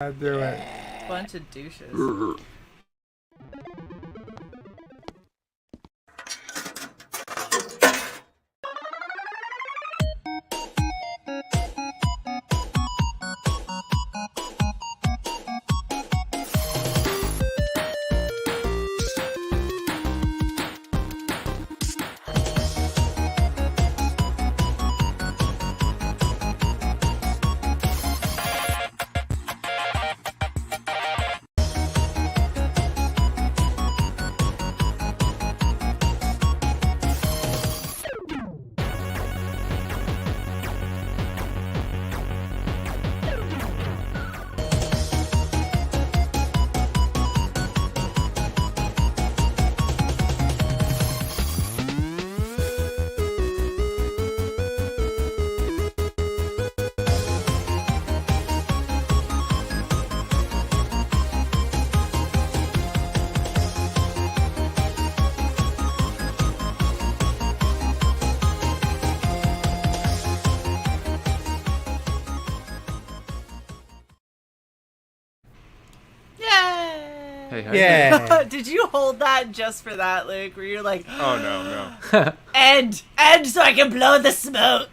Do it. Bunch of douches. Yeah. Did you hold that just for that, Luke? Where you're like, oh no. end so I can blow the smoke.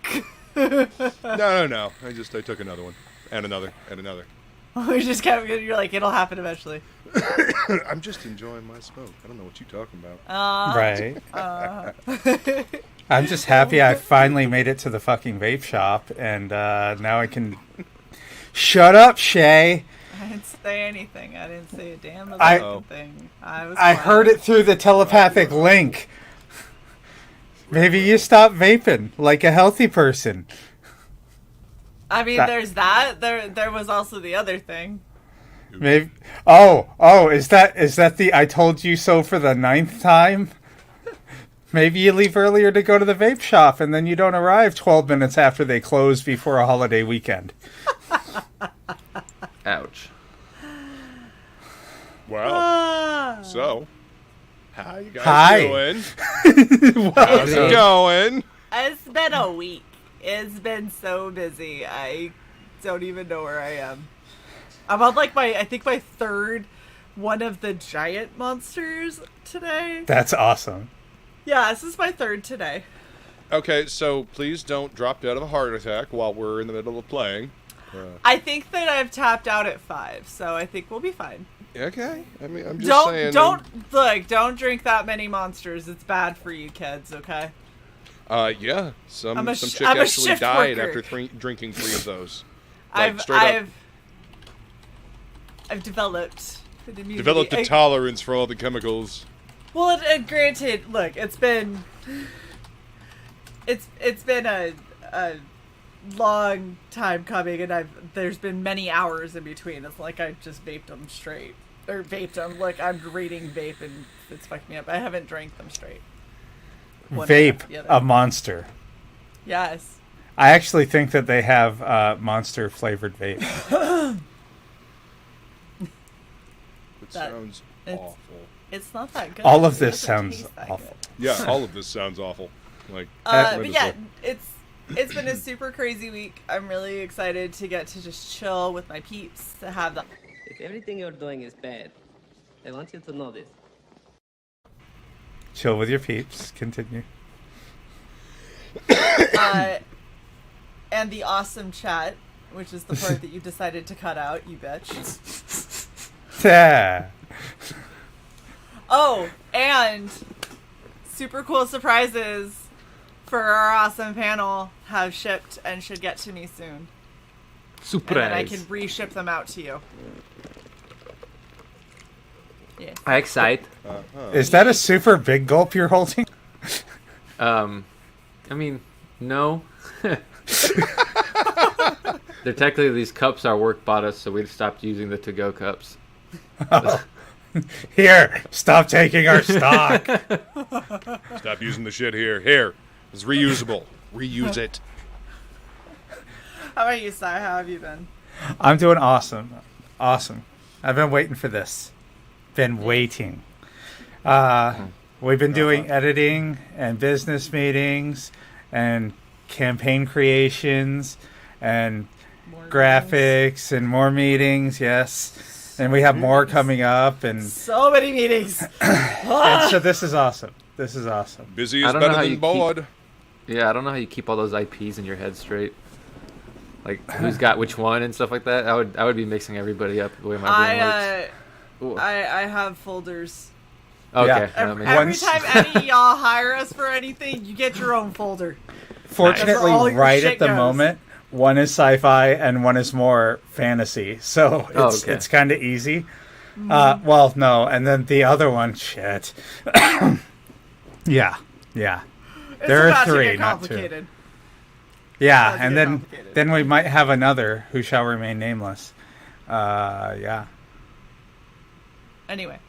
No. I took another one, and another. We just kept. You're like, it'll happen eventually. I'm just enjoying my smoke. I don't know what you're talking about. Right. I'm just happy I finally made it to the fucking vape shop, and now I can. Shut up, Shay. I didn't say anything. I didn't say a damn thing. I heard it through the telepathic link. Maybe you stop vaping like a healthy person. I mean, there's that. There was also the other thing. Maybe. Oh, is that the I told you so for the 9th time? Maybe you leave earlier to go to the vape shop and then you don't arrive 12 minutes after they close before a holiday weekend. Ouch. Well, so, how you guys doing? How's it going? It's been a week. It's been so busy. I don't even know where I am. I'm on like my 3rd one of the giant monsters today. That's awesome. Yeah, this is my 3rd today. Okay, so please don't drop dead of a heart attack while we're in the middle of playing. I think that I've tapped out at 5, so I think we'll be fine. Okay, I mean, I'm just saying. Don't drink that many monsters. It's bad for you kids, okay? Yeah, some chick I'm a actually shift died worker. after drinking 3 of those. I've developed an immunity. Developed a tolerance for all the chemicals. Well, granted, look, it's been a long time coming, and there's been many hours in between. It's like I just vaped them straight, or vaped them. Like I'm reading vape, and it's fucking me up. I haven't drank them straight. Vape a monster. Yes. I actually think that they have monster flavored vape. It sounds awful. It's not that good. All of this sounds awful. Yeah, all of this sounds awful. Like, but yeah, it's been a super crazy week. I'm really excited to get to just chill with my peeps, to have the. If everything you're doing is bad, I want you to know this. Chill with your peeps. Continue. And the awesome chat, which is the part that you decided to cut out, you bitch. Yeah. Oh, and super cool surprises for our awesome panel have shipped and should get to me soon. Surprise. And then I can reship them out to you. Yeah. I excite. Is that a super big gulp you're holding? I mean, no. They're technically, these cups our work bought us, so we stopped using the to-go cups. Oh. Here, stop taking our stock. Stop using the shit here. Here, it's reusable. Reuse it. How about you, Sai? How have you been? I'm doing awesome. Awesome. I've been waiting for this. Been waiting. We've been doing editing and business meetings and campaign creations and More meetings. graphics and more meetings. Yes, and we have more coming up, and So many meetings. so this is awesome. This is awesome. Busy I is don't know better how than you bored. Yeah, I don't know how you keep all those IPs in your head straight. Like who's got which one and stuff like that. I would be mixing everybody up the way my brain works. Ooh. I have folders. Okay. Yeah. that makes Every sense. time any of y'all hire us for anything, you get your own folder. Fortunately, That's where all your right shit at the goes. moment, one is sci-fi and one is more fantasy, so Oh, it's okay. kind of easy. Well, no, and then the other one, shit. Yeah. It's There are about to three, get not two. complicated. Yeah, About to and get then complicated. we might have another who shall remain nameless. Yeah. Anyway.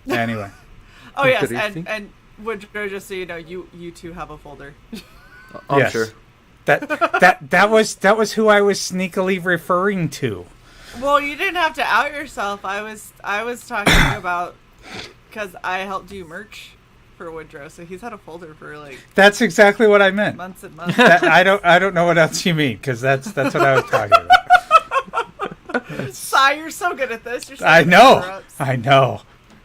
Anyway, Oh yes, Interesting. and Woodrow, just so you know, you two have a folder. I'm yes. sure. that was who I was sneakily referring to. Well, you didn't have to out yourself. I was talking about because I helped do merch for Woodrow, so he's had a folder for like That's exactly what I meant. months and months. I don't know what else you mean, because that's what I was talking about. Sai, you're so good at this. You're so I good at know. cover-ups. I know.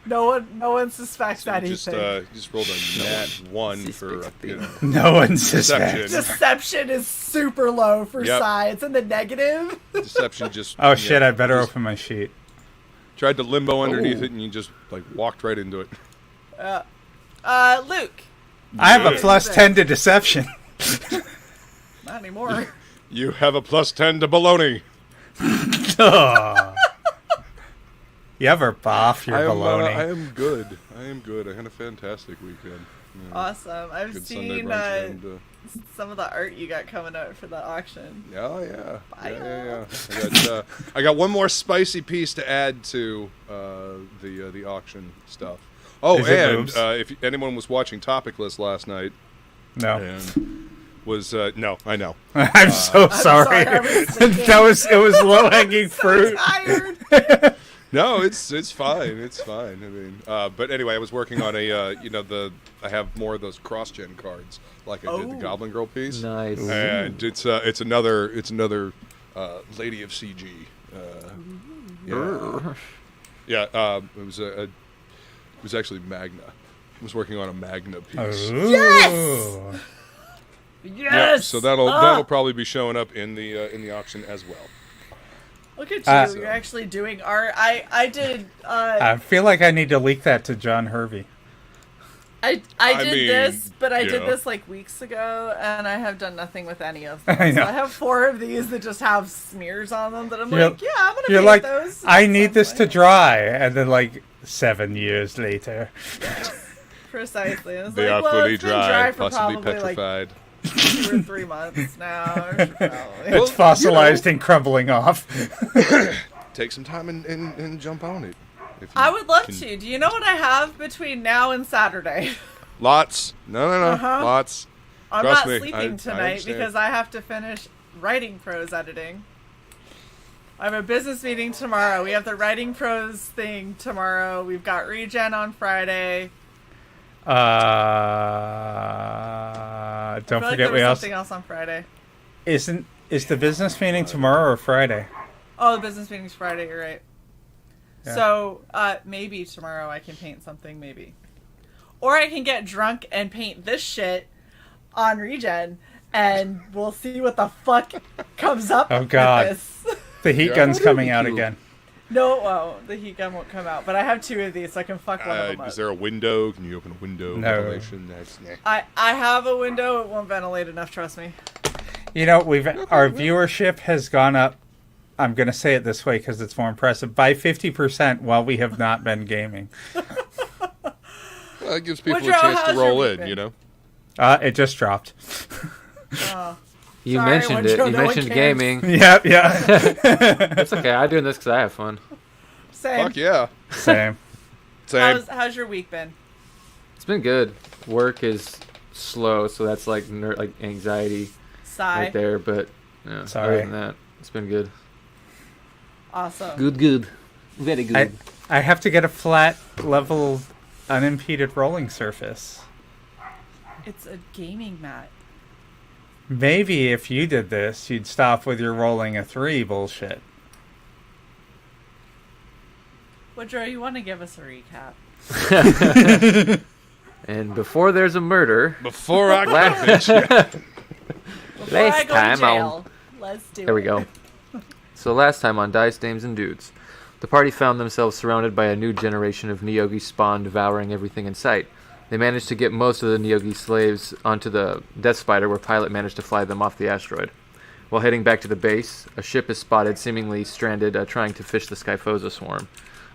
No one suspects So anything. you just rolled a nat 1 for No one deception. suspects. Deception is super low for Yep. Sai. It's in the negative. Deception just. Oh shit! I better just open my sheet. tried to limbo underneath Ooh. it, and you just like walked right into it. Luke. I have a Good. plus 10 to deception. Not anymore. You have a plus 10 to baloney. Oh. You ever boff your I baloney? am good. I am good. I had a fantastic weekend. Yeah. Awesome. I've Good Sunday seen brunch and, some of the art you got coming out for the auction. yeah. Fire. I got one more spicy piece to add to the auction stuff. Oh, Is it and boobs? if anyone was watching Topicless last night, No. and was no, I know. I'm so sorry. sorry, I was thinking. It was low hanging fruit. Tired. No, it's fine. It's fine. I mean, but anyway, I was working on a I have more of those cross-gen cards, like I did the Oh. Goblin Girl piece, Nice. and it's another Lady of CG. It was actually Magna. I was working on a Magna piece. Ooh. Yeah, so that'll probably be showing up in the auction as well. Look at you. So- You're actually doing art. I did I feel like I need to leak that to John Hervey. I I did mean, this, but I did yeah. this like weeks ago, and I have done nothing with any of them. I know. So I have 4 of these that just have smears on them that I'm You're- like, yeah, I'm gonna You're paint like, those. I at need some this to point." dry, and then like 7 years later. Precisely. And it's They like, are well, fully it's been dry, for possibly probably petrified. like 2 or 3 months now. I should probably- It's fossilized and crumbling off. Take some time and jump on it. If you I would love can- to. Do you know what I have between now and Saturday? Lots. No. Uh-huh. Lots. I'm Trust not me, sleeping I tonight understand. because I have to finish writing prose editing. I have a business meeting tomorrow. We have the writing prose thing tomorrow. We've got regen on Friday. Don't I feel like forget there we was also something else on Friday. is the business meeting tomorrow or Friday? Oh, the business meeting's Friday. You're right. Yeah. So maybe tomorrow I can paint something. Maybe, or I can get drunk and paint this shit on regen, and we'll see what the fuck comes up. Oh, God. With this. The heat Yeah, gun's what coming are out you? again. No, well, the heat gun won't come out, but I have 2 of these, so I can fuck one of them up. Is there a window? Can you open a window? No. Ventilation? That's nah. I have a window. It won't ventilate enough. Trust me. You know, our viewership has gone up. I'm going to say it this way because it's more impressive, by 50% while we have not been gaming. Well, it gives people Woodrow, a chance how's to your roll week in, been? you know? It just dropped. You Sorry, mentioned it. Woodrow, You no one mentioned cares. gaming. Yeah. It's okay. I'm doing this because I have fun. Same. Fuck yeah. Same. Same. How's your week been? It's been good. Work is slow, so that's like like anxiety Sigh. right there. But yeah, Sorry. other than that, it's been good. Awesome. Good. Very good. I have to get a flat, level, unimpeded rolling surface. It's a gaming mat. Maybe if you did this, you'd stop with your rolling a 3 bullshit. Woodrow, you want to give us a recap? And before there's a murder, Before I convince you. Before I go to time jail, let's do it. there we go. So last time on Dice, Dames, and Dudes, the party found themselves surrounded by a new generation of Neogi spawn devouring everything in sight. They managed to get most of the Neogi slaves onto the Death Spider, where Pilot managed to fly them off the asteroid. While heading back to the base, a ship is spotted seemingly stranded, trying to fish the Skyphosa swarm.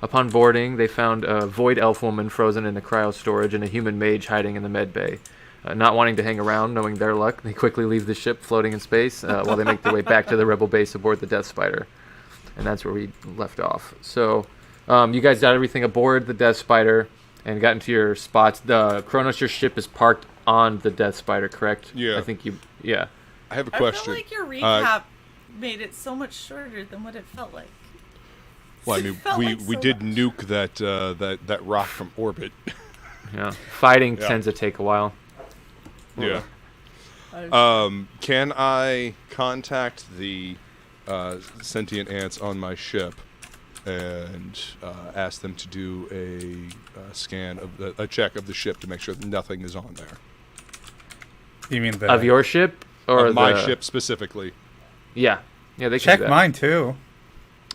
Upon boarding, they found a void elf woman frozen in the cryo storage and a human mage hiding in the med bay. Not wanting to hang around, knowing their luck, they quickly leave the ship floating in space while they make their way back to the rebel base aboard the Death Spider. And that's where we left off. So, you guys got everything aboard the Death Spider and got into your spots. The Kronos, your ship is parked on the Death Spider, correct? Yeah. I think yeah. I have a I question. feel like your recap made it so much shorter than what it felt like. Well, I It mean, felt we like so did much. nuke that rock from orbit. Yeah. Fighting Yeah. tends to take a while. Yeah. I- Can I contact the sentient ants on my ship and ask them to do a scan of a check of the ship to make sure that nothing is on there? You mean the Of your ship? Or Of my the- ship specifically. Yeah. Yeah, they can check do that. mine too.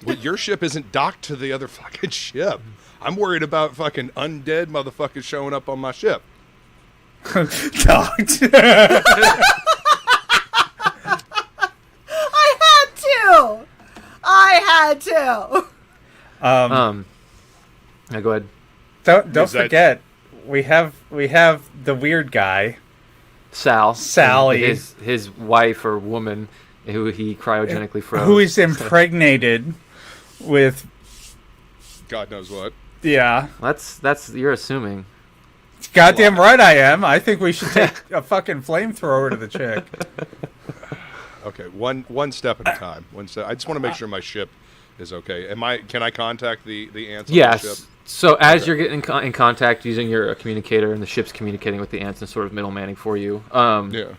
Well, your ship isn't docked to the other fucking ship. I'm worried about fucking undead motherfuckers showing up on my ship. Docked. I had to. Yeah, go ahead. Don't Is that- forget, we have the weird guy. Sally. His wife or woman who he cryogenically froze. Who is impregnated with, God knows what. yeah. That's you're assuming. Goddamn right I am. I think we should take a fucking flamethrower to the chick. Okay, one step at a time. One step. I just want to make sure my ship is okay. Can I contact the ants on the ship? Yes. So as Okay. you're getting in contact using your communicator and the ship's communicating with the ants and sort of middlemaning for you. Yeah.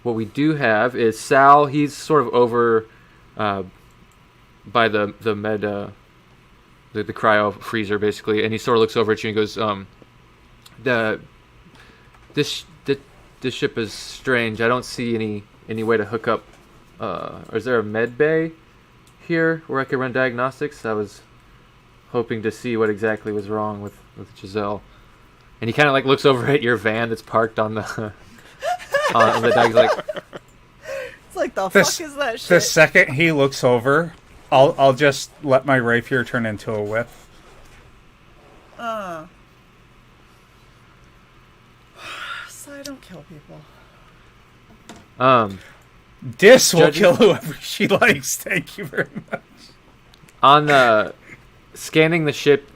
What we do have is Sal. He's sort of over by the med the cryo freezer basically, and he sort of looks over at you and goes, this ship is strange. I don't see any way to hook up. Is there a med bay here where I could run diagnostics? I was hoping to see what exactly was wrong with Giselle. And he kind of like looks over at your van that's parked on the on the dock. He's like, It's like the The fuck s- is that The shit? second he looks over, I'll just let my rapier turn into a whip. So I don't kill people. Dis will Judging- kill whoever she likes. Thank you very much. on the scanning the ship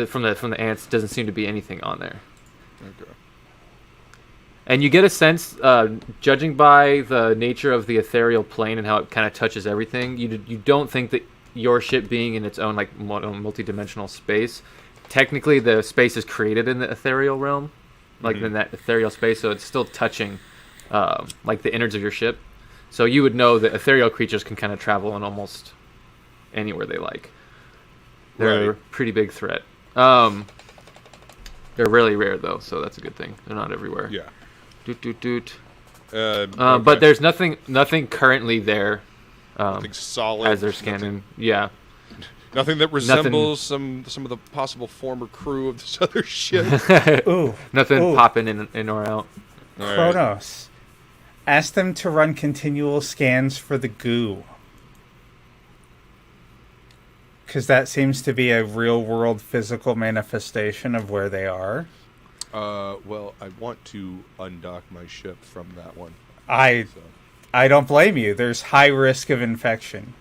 from the ants doesn't seem to be anything on there. Okay. And you get a sense, judging by the nature of the ethereal plane and how it kind of touches everything, you don't think that your ship being in its own like multi-dimensional space, technically the space is created in the ethereal realm, like in that ethereal space, so it's still touching like the innards of your ship. So you would know that ethereal creatures can kind of travel in almost anywhere they like. They're a Right. pretty big threat. They're really rare though, so that's a good thing. They're not everywhere. Yeah. Doot doot doot. Okay. But there's nothing currently there Nothing solid. as they're scanning. Yeah. Nothing that resembles some of the possible former crew of this other ship. Ooh, Nothing Ooh. popping in or out. All right. Kronos. Ask them to run continual scans for the goo. Because that seems to be a real-world physical manifestation of where they are. Well, I want to undock my ship from that one. I So. don't blame you. There's high risk of infection.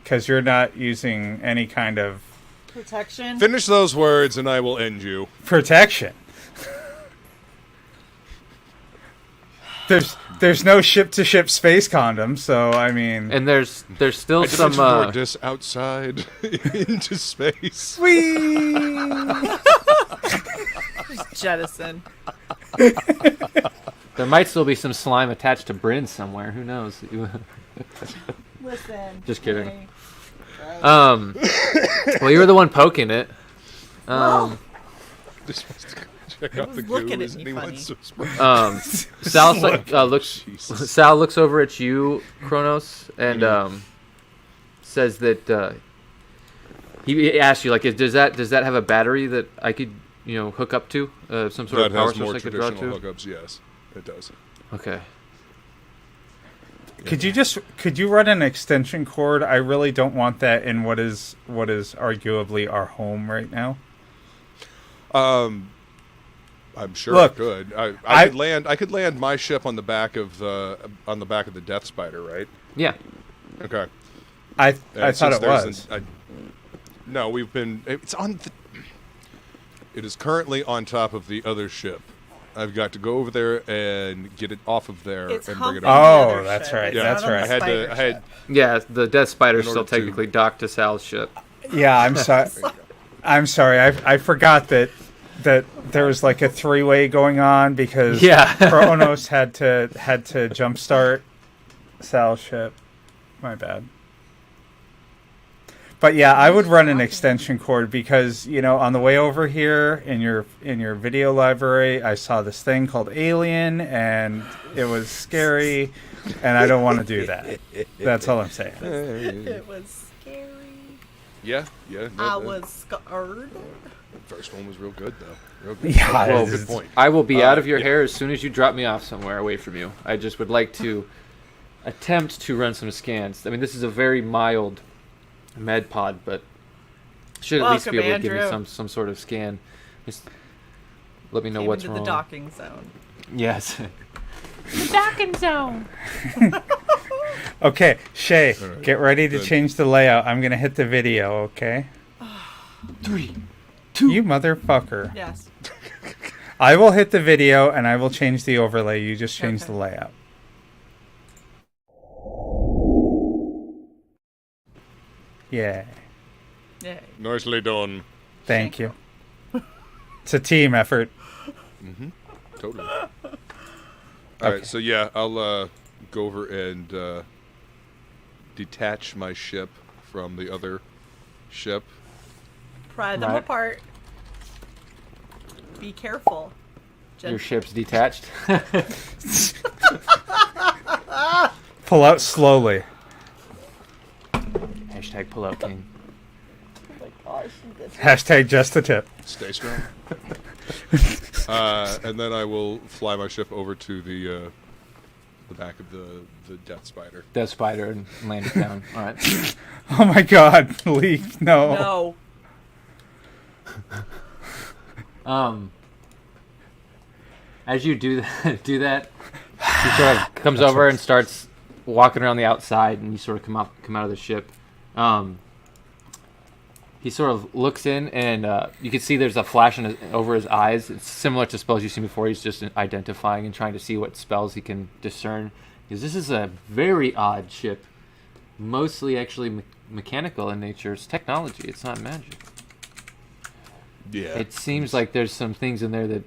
Because you're not using any kind of Protection. Finish those words, and I will end you. protection. There's no ship-to-ship space condom, so I mean... And there's still I just some ignored this outside into space. Sweet! Just jettison. There might still be some slime attached to Bryn somewhere. Who knows? Listen. Just kidding. Hey. Well, you were the one poking it. Just wants to go check It out was the looking goo. at Isn't me he funny. wants to spray? Sal's like looks. Jesus. Sal looks over at you, Kronos, and says that he asked you like, does that have a battery that I could hook up to some sort That of power has more source I could draw traditional to? hookups. Yes, it does. Okay. Could you run an extension cord? I really don't want that in what is arguably our home right now. I'm sure Look, I could. I could land my ship on the back of the Death Spider, right? Yeah. Okay. I And thought since it there's was. No, we've been. It's on. It is currently on top of the other ship. I've got to go over there and get it off of there It's and bring it humping up. Oh, the other that's ship. right, It's Yeah, not that's on the right. spider I had ship. Yeah, the Death Spider's In still order to- technically docked to Sal's ship. Yeah, I'm sorry. I'm sorry. I forgot that there was like a three-way going on because Yeah. Kronos had to jumpstart Sal's ship. My bad. But yeah, I would run an extension cord because on the way over here in your video library, I saw this thing called Alien, and it was scary, and I don't want to do that. That's all I'm saying. It was scary. Yeah. I was scared. The first one was real good though. Real good. Yeah, Well, it's- good point. I will be out of your yeah. hair as soon as you drop me off somewhere away from you. I just would like to attempt to run some scans. I mean, this is a very mild med pod, but should at least be Welcome, able to give me Andrew. some sort of scan. Just let me know Came what's into wrong. the docking zone. Yes. Okay, Shay, All right. get ready to Good. change the layout. I'm gonna hit the video, okay? 3, You motherfucker. Yes. I will hit the video and I will change the overlay. You just change Okay. the layout. Yeah. Yay. Nicely done. Thank you. It's a team effort. Totally. All right, so yeah, I'll go over and detach my ship from the other ship. Pry them Right. apart. Be careful. Your ship's detached. Pull out slowly. Hashtag pull out king. Hashtag just a tip. Stay strong. And then I will fly my ship over to the back of the Death Spider. Death Spider and land it down. All right. Oh my god, leak. No. No. As you do that, he sort of comes over and starts walking around the outside, and you sort of come out of the ship. He sort of looks in, and you can see there's a flash over his eyes. It's similar to spells you've seen before. He's just identifying and trying to see what spells he can discern. Because this is a very odd ship, mostly actually mechanical in nature. It's technology. It's not magic. Yeah. It seems like there's some things in there that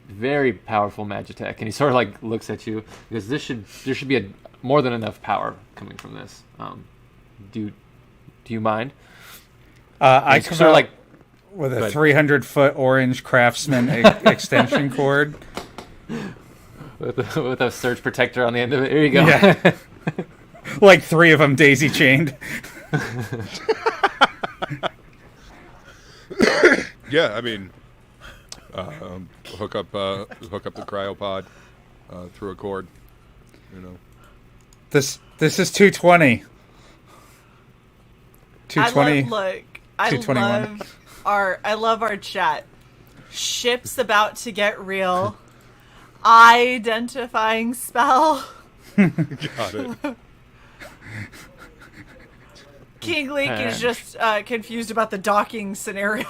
very powerful magitech, and he sort of like looks at you because there should be more than enough power coming from this. Do you mind? I It's come sort of out like with Go a ahead. 300-foot orange Craftsman extension cord. with a surge protector on the end of it. Here you go. Yeah. Like 3 of them daisy chained. Yeah, I mean, hook up the cryopod through a cord. You know. This is 220. 220. I 221. love our chat. Ship's about to get real. Identifying spell. Got it. King Leek is just confused about the docking scenario.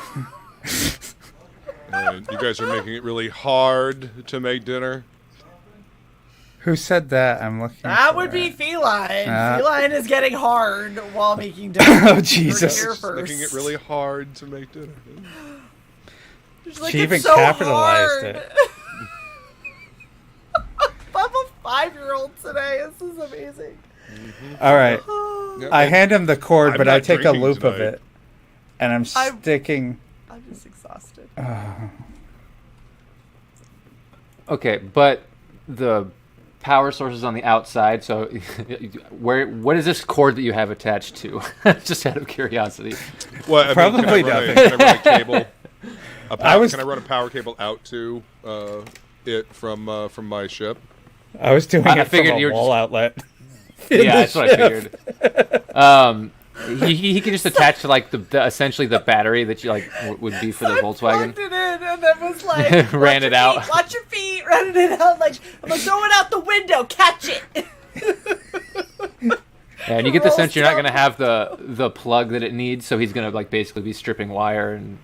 And you guys are making it really hard to make dinner. Who said that? I'm looking. That for would be it. Feline. Feline is getting hard while making dinner. Oh, Jesus. Here It's first. making it really hard to make dinner. She's like, She "It's even so capitalized hard." it. 5-year-old today. This is amazing. All right. Yeah, I and hand him the cord, I'm but I not take a drinking loop of tonight. it, and I'm sticking. I'm just exhausted. Okay, but the power source is on the outside, so what is this cord that you have attached to? Just out of curiosity. Well, I mean, Probably can I nothing. run a cable? was- Can I run a power cable out to it from my ship? I was doing I it figured from you a were wall just- outlet. Yeah, that's what I figured. He could just attach to like the essentially the battery that you like would be for the Volkswagen. Plugged it in and then was like, Ran it out. Watch your feet, running it out. Like, I'm gonna throw it out the window, catch it. And you get the sense you're not Rolls gonna have the plug that it needs, so he's gonna like basically be stripping wire and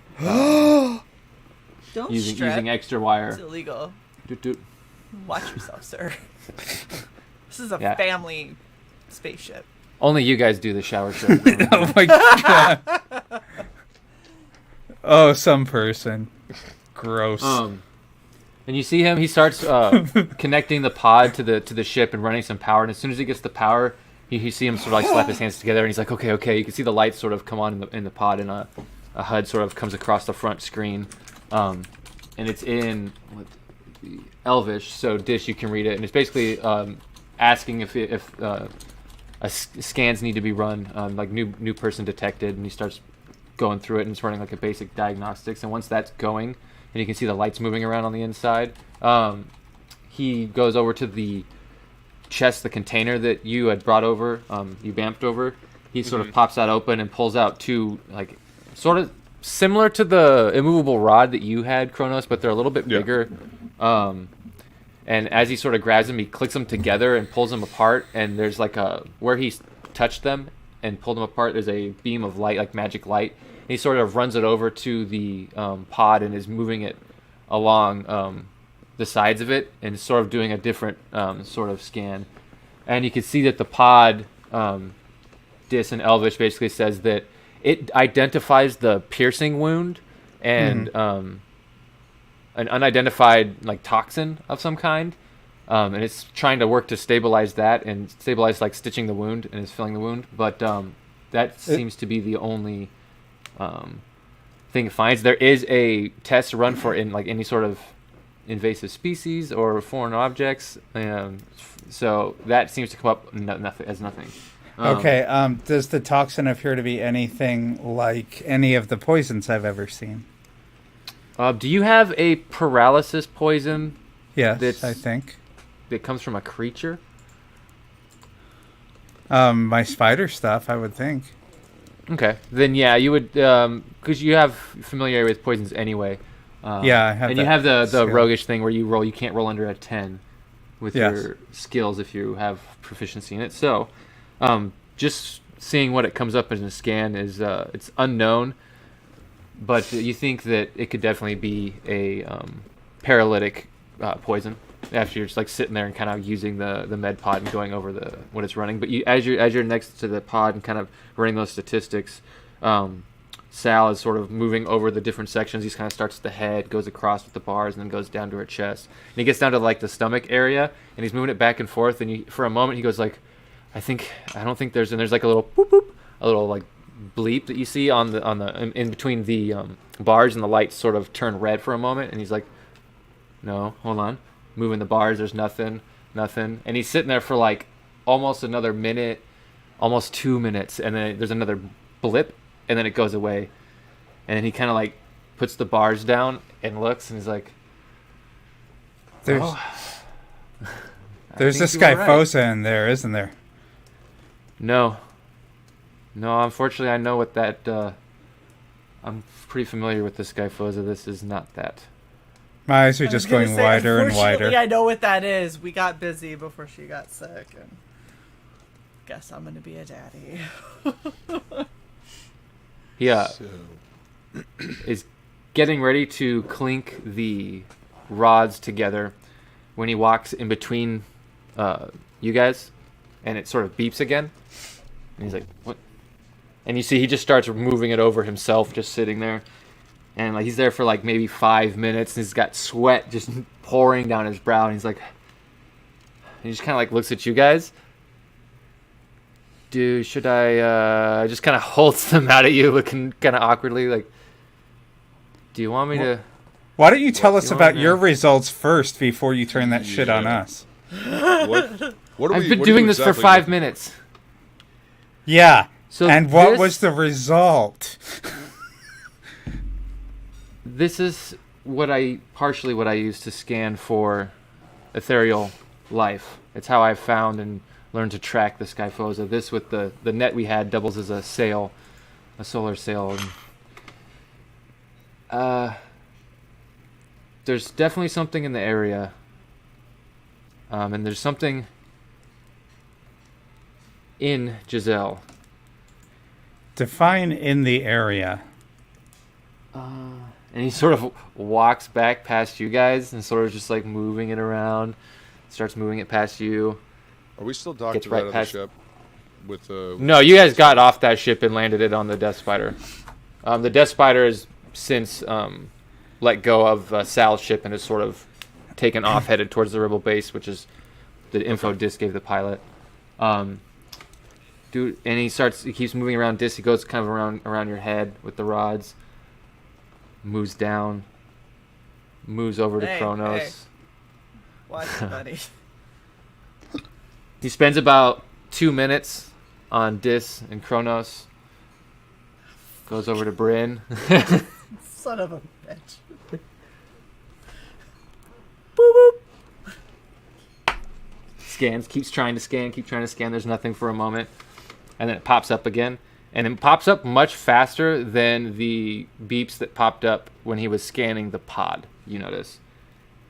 Don't using extra wire. It's illegal. Doot, doot. Watch yourself, sir. This is a Yeah. family spaceship. Only you guys do the shower show. Oh my god. Oh, some person. Gross. And you see him. He starts connecting the pod to the ship and running some power. And as soon as he gets the power, you see him sort of like slap his hands together, and he's like, okay. You can see the lights sort of come on in the pod, and a HUD sort of comes across the front screen, and it's in Elvish. So Dish, you can read it, and it's basically asking if scans need to be run, like new person detected, and he starts going through it, and it's running like a basic diagnostics. And once that's going, and you can see the lights moving around on the inside, he goes over to the chest, the container that you had brought over, you bamped over. He sort of pops that open and pulls out two, like, sort of similar to the immovable rod that you had, Kronos, but they're a little bit bigger. And as he sort of grabs them, he clicks them together and pulls them apart. And there's like where he touched them and pulled them apart, there's a beam of light, like magic light. And he sort of runs it over to the pod and is moving it along the sides of it and sort of doing a different sort of scan. And you can see that the pod, Dis in Elvish basically says that it identifies the piercing wound and an unidentified like toxin of some kind, and it's trying to work to stabilize that and stabilize like stitching the wound and is filling the wound. But that seems to be the only thing it finds. There is a test run for in like any sort of invasive species or foreign objects, so that seems to come up as nothing. Okay, does the toxin appear to be anything like any of the poisons I've ever seen? Do you have a paralysis poison Yes, I think. that comes from a creature? My spider stuff, I would think. Okay, then yeah, you would, because you have familiarity with poisons anyway. Yeah, I have and that you have the skill. roguish thing where you can't roll under a 10 with Yes. your skills if you have proficiency in it. So, just seeing what it comes up in a scan is it's unknown, but you think that it could definitely be a paralytic poison after you're just like sitting there and kind of using the med pod and going over what it's running. But as you're next to the pod and kind of running those statistics, Sal is sort of moving over the different sections. He kind of starts at the head, goes across with the bars, and then goes down to her chest. And he gets down to like the stomach area, and he's moving it back and forth. And for a moment, he goes like, I don't think there's like a little boop boop, a little like bleep that you see on the in between the bars, and the lights sort of turn red for a moment. And he's like, no, hold on, moving the bars. There's nothing. And he's sitting there for like almost another minute, almost 2 minutes, and then there's another blip. And then it goes away. And then he kind of like puts the bars down and looks, and he's like, There's think this you guy were right. Fosa in there, isn't there? No, unfortunately I know what that, I'm pretty familiar with this guy Fosa. This is not that. My eyes are I was just gonna going say, wider and unfortunately, wider. I know what that is. We got busy before she got sick, and guess I'm gonna be a daddy. Yeah. So, Is getting ready to clink the rods together when he walks in between you guys, and it sort of beeps again. And he's like, what? And you see he just starts moving it over himself, just sitting there. And like he's there for like maybe 5 minutes, and he's got sweat just pouring down his brow, and he's like, he just kind of like looks at you guys. Should I just kind of holds them out at you, looking kind of awkwardly, like, do you want me to? Why don't you tell us you about want your to- results first before you turn that shit on Yeah. us? What are I've we, been what are doing you this for exactly 5 looking- minutes. Yeah. So and what this- was the result? This is partially what I use to scan for ethereal life. It's how I found and learned to track the Skyphosa. This with the net we had doubles as a sail, a solar sail. And, there's definitely something in the area. And there's something in Giselle. Define in the area. And he sort of walks back past you guys and sort of just like moving it around. Starts moving it past you. Are we still docked Gets to right that other past- ship? With No, you guys got off that ship and landed it on the Death Spider. The Death Spider has since let go of Sal's ship and has sort of taken off, headed towards the Rebel base, which is the info Dis gave the pilot. And he keeps moving around Dis. He goes kind of around your head with the rods. Moves down. Moves over to Hey, Kronos. hey. Watch it, buddy. He spends about 2 minutes on Dis and Kronos. Goes over to Bryn. Son of a bitch. Scans, keeps trying to scan. There's nothing for a moment. And then it pops up again. And it pops up much faster than the beeps that popped up when he was scanning the pod, you notice.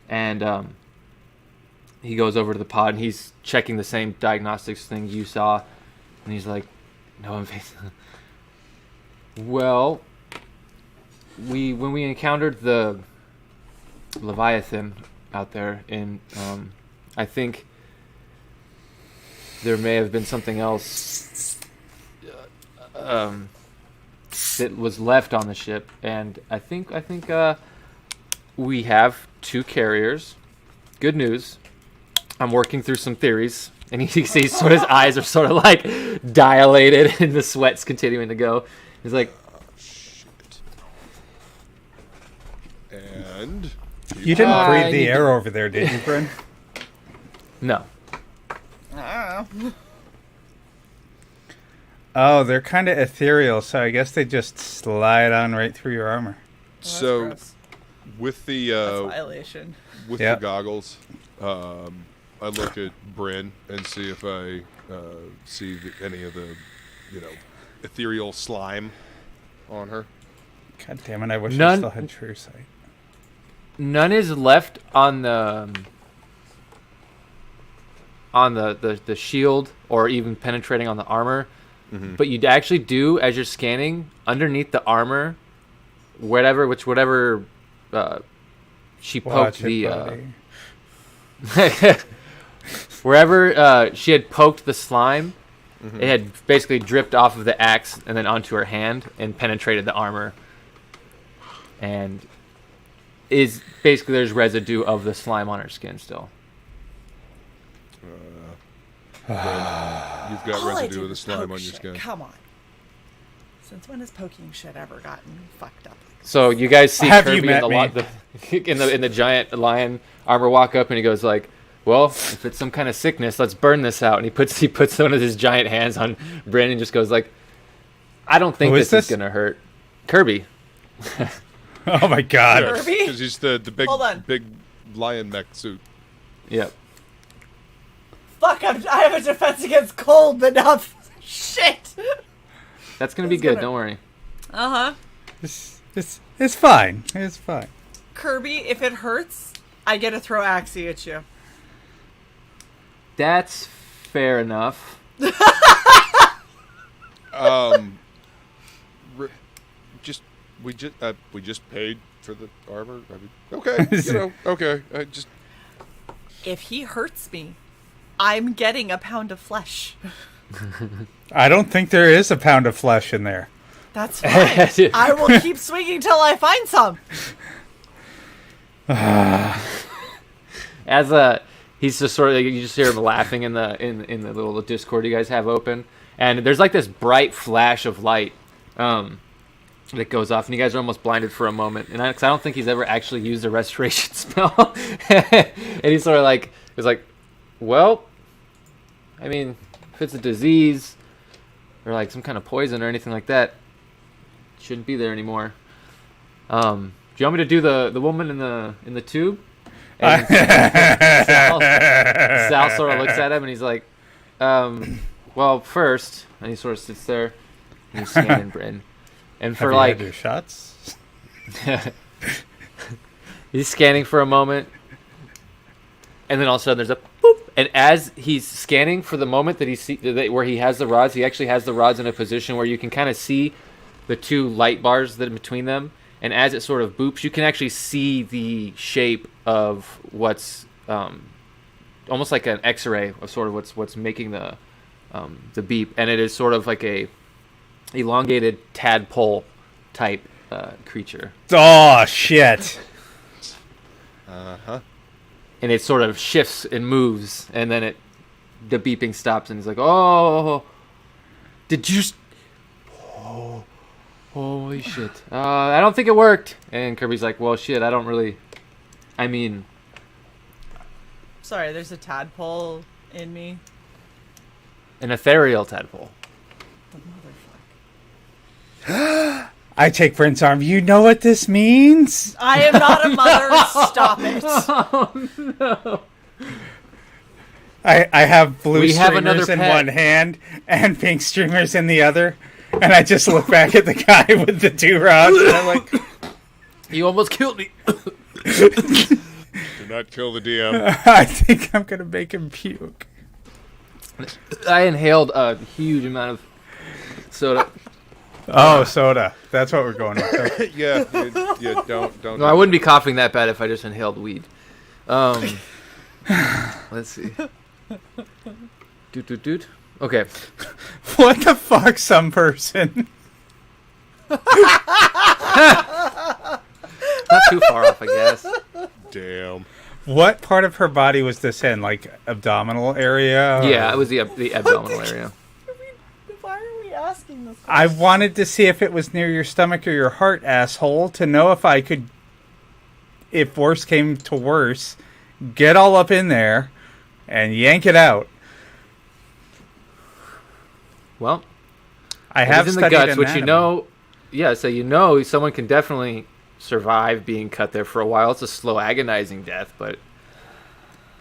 And he goes over to the pod and he's checking the same diagnostics thing you saw. And he's like, no invasive. Well, when we encountered the Leviathan out there in, I think there may have been something else that was left on the ship, and I think we have 2 carriers. Good news. I'm working through some theories, and he sees sort of his eyes are sort of like dilated, and the sweat's continuing to go. He's like, shit. And You didn't I breathe the need air over there, did you, Bryn? no. Oh, they're kind of ethereal, so I guess they just slide on right through your armor. so Gross. with That's the violation. with Yeah. the goggles, I look at Bryn and see if I see any of the, ethereal slime on her. God damn it, I wish I None- still had true sight. None is left on the shield or even penetrating on the armor. Mm-hmm. But you actually do, as you're scanning, underneath the armor, whatever she poked Watch it, buddy. wherever she had poked the slime, Mm-hmm. it had basically dripped off of the axe and then onto her hand and penetrated the armor. And is basically there's residue of the slime on her skin still. You've got All I residue did of the was slime poke on your shit. skin. Come on. Since when has poking shit ever gotten fucked up? So you guys see Have you Kirby met in the giant lion armor walk up and he goes like, "Well, if it's some kind of sickness, let's burn this out." And he puts one of his giant hands on Brandon and just goes like, "I don't think Who is this is this? gonna hurt." Kirby. Oh my god. Kirby? Because he's the big Hold on. big lion mech suit. Yep. Fuck, I have a defense against cold enough. Shit. That's gonna be That's good. gonna- Don't worry. Uh-huh. It's fine. It's fine. Kirby, if it hurts, I get to throw Axie at you. That's fair enough. We just paid for the armor. I mean, okay, okay. I just If he hurts me, I'm getting a pound of flesh. I don't think there is a pound of flesh in there. That's fine. I will keep swinging till I find some. he's just sort of you just hear him laughing in the little Discord you guys have open, and there's like this bright flash of light that goes off, and you guys are almost blinded for a moment. And I don't think he's ever actually used a restoration spell, and he's sort of like well, I mean, if it's a disease or like some kind of poison or anything like that, it shouldn't be there anymore. Do you want me to do the woman in the tube? And Sal sort of looks at him and he's like, well, first, and he sort of sits there and he's scanning Bryn. And for Have you had your shots? he's scanning for a moment, and then all of a sudden there's a boop. And as he's scanning for the moment that where he has the rods, he actually has the rods in a position where you can kind of see the two light bars that are between them. And as it sort of boops, you can actually see the shape of what's almost like an X-ray of sort of what's making the beep, and it is sort of like a elongated tadpole type creature. Oh shit! Uh-huh. And it sort of shifts and moves, and then the beeping stops, and he's like, "Oh, did you? Oh, holy shit! I don't think it worked." And Kirby's like, "Well, shit, I don't really. I mean, Sorry, there's a tadpole in me. an ethereal tadpole." The motherfucker. I take Brent's arm. You know what this means? I am not a mother. Stop it. Oh no! I have blue We have another streamers in pet. one hand and pink streamers in the other. And I just look back at the guy with the two rods and I'm like, You almost killed me. Do not kill the DM. I think I'm going to make him puke. I inhaled a huge amount of soda. Oh, soda. That's what we're going with. Yeah, don't. No, I wouldn't be coughing that bad if I just inhaled weed. Let's see. Doot. Okay. What the fuck, some person? Not too far off, I guess. Damn. What part of her body was this in? Like, abdominal area? Yeah, it was the abdominal area. Why are we asking this? I wanted to see if it was near your stomach or your heart, asshole, to know if I could, if worse came to worse, get all up in there and yank it out. Well, I it have is in the studied guts, which anatomy. you know. Yeah, so you know someone can definitely survive being cut there for a while. It's a slow, agonizing death, but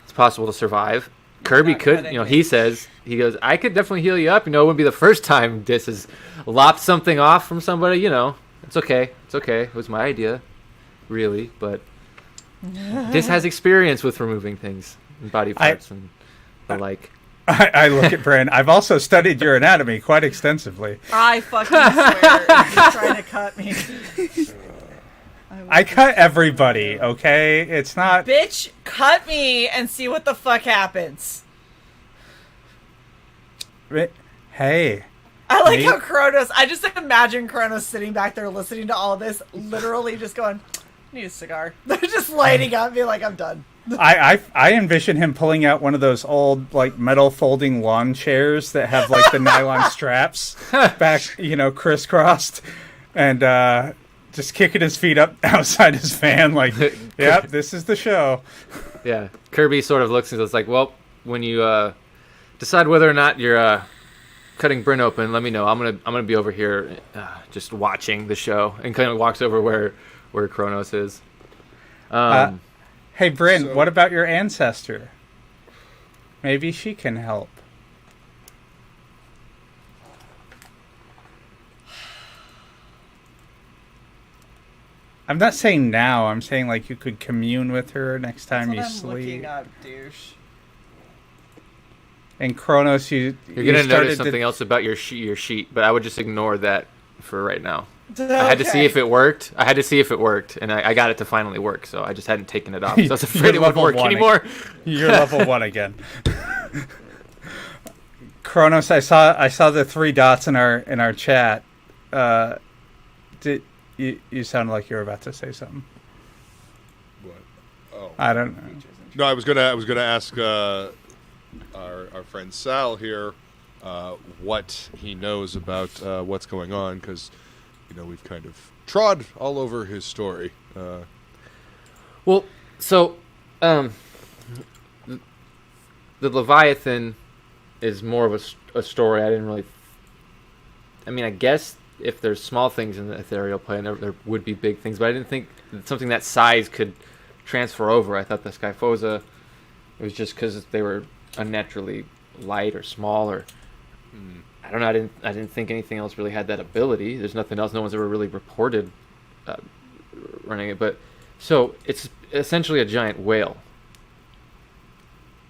it's possible to survive. Kirby Not could, cutting you know, it. he says, he goes, I could definitely heal you up. You know, it wouldn't be the first time Dis has lopped something off from somebody, you know. It's okay. It's okay. It was my idea, really, but Dis has experience with removing things and body parts and the like. I look at Bran. I've also studied your anatomy quite extensively. I fucking swear, you're trying to cut me. I cut everybody, okay? It's not... Bitch, cut me and see what the fuck happens. Hey. I like Me? how Kronos, I just imagine Kronos sitting back there listening to all this, literally just going, need a cigar. They're just lighting up, being like, I'm done. I envision him pulling out one of those old, like, metal folding lawn chairs that have, like, the nylon straps back, you know, crisscrossed, and just kicking his feet up outside his van, like, yep, this is the show. Yeah, Kirby sort of looks and is like, well, when you decide whether or not you're cutting Bryn open, let me know. I'm gonna be over here just watching the show, and kind of walks over where Kronos is. Hey, Bryn, So- what about your ancestor? Maybe she can help. I'm not saying now. I'm saying, like, you could commune with her next time you That's what I'm sleep. looking up, douche. And Kronos, You're gonna notice something else about your sheet, but I would just ignore that for right now. I had to see if it worked. And I got it to finally work, so I just hadn't taken it off. So I was afraid it wouldn't level work one anymore. You're level 1 again. Kronos, I saw the 3 dots in our chat. Did you sounded like you were about to say something? What? Oh. I don't know. Features and No, I was gonna ask our friend Sal here what he knows about what's going on, because we've kind of trod all over his story. Well, so the Leviathan is more of a story. I didn't really. I mean, I guess if there's small things in the ethereal plane, there would be big things, but I didn't think something that size could transfer over. I thought the Skyphosa, it was just because they were unnaturally light or small, or I don't know. I didn't think anything else really had that ability. There's nothing else. No one's ever really reported running it. But so it's essentially a giant whale,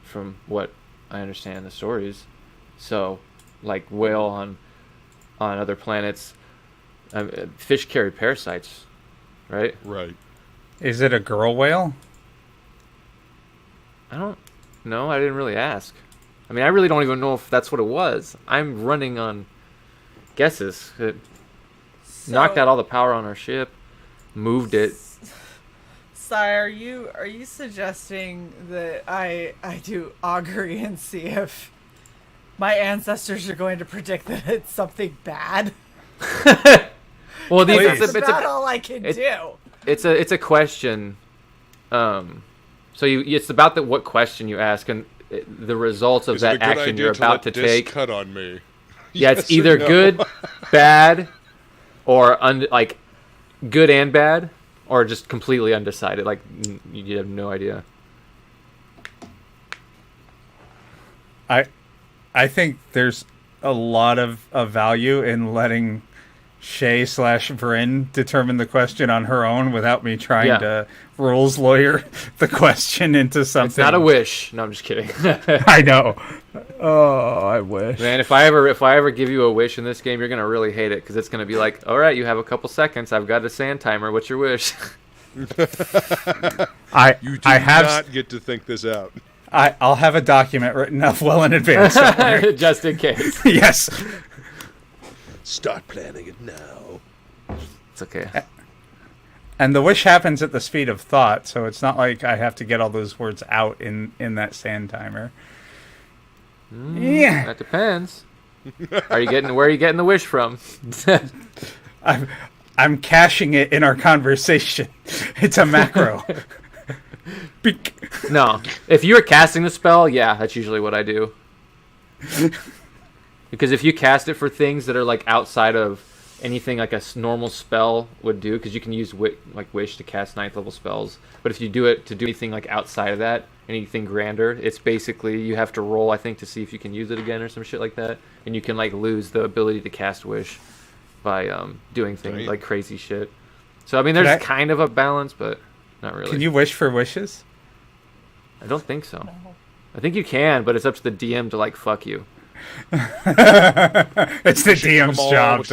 from what I understand the stories. So, like whale on other planets, fish carry parasites, right? Right. Is it a girl whale? I don't know. I didn't really ask. I mean, I really don't even know if that's what it was. I'm running on guesses. It knocked out all the power on our ship, moved it. Sai, are you suggesting that I do augury and see if my ancestors are going to predict that it's something bad? Well, That's about all I can do. It's a question. So it's about what question you ask and the results of Is it a that good action idea you're to about let to Dis take. cut on me? Yeah, Yes it's or either no? good, bad, or like good and bad, or just completely undecided. Like you have no idea. I think there's a lot of value in letting Shay/Vryn determine the question on her own without me trying to rules lawyer the question into something. It's not a wish. No, I'm just kidding. I know. Oh, I wish. Man, if I ever give you a wish in this game, you're gonna really hate it because it's gonna be like, all right, you have a couple seconds. I've got a sand timer. What's your wish? You do I have not get to think this out. I'll have a document written up well in advance. Don't worry. Just in case. Yes. Start planning it now. It's okay. And the wish happens at the speed of thought, so it's not like I have to get all those words out in that sand timer. Yeah. That depends. Where are you getting the wish from? I'm caching it in our conversation. It's a macro. No. If you were casting the spell, yeah, that's usually what I do. Because if you cast it for things that are like outside of anything like a normal spell would do, because you can use wish to cast 9th level spells, but if you do it to do anything like outside of that, anything grander, it's basically you have to roll, I think, to see if you can use it again or some shit like that, and you can like lose the ability to cast wish by doing things like crazy shit. So I mean, there's kind of a balance, but not really. Can you wish for wishes? I don't think so. I think you can, but it's up to the DM to like fuck you. It's the DM's job.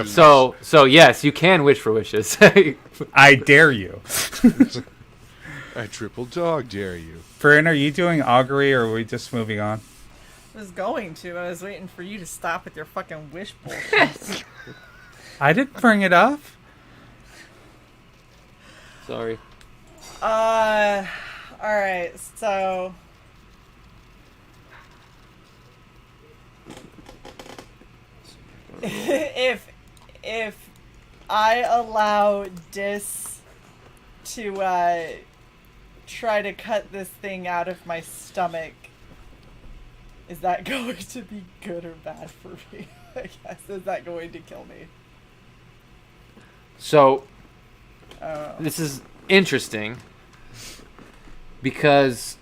So yes, you can wish for wishes. I dare you. I triple dog dare you. Bryn, are you doing augury or are we just moving on? I was going to. I was waiting for you to stop with your fucking wish bullshit. I didn't bring it up. Sorry. Alright, so if I allow Dis to try to cut this thing out of my stomach, is that going to be good or bad for me? I guess. Is that going to kill me? So this is interesting because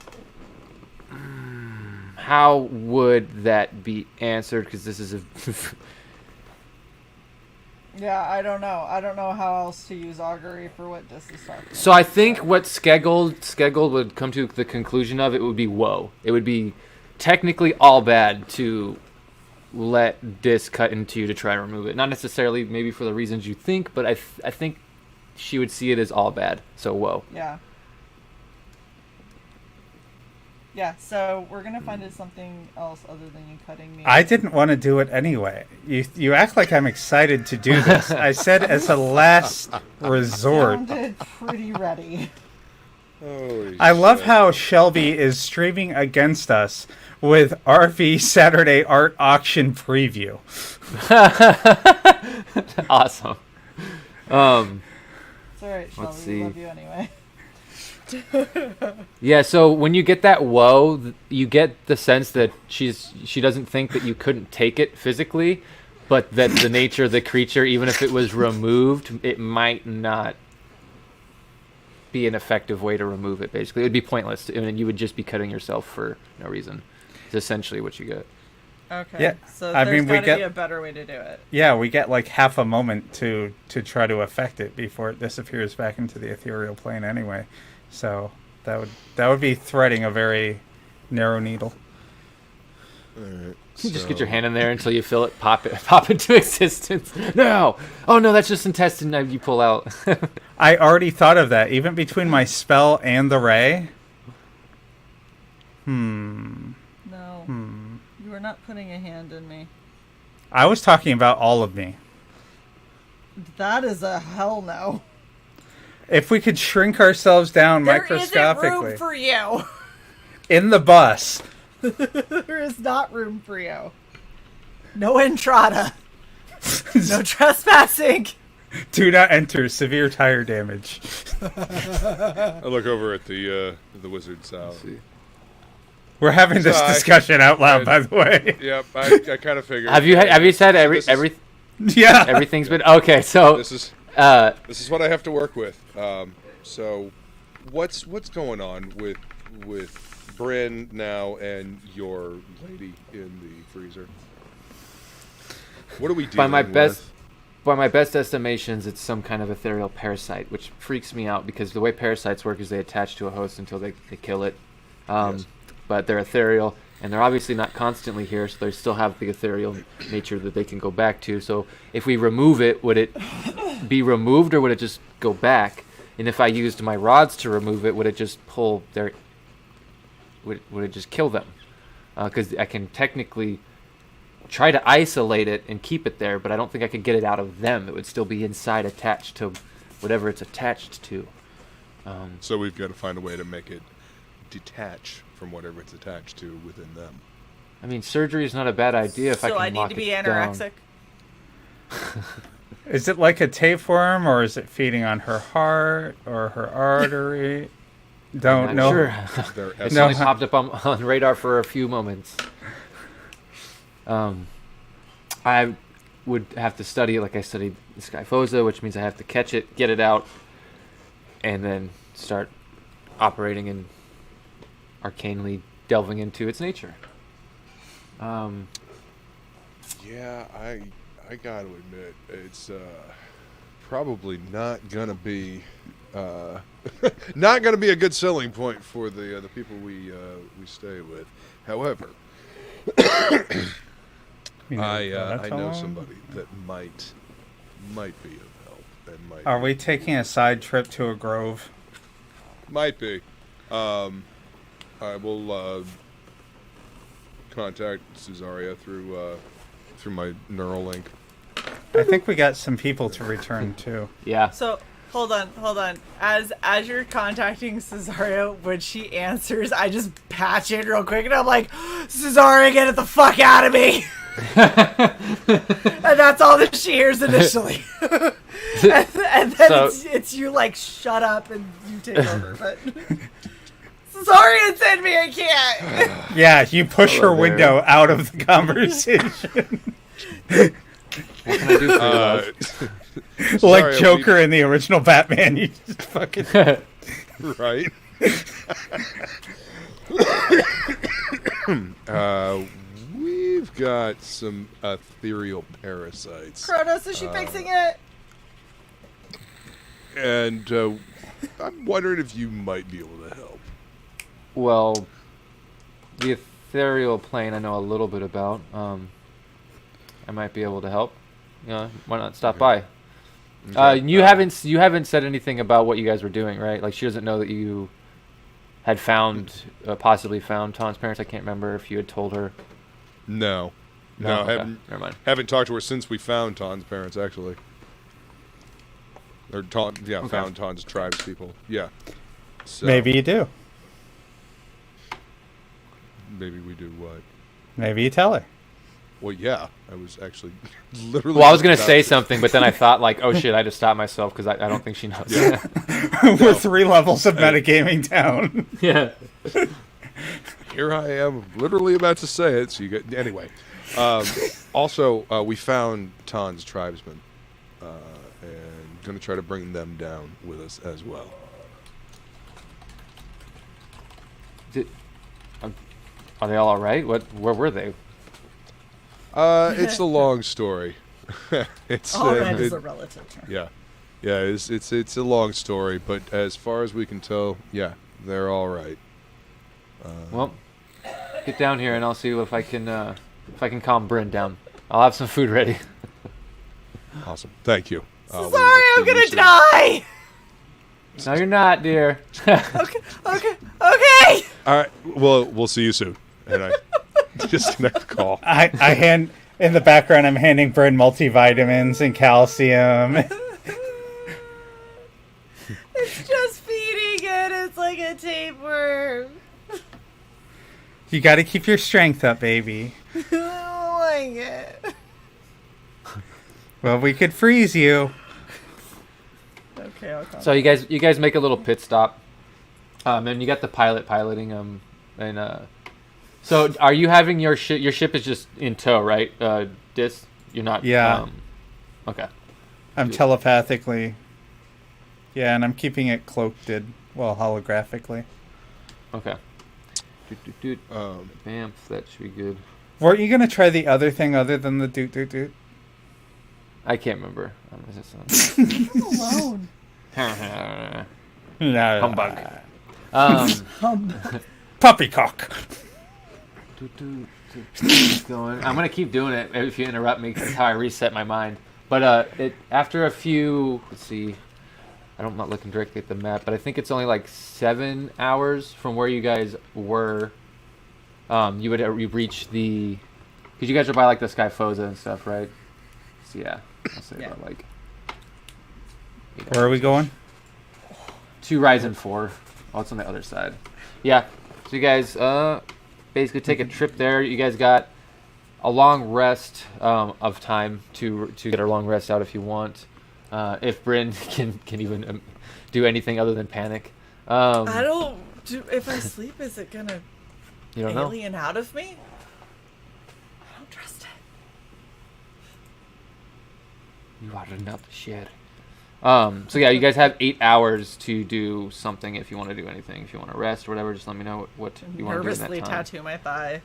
how would that be answered? Because this is a Yeah, I don't know. I don't know how else to use augury for what Dis is talking about. So I think what Skeggold would come to the conclusion of, it would be woe. It would be technically all bad to let Dis cut into you to try and remove it. Not necessarily maybe for the reasons you think, but I think she would see it as all bad. So woe. Yeah. Yeah, so we're gonna find it something else other than you cutting me. I didn't want to do it anyway. You act like I'm excited to do this. I said as a last resort. Sounded pretty ready. I said as a last resort. Sounded pretty ready. I don't know. I don't know how else to use augury for what Dis is talking about. So I think what Skeggold would come to the conclusion of, it would be woe. It would be technically all bad to let Dis cut into you to try and remove it. Not necessarily maybe for the reasons you think, but I think she would see it as all bad. So I didn't want to do it anyway. You act like I'm excited to do this. I said as a last resort. Holy I love shit. how Shelby is streaming against us with RV Saturday Art Auction Preview. Awesome. It's alright, Shelby. Let's We see. love you anyway. Yeah, so when you get that whoa, you get the sense that she doesn't think that you couldn't take it physically, but that the nature of the creature, even if it was removed, it might not be an effective way to remove it. Basically, it would be pointless, and you would just be cutting yourself for no reason. It's essentially what you get. Okay. Yeah, So I there's mean, we got to get- be a better way to do it. Yeah, we get like half a moment to try to affect it before it disappears back into the ethereal plane anyway. So that would be threading a very narrow needle. Alright, You just get so- your hand in there until you feel it pop into existence. No! Oh no, that's just intestine that you pull out. I already thought of that, even between my spell and the ray. No. You are not putting a hand in me. I was talking about all of me. That is a hell no. If we could shrink ourselves down There isn't microscopically room for you. in the bus, There is not room for you. No entrada. No trespassing. do not enter. Severe tire damage. I look over at the wizard's house. We're having this Sorry. discussion out loud, by the way. Yep, I kind of figured. have you said This is- Yeah. everything's been okay? So This is uh, this is what I have to work with. So, what's going on with Bryn now and your lady in the freezer? What are we doing? by my best with? by my best estimations, it's some kind of ethereal parasite, which freaks me out because the way parasites work is they attach to a host until they kill it. Yes. But they're ethereal, and they're obviously not constantly here, so they still have the ethereal nature that they can go back to. So if we remove it, would it be removed or would it just go back? And if I used my rods to remove it, would it just pull their? Would it just kill them? Because I can technically try to isolate it and keep it there, but I don't think I could get it out of them. It would still be inside, attached to whatever it's attached to. So we've got to find a way to make it detach from whatever it's attached to within them. I mean, surgery is not a bad idea if I So can I need lock to be it down. anorexic. Is it like a tapeworm, or is it feeding on her heart or her artery? Don't I'm know. sure. Their It's No. only popped up on radar for a few moments. I would have to study it like I studied the Skyphosa, which means I have to catch it, get it out, and then start operating and arcanely delving into its nature. Yeah, I got to admit, it's probably not gonna be not gonna be a good selling point for the people we stay with. However, You know, I that's know all. somebody that might be of help and might Are we taking a side trip to a grove? might be. I will contact Cesaria through my neural link. I think we got some people to return too. Yeah. So hold on. As you're contacting Cesario, when she answers, I just patch in real quick, and I'm like, Cesario, get it the fuck out of me! And that's all that she hears initially. and then So- it's you like, shut up and you take over. But Cesario send me, I can't. Yeah, you push Hello her there. window out of the conversation. What can I do for you, love? Like Sorry, Joker in the original Batman. You just fucking. right? We've got some ethereal parasites, Kronos, is she fixing it? and I'm wondering if you might be able to help. Well, the ethereal plane I know a little bit about. I might be able to help. Yeah, why not stop by? You haven't said anything about what you guys were doing, right? Like she doesn't know that you had possibly found Tom's parents. I can't remember if you had told her. No, Okay, haven't never mind. haven't talked to her since we found Ton's parents, actually. Or Okay. found Ton's tribes people. Yeah. So, Maybe you do. Maybe we do what? Maybe you tell her. Well, yeah. I was actually literally. Well, I was gonna about say to- something, but then I thought like, oh shit, I just stopped myself because I don't think she knows. Yeah. We're 3 levels of metagaming down. Yeah. Here I am, literally about to say it. So you get anyway. Also, we found Tan's tribesmen, and going to try to bring them down with us as well. Are they all right? Where were they? It's a long story. It's All right it- is a relative term. yeah, it's a long story, but as far as we can tell, yeah, they're all right. Well, get down here and I'll see if I can calm Bryn down. I'll have some food ready. Awesome, thank you. We will Sorry, I'm see you gonna soon. die. No, you're not, dear. Okay. All right, well, we'll see you soon. And I disconnect the call. I hand in the background. I'm handing Bryn multivitamins and calcium. It's just feeding it. It's like a tapeworm. You got to keep your strength up, baby. I don't like it. Well, we could freeze you. Okay, I'll come. So you guys make a little pit stop, and you got the pilot piloting and so are you having your ship? Your ship is just in tow, right? Dis, you're not. Yeah. Okay. I'm telepathically. Yeah, and I'm keeping it cloaked, holographically. Okay. Bam, that should be good. Weren't you gonna try the other thing other than the doot doot doot? I can't remember. Is it Alone. No. Humbug. Puppycock. Going. I'm gonna keep doing it if you interrupt me, 'cause that's how I reset my mind. But after a few, let's see, I'm not looking directly at the map, but I think it's only like 7 hours from where you guys were. You reach the, because you guys are by like the Skyfosa and stuff, right? So yeah, I'll say about like. Where are we going? 2 Ryzen 4. Oh, it's on the other side. Yeah. So you guys basically take a trip there. You guys got a long rest of time to get a long rest out if you want. If Bryn can even do anything other than panic. I don't do. If I sleep, is it gonna You don't know. alien out of me? I don't trust it. You are not shit. So yeah, you guys have 8 hours to do something if you want to do anything. If you want to rest or whatever, just let me know what you want to do in Nervously that time. tattoo my thigh.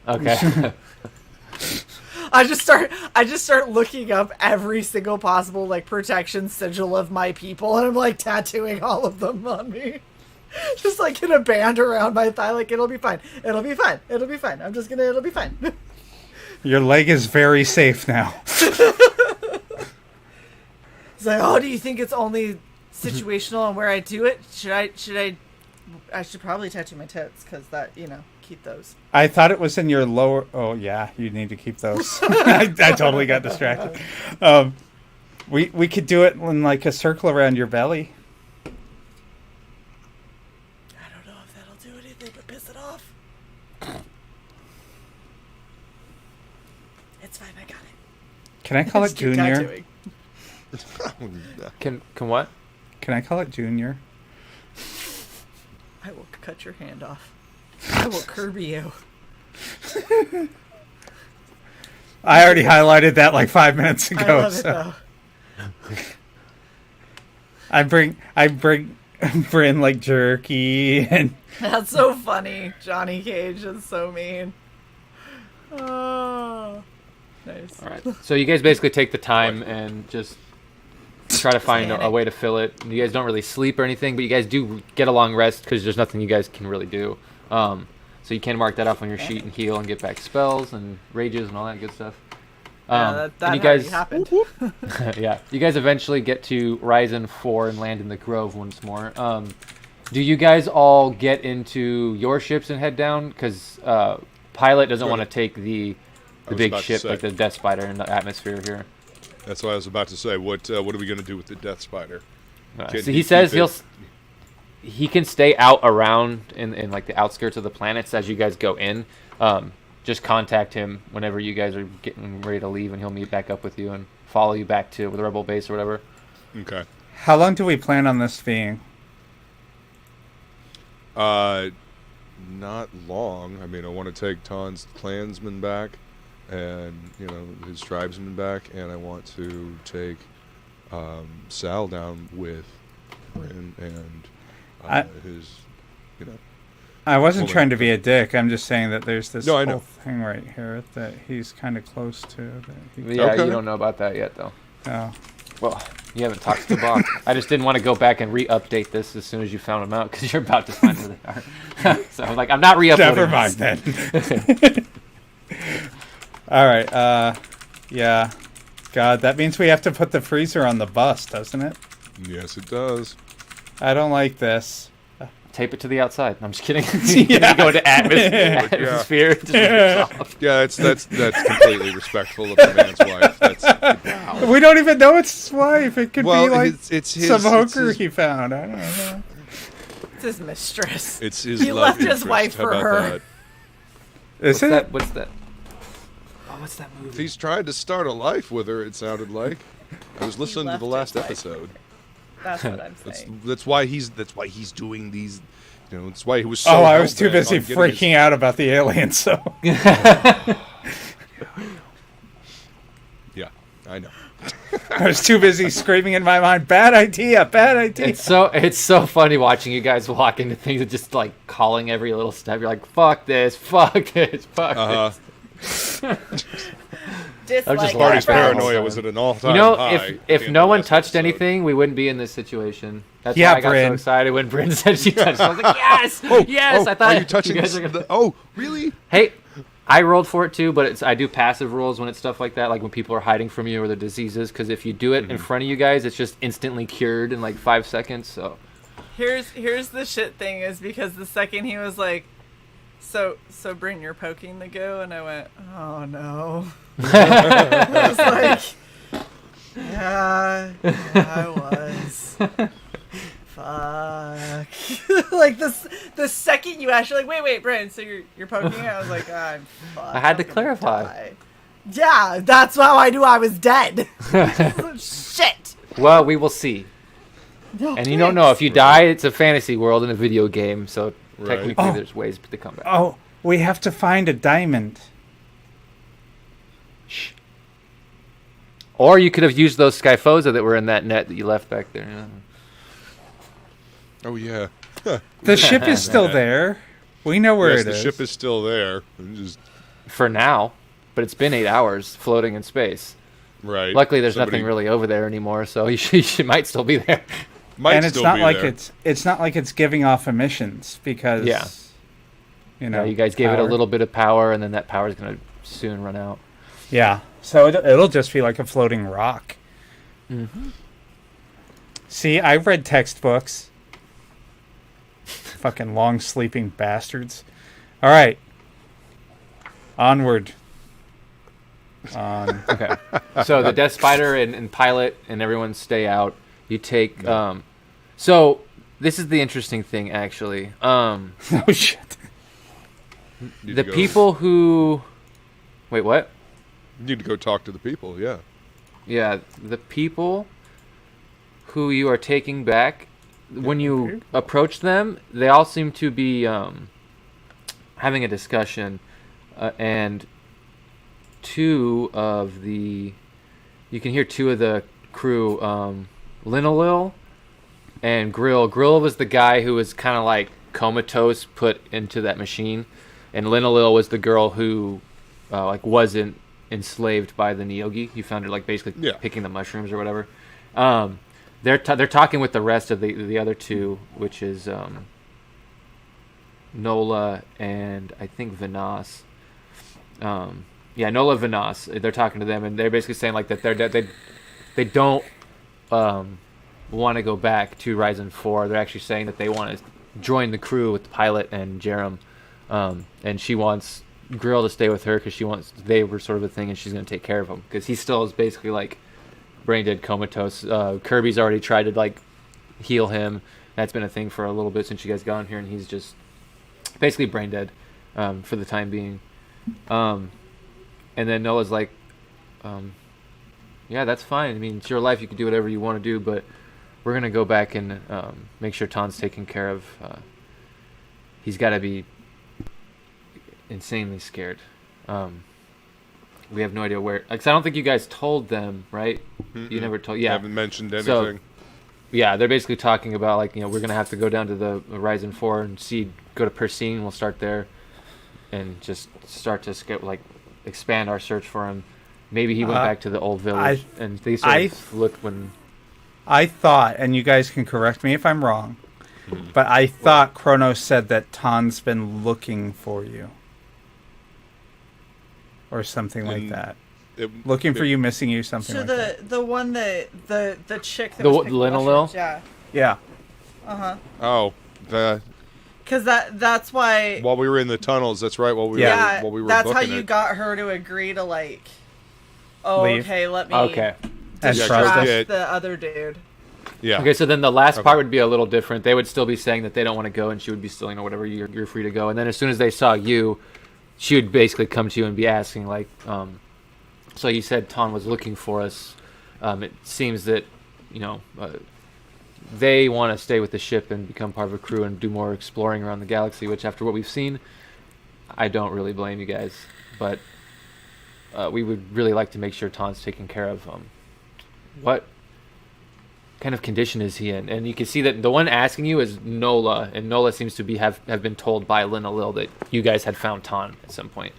Okay. I just start looking up every single possible like protection sigil of my people, and I'm like tattooing all of them on me. Just like in a band around my thigh, like it'll be fine. It'll be fine. It'll be fine. It'll be fine. Your leg is very safe now. It's like, oh, do you think it's only situational on where I do it? I should probably tattoo my tits, because that, keep those. I thought it was in your lower. Oh yeah, you need to keep those. I totally got distracted. We could do it in like a circle around your belly. I don't know if that'll do anything but piss it off. It's fine, I got it. Can I call it Just keep Junior? tattooing. Can what? Can I call it Junior? I will cut your hand off. I will Kirby you. I already highlighted that like 5 minutes ago. I love it so though. I bring Bryn like jerky and That's so funny. Johnny Cage is so mean. Oh, nice. All right. So you guys basically take the time and just try to find a way to fill it. You guys don't really sleep or anything, but you guys do get a long rest because there's nothing you guys can really do. So you can mark that off on your sheet and heal and get back spells and rages and all that good stuff. Yeah, that and you already guys, happened. yeah, you guys eventually get to Ryzen 4 and land in the Grove once more. Do you guys all get into your ships and head down? Because Pilot doesn't want to take the big ship, like the Death Spider, in the atmosphere here. That's what I was about to say. What are we going to do with the Death Spider? So he says he'll. he can stay out around in like the outskirts of the planets as you guys go in. Just contact him whenever you guys are getting ready to leave, and he'll meet back up with you and follow you back to the Rebel base or whatever. Okay. How long do we plan on this being? Not long. I mean, I want to take Ton's clansmen back, and his tribesmen back, and I want to take Sal down with Bryn and his, I wasn't Hold trying on. to be a dick. I'm just saying that there's this No, I whole know. thing right here that he's kind of close to. That he, Yeah, Okay. you don't know about that yet, though. oh. Well, you haven't talked to Bob. I just didn't want to go back and re-update this as soon as you found him out, because you're about to find who they are. So I'm like, I'm not re-uploading. Never mind then. All right. Yeah. God, that means we have to put the freezer on the bus, doesn't it? Yes, it does. I don't like this. Tape it to the outside. I'm just kidding. Yeah. You go into atmosphere. Just rips off. Yeah, that's completely respectful of the man's wife. That's We don't even know it's his wife. It could well, be like it's his, some it's hooker his, he found. I don't know. It's his mistress. It's his He love left his interest. wife How for about her. that? Is What's it? that? What's that? Oh, what's that If movie? he's trying to start a life with her, it sounded like. I was listening to left the his last wife. episode. That's what I'm That's saying. that's why he's doing these. That's why he was so. Oh, I was too hell-bent busy on getting his- freaking out about the aliens. So Yeah, I know. I was too busy screaming in my mind, "Bad idea! Bad idea!" It's so funny watching you guys walk into things and just like calling every little step. You're like, fuck this, fuck this, fuck this. Dislike just Party's laughing. paranoia was at an all-time You know, high. at if the end no of one last touched episode. anything, we wouldn't be in this situation. That's Yeah, why I got Bryn. so excited when Bryn said she touched. I was like, yes, yes. I thought are you touching? guys are gonna... Oh, really? Hey, I rolled for it too, but I do passive rolls when it's stuff like that, like when people are hiding from you or the diseases. Because if you do it in front of you guys, it's just instantly cured in like 5 seconds. So Here's the shit thing is because the second he was like, so Bryn, you're poking the goo, and I went, oh no. I was like, yeah, I was. Fuck. Like the second you actually like, wait, Bryn, so you're poking it? I was like, I'm fucked. I had to I'm gonna clarify. die. Yeah, that's how I knew I was dead. Shit. well, we will see. And you don't know if you die. It's a fantasy world in a video game, so Right. technically Oh. there's ways to come back. Oh, we have to find a diamond. Shh. Or you could have used those Skyphosa that were in that net that you left back there. Yeah. Oh yeah. The ship is still there. We know where Yes, it the is. ship is still there. I'm just For now, but it's been 8 hours floating in space. right. Luckily, there's Somebody nothing really over there anymore, so you might still be there. Might and it's still not be like there. it's not like it's giving off emissions because Yeah. you know You guys gave it a power. little bit of power, and then that power is going to soon run out. Yeah, so it'll just be like a floating rock. Mm-hmm. See, I read textbooks. Fucking long sleeping bastards. All right, onward. Okay. So the Death Spider and Pilot and everyone stay out. You take. So this is the interesting thing, actually. Oh shit. Need The to go- people who. Wait, what? You need to go talk to the people. Yeah. Yeah, the people who you are taking back, when you approach them, they all seem to be having a discussion, and you can hear two of the crew, Linolil and Grill. Grill was the guy who was kind of like comatose put into that machine, and Linolil was the girl who wasn't enslaved by the Neogi. You found her like basically Yeah. picking the mushrooms or whatever. They're talking with the rest of the other two, which is Nola and I think Vinas. Nola Vinas. They're talking to them, and they're basically saying like that they don't want to go back to Ryzen 4. They're actually saying that they want to join the crew with the Pilot and Jerem, and she wants Grill to stay with her because they were sort of a thing, and she's going to take care of him because he still is basically like brain dead, comatose. Kirby's already tried to like heal him. That's been a thing for a little bit since you guys got on here, and he's just basically brain dead for the time being. And then Noah's like, yeah, that's fine. I mean, it's your life. You can do whatever you want to do, but we're going to go back and make sure Ton's taken care of. He's got to be insanely scared. We have no idea where. Like, 'cause I don't think you guys told them, right? You never told. Yeah, Haven't mentioned anything. So, yeah, they're basically talking about, like, we're gonna have to go down to the Horizon 4 and go to Persine. We'll start there, and just start to expand our search for him. Maybe he went back to the old village, and they sort of looked when. I thought, and you guys can correct me if I'm wrong, but I thought Kronos said that Ton's been looking for you. Or something like that. Looking for you, missing you, something like that. The one that the chick that The was picking Linalil? mushrooms, yeah. Yeah. Oh, Because that's why. while we were in the tunnels, that's right. While we Yeah, were that's how booking you it. got her to agree to Oh, Leave. okay, let me Okay. And Yeah, trust us. yeah. the other dude. Yeah. Okay, so then the last part would be a little different. They would still be saying that they don't want to go, and she would be still, whatever, you're free to go. And then as soon as they saw you, she would basically come to you and be asking, like, so you said Ton was looking for us. It seems that, they want to stay with the ship and become part of a crew and do more exploring around the galaxy, which after what we've seen, I don't really blame you guys. But we would really like to make sure Ton's taken care of. What kind of condition is he in? And you can see that the one asking you is Nola, and Nola seems to have been told by Linalil that you guys had found Ton at some point.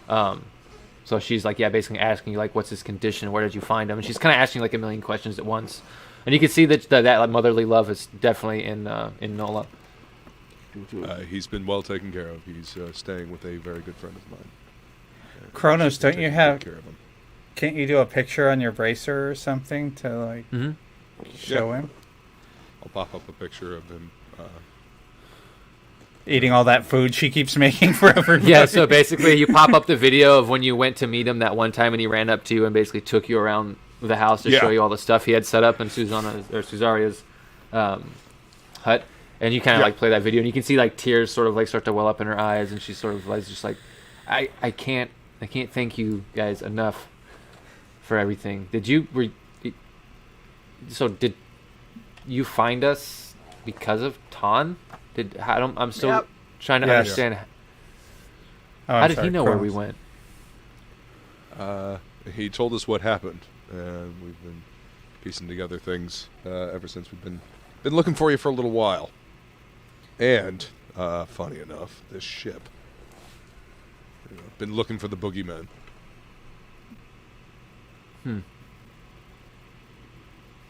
So she's like, basically asking you, like, what's his condition? Where did you find him? And she's kind of asking, like, a million questions at once. And you can see that that motherly love is definitely in Nola. He's been well taken care of. He's staying with a very good friend of mine. Kronos, don't you have... Care of him. Can't you do a picture on your bracer or something to, show him? I'll pop up a picture of him. Eating all that food she keeps making for everybody. Yeah, so basically you pop up the video of when you went to meet him that one time and he ran up to you and basically took you around the house to show you all the stuff he had set up in Susaria's hut. And you kind of play that video and you can see tears sort of start to well up in her eyes, and she's sort of just like, I can't thank you guys enough for everything. Did you find us because of Ton? I'm still trying to understand. How did he know where we went? He told us what happened, and we've been piecing together things ever since. We've been looking for you for a little while. And funny enough, this ship. Been looking for the boogeyman.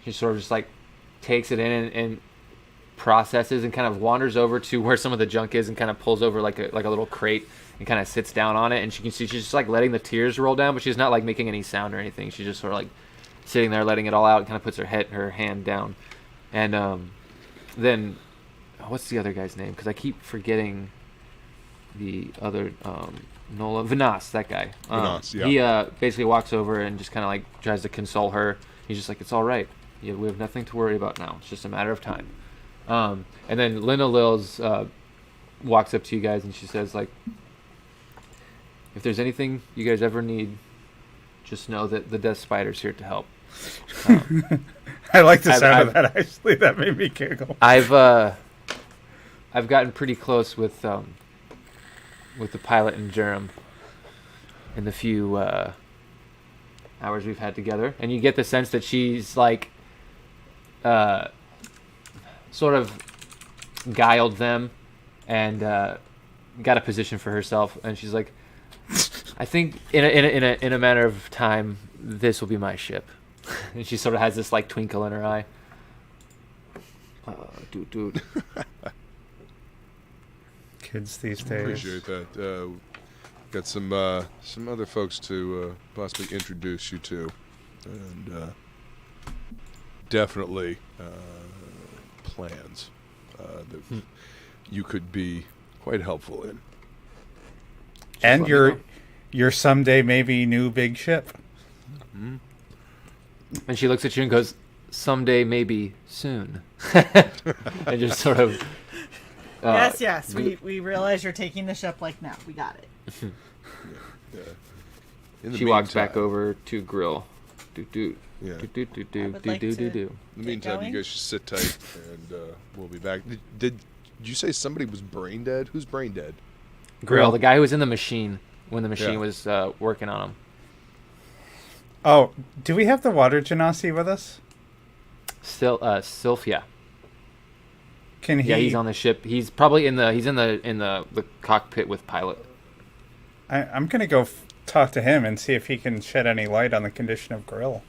She sort of just takes it in and processes and kind of wanders over to where some of the junk is and kind of pulls over like a little crate and kind of sits down on it, and she can see she's just letting the tears roll down, but she's not making any sound or anything. She's just sort of sitting there letting it all out and kind of puts her hand down. And then what's the other guy's name, because I keep forgetting the other Nola Vinas, that guy. Vinas, yeah. He basically walks over and just kind of tries to console her. He's just like, it's all right. We have nothing to worry about now. It's just a matter of time. And then Lina Lils walks up to you guys and she says, if there's anything you guys ever need, just know that the Death Spider's here to help. I like the sound of that, actually. That made me giggle. I've gotten pretty close with the pilot and Jerem in the few hours we've had together, and you get the sense that she's sort of guiled them and got a position for herself, and she's like, I think in a matter of time this will be my ship. And she sort of has this twinkle in her eye. Dude. Kids these days. Appreciate that. Got some other folks to possibly introduce you to, and definitely plans that you could be quite helpful in. And your someday maybe new big ship. And she looks at you and goes, someday, maybe soon. And just sort of. Yes. We realize you're taking the ship like now. We got it. Yeah. In the She walks back meantime- over to Grill. Do. Yeah. I would like to- In the meantime, going? you guys should sit tight, and we'll be back. Did you say somebody was brain dead? Who's brain dead? Grill, the guy who was in the machine when the machine Yeah. was working on him. Oh, do we have the water genasi with us? Still, Sylph, yeah. Can he? Yeah, he's on the ship. He's probably in the cockpit with pilot. I'm gonna go talk to him and see if he can shed any light on the condition of Grill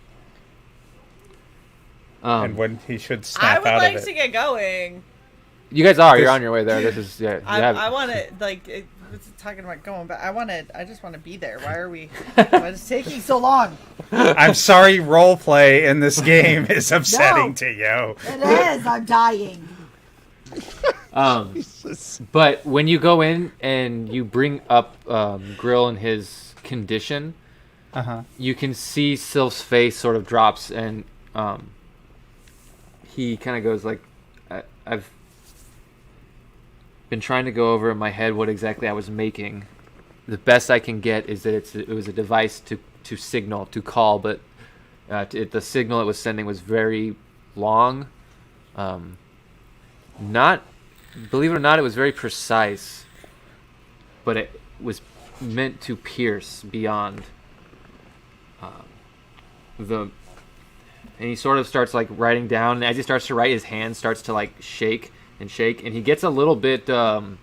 and when he should I snap would out like of it. to get going. You guys are. You're This- on your way there. This is yeah. I want to talking about going back. I just want to be there. Why is it taking so long? I'm sorry, role play in this game is upsetting No. to you. It is. I'm dying. But when you go in and you bring up Grill and his condition, you can see Sylph's face sort of drops, and he kind of goes like, "I've been trying to go over in my head what exactly I was making. The best I can get is that it was a device to signal, to call, but the signal it was sending was very long. Not, believe it or not, it was very precise, but it was meant to pierce beyond the." And he sort of starts like writing down, and as he starts to write, his hand starts to like shake, and he gets a little bit of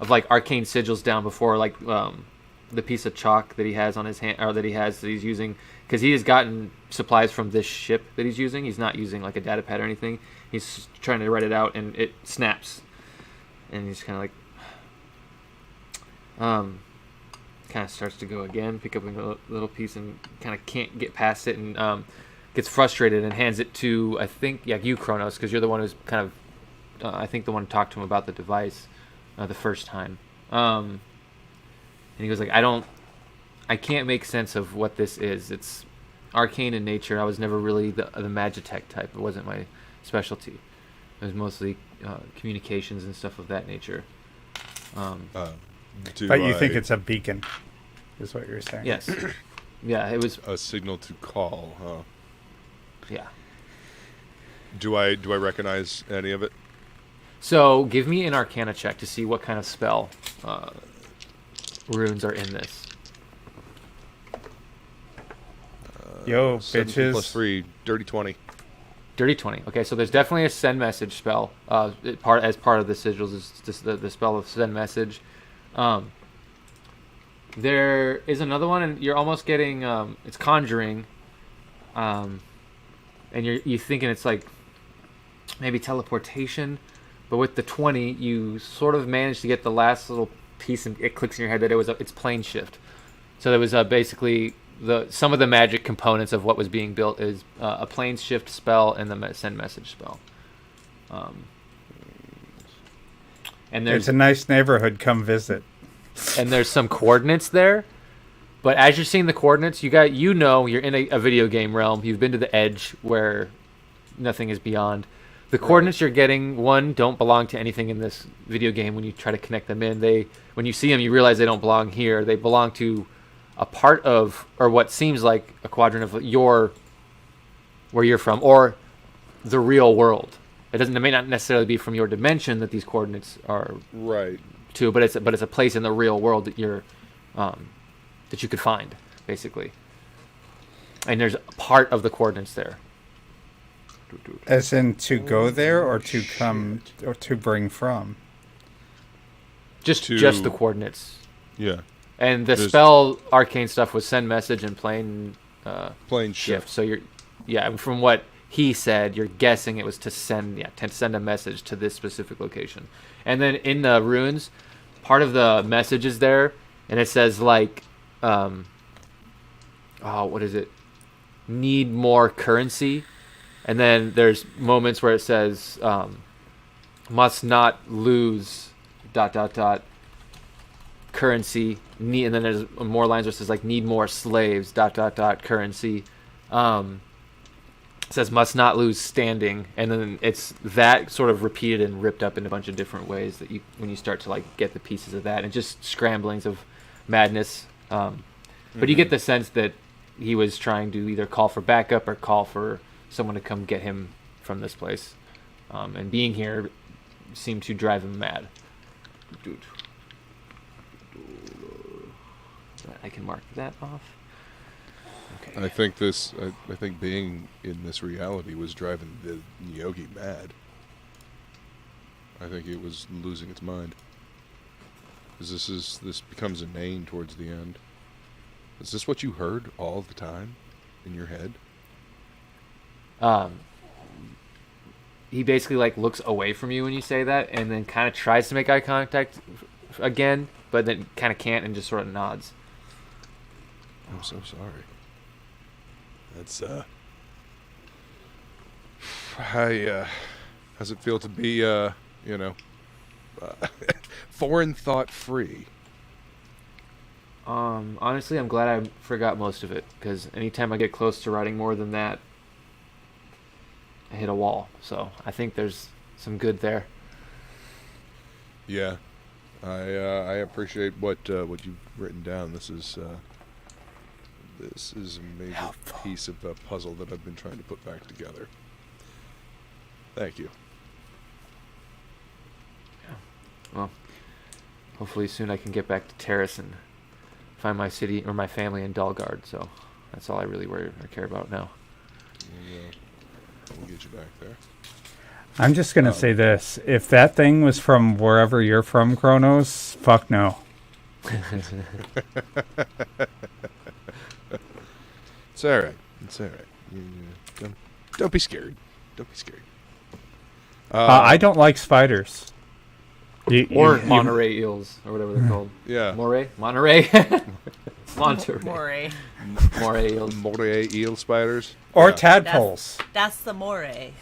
like arcane sigils down before like the piece of chalk that he has on his hand, or that he's using, because he has gotten supplies from this ship that he's using. He's not using like a data pad or anything. He's trying to write it out, and it snaps, and he's kind of like kind of starts to go again, pick up a little piece, and kind of can't get past it, and gets frustrated and hands it to, I think, you, Kronos, because you're the one who's kind of, I think, the one who talked to him about the device the first time. And he goes like, I can't make sense of what this is. It's arcane in nature. I was never really the Magitech type. It wasn't my specialty. It was mostly communications and stuff of that nature. But you think it's a beacon, is what you're saying? Yes. Yeah, it was. a signal to call, huh? Yeah. Do I recognize any of it? So give me an Arcana check to see what kind of spell runes are in this. Yo, 17 bitches. plus 3, dirty 20. Dirty 20. Okay, so there's definitely a send message spell. As part of the sigils is just the spell of send message. There is another one, and you're almost getting it's conjuring, and you're thinking it's like maybe teleportation, but with the 20, you sort of managed to get the last little piece, and it clicks in your head that it's plane shift. So there was basically some of the magic components of what was being built is a plane shift spell and the send message spell. And It's a nice neighborhood. Come visit. and there's some coordinates there, but as you're seeing the coordinates, you're in a video game realm. You've been to the edge where nothing is beyond. The coordinates you're getting, one, don't belong to anything in this video game. When you try to connect them in, when you see them, you realize they don't belong here. They belong to a part of, or what seems like a quadrant of where you're from, or the real world. It may not necessarily be from your dimension that these coordinates are Right. to, but it's a place in the real world that you're that you could find, basically. And there's a part of the coordinates there. As in to go there, or to come, or to bring from. Just To- the coordinates. Yeah. And the There's- spell arcane stuff was send message and plane Plane shift. shift. So from what he said, you're guessing it was to send a message to this specific location. And then in the runes, part of the message is there, and it says like, what is it? Need more currency. And then there's moments where it says, must not lose ... currency. And then there's more lines where it says like need more slaves ... currency. It says must not lose standing, and then it's that sort of repeated and ripped up in a bunch of different ways that you when you start to like get the pieces of that and just scramblings of madness. But you get the sense that he was trying to either call for backup or call for someone to come get him from this place, and being here seemed to drive him mad. Dude, I can mark that off. Okay. I think being in this reality was driving the Nyogi mad. I think it was losing its mind. Because this becomes inane towards the end. Is this what you heard all the time in your head? He basically like looks away from you when you say that, and then kind of tries to make eye contact again, but then kind of can't, and just sort of nods. I'm so sorry. That's how's it feel to be foreign thought free? Honestly, I'm glad I forgot most of it, because anytime I get close to writing more than that, I hit a wall. So I think there's some good there. Yeah, I appreciate what you've written down. This is a major piece of the puzzle that I've been trying to put back together. Thank you. Yeah. Well, hopefully soon I can get back to Terrace and find my city or my family in Dalgard. So that's all I really worry or care about now. We'll get you back there. I'm just going to say this. If that thing was from wherever you're from, Kronos, fuck no. It's all right. It's all right. Don't be scared. Don't be scared. I don't like spiders. Or Monterey eels, or whatever they're called. Yeah. Monterey? Monterey. Moray. Moray eels. Moray eel spiders. Or Yeah. tadpoles. That's the moray.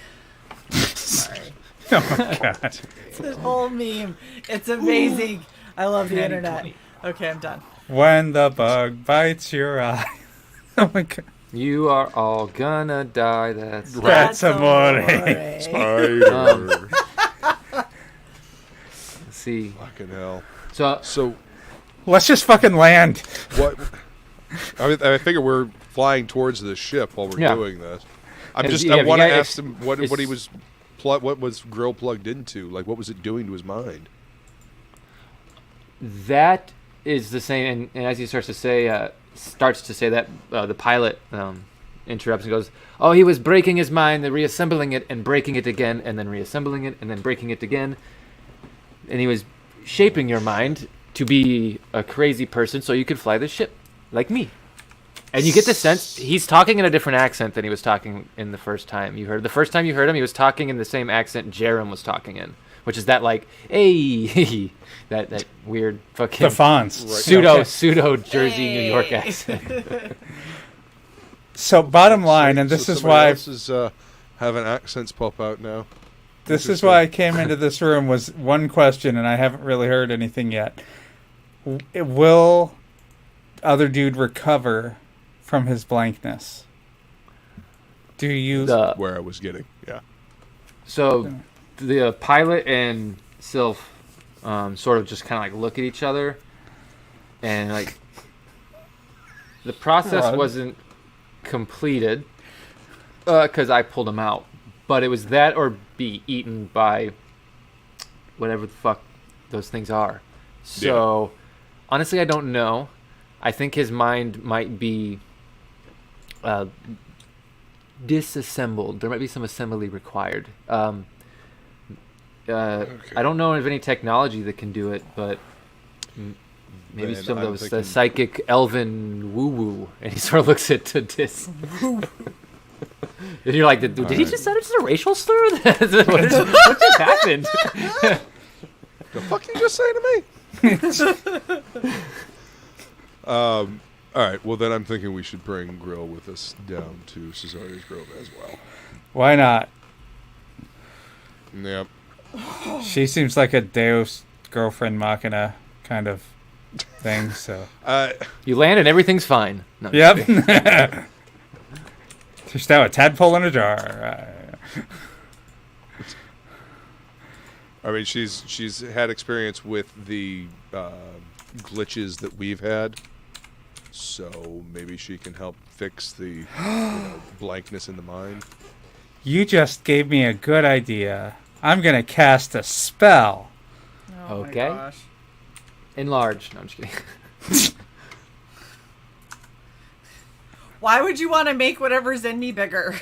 Sorry. Oh my god. It's a whole meme. It's amazing. I love the internet. 20. Okay, I'm done. When the bug bites your eye. Oh my god. You are all gonna die. That's amore. Spider. Let's see. Fucking hell. So Let's just fucking land. What? I figure we're flying towards the ship while we're doing this. I want to ask him what he was, what was Grill plugged into? Like, what was it doing to his mind? that is the same. And as he starts to say that, the pilot interrupts and goes, "Oh, he was breaking his mind, then reassembling it and breaking it again, and then reassembling it and then breaking it again. And he was shaping your mind to be a crazy person so you could fly the ship, like me." And you get the sense he's talking in a different accent than he was talking in the first time you heard. The first time you heard him, he was talking in the same accent Jerem was talking in, which is that like, hey, that weird fucking The fonts. pseudo Jersey, New York accent. So bottom line, and this is why else is having accents pop out now. this is why I came into this room was one question, and I haven't really heard anything yet. Will other dude recover from his blankness? Do you? Where I was getting, yeah. So the pilot and Sylph sort of just kind of like look at each other, and like the process wasn't completed because I pulled him out, but it was that or be eaten by whatever the fuck those things are. So honestly, I don't know. I think his mind might be disassembled. There might be some assembly required. I don't know of any technology that can do it, but maybe Man, some I'm of those thinking- psychic elven woo-woo. And he sort of looks at Dis. And you're like, did he just utter just a racial slur? what just happened? The fuck you just say to me? All right. Well, then I'm thinking we should bring Grill with us down to Cesaria's Grove as well. Why not? Yep. She seems like a Deus girlfriend machina kind of thing. So You land and everything's fine. No, yep. There's now a tadpole in a jar. I mean, she's had experience with the glitches that we've had, so maybe she can help fix the blankness in the mind. You just gave me a good idea. I'm gonna cast a spell. Oh Okay. my gosh. Enlarge. No, I'm just kidding. Why would you want to make whatever's in me bigger?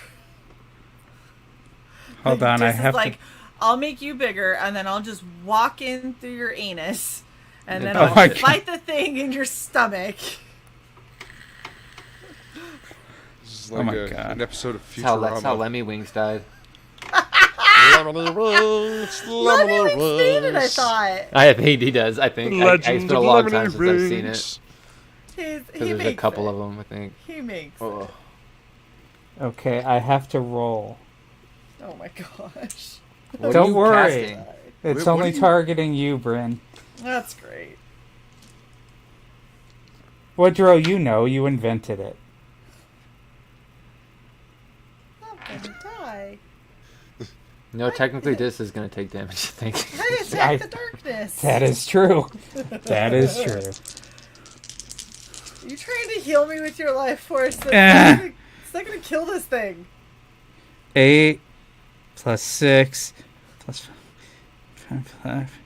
Hold on, I This is have like, to. I'll make you bigger, and then I'll just walk in through your anus, and then Oh I'll my God. bite the thing in your stomach. This is Oh like my God. an episode of That's how Futurama. Lemmy Wings died. Lemony Rings, Lemmy Lemony Wings made it, I Rings. thought. I think he does. I think. It's Legend been a of long Lemony time since I've seen it. Rings. He There's makes a couple it. of them, I think. He makes Oh. it. Okay, I have to roll. Oh my gosh. What are Don't you worry. casting? It's What only do you- targeting you, Bryn. That's great. Woodrow, you know, you invented it. I'm gonna die. No, technically this is going to take damage, I think. I attack the darkness. That is true. That is true. You trying to heal me with your life force? It's not gonna kill this thing. 8 plus 6 plus 5,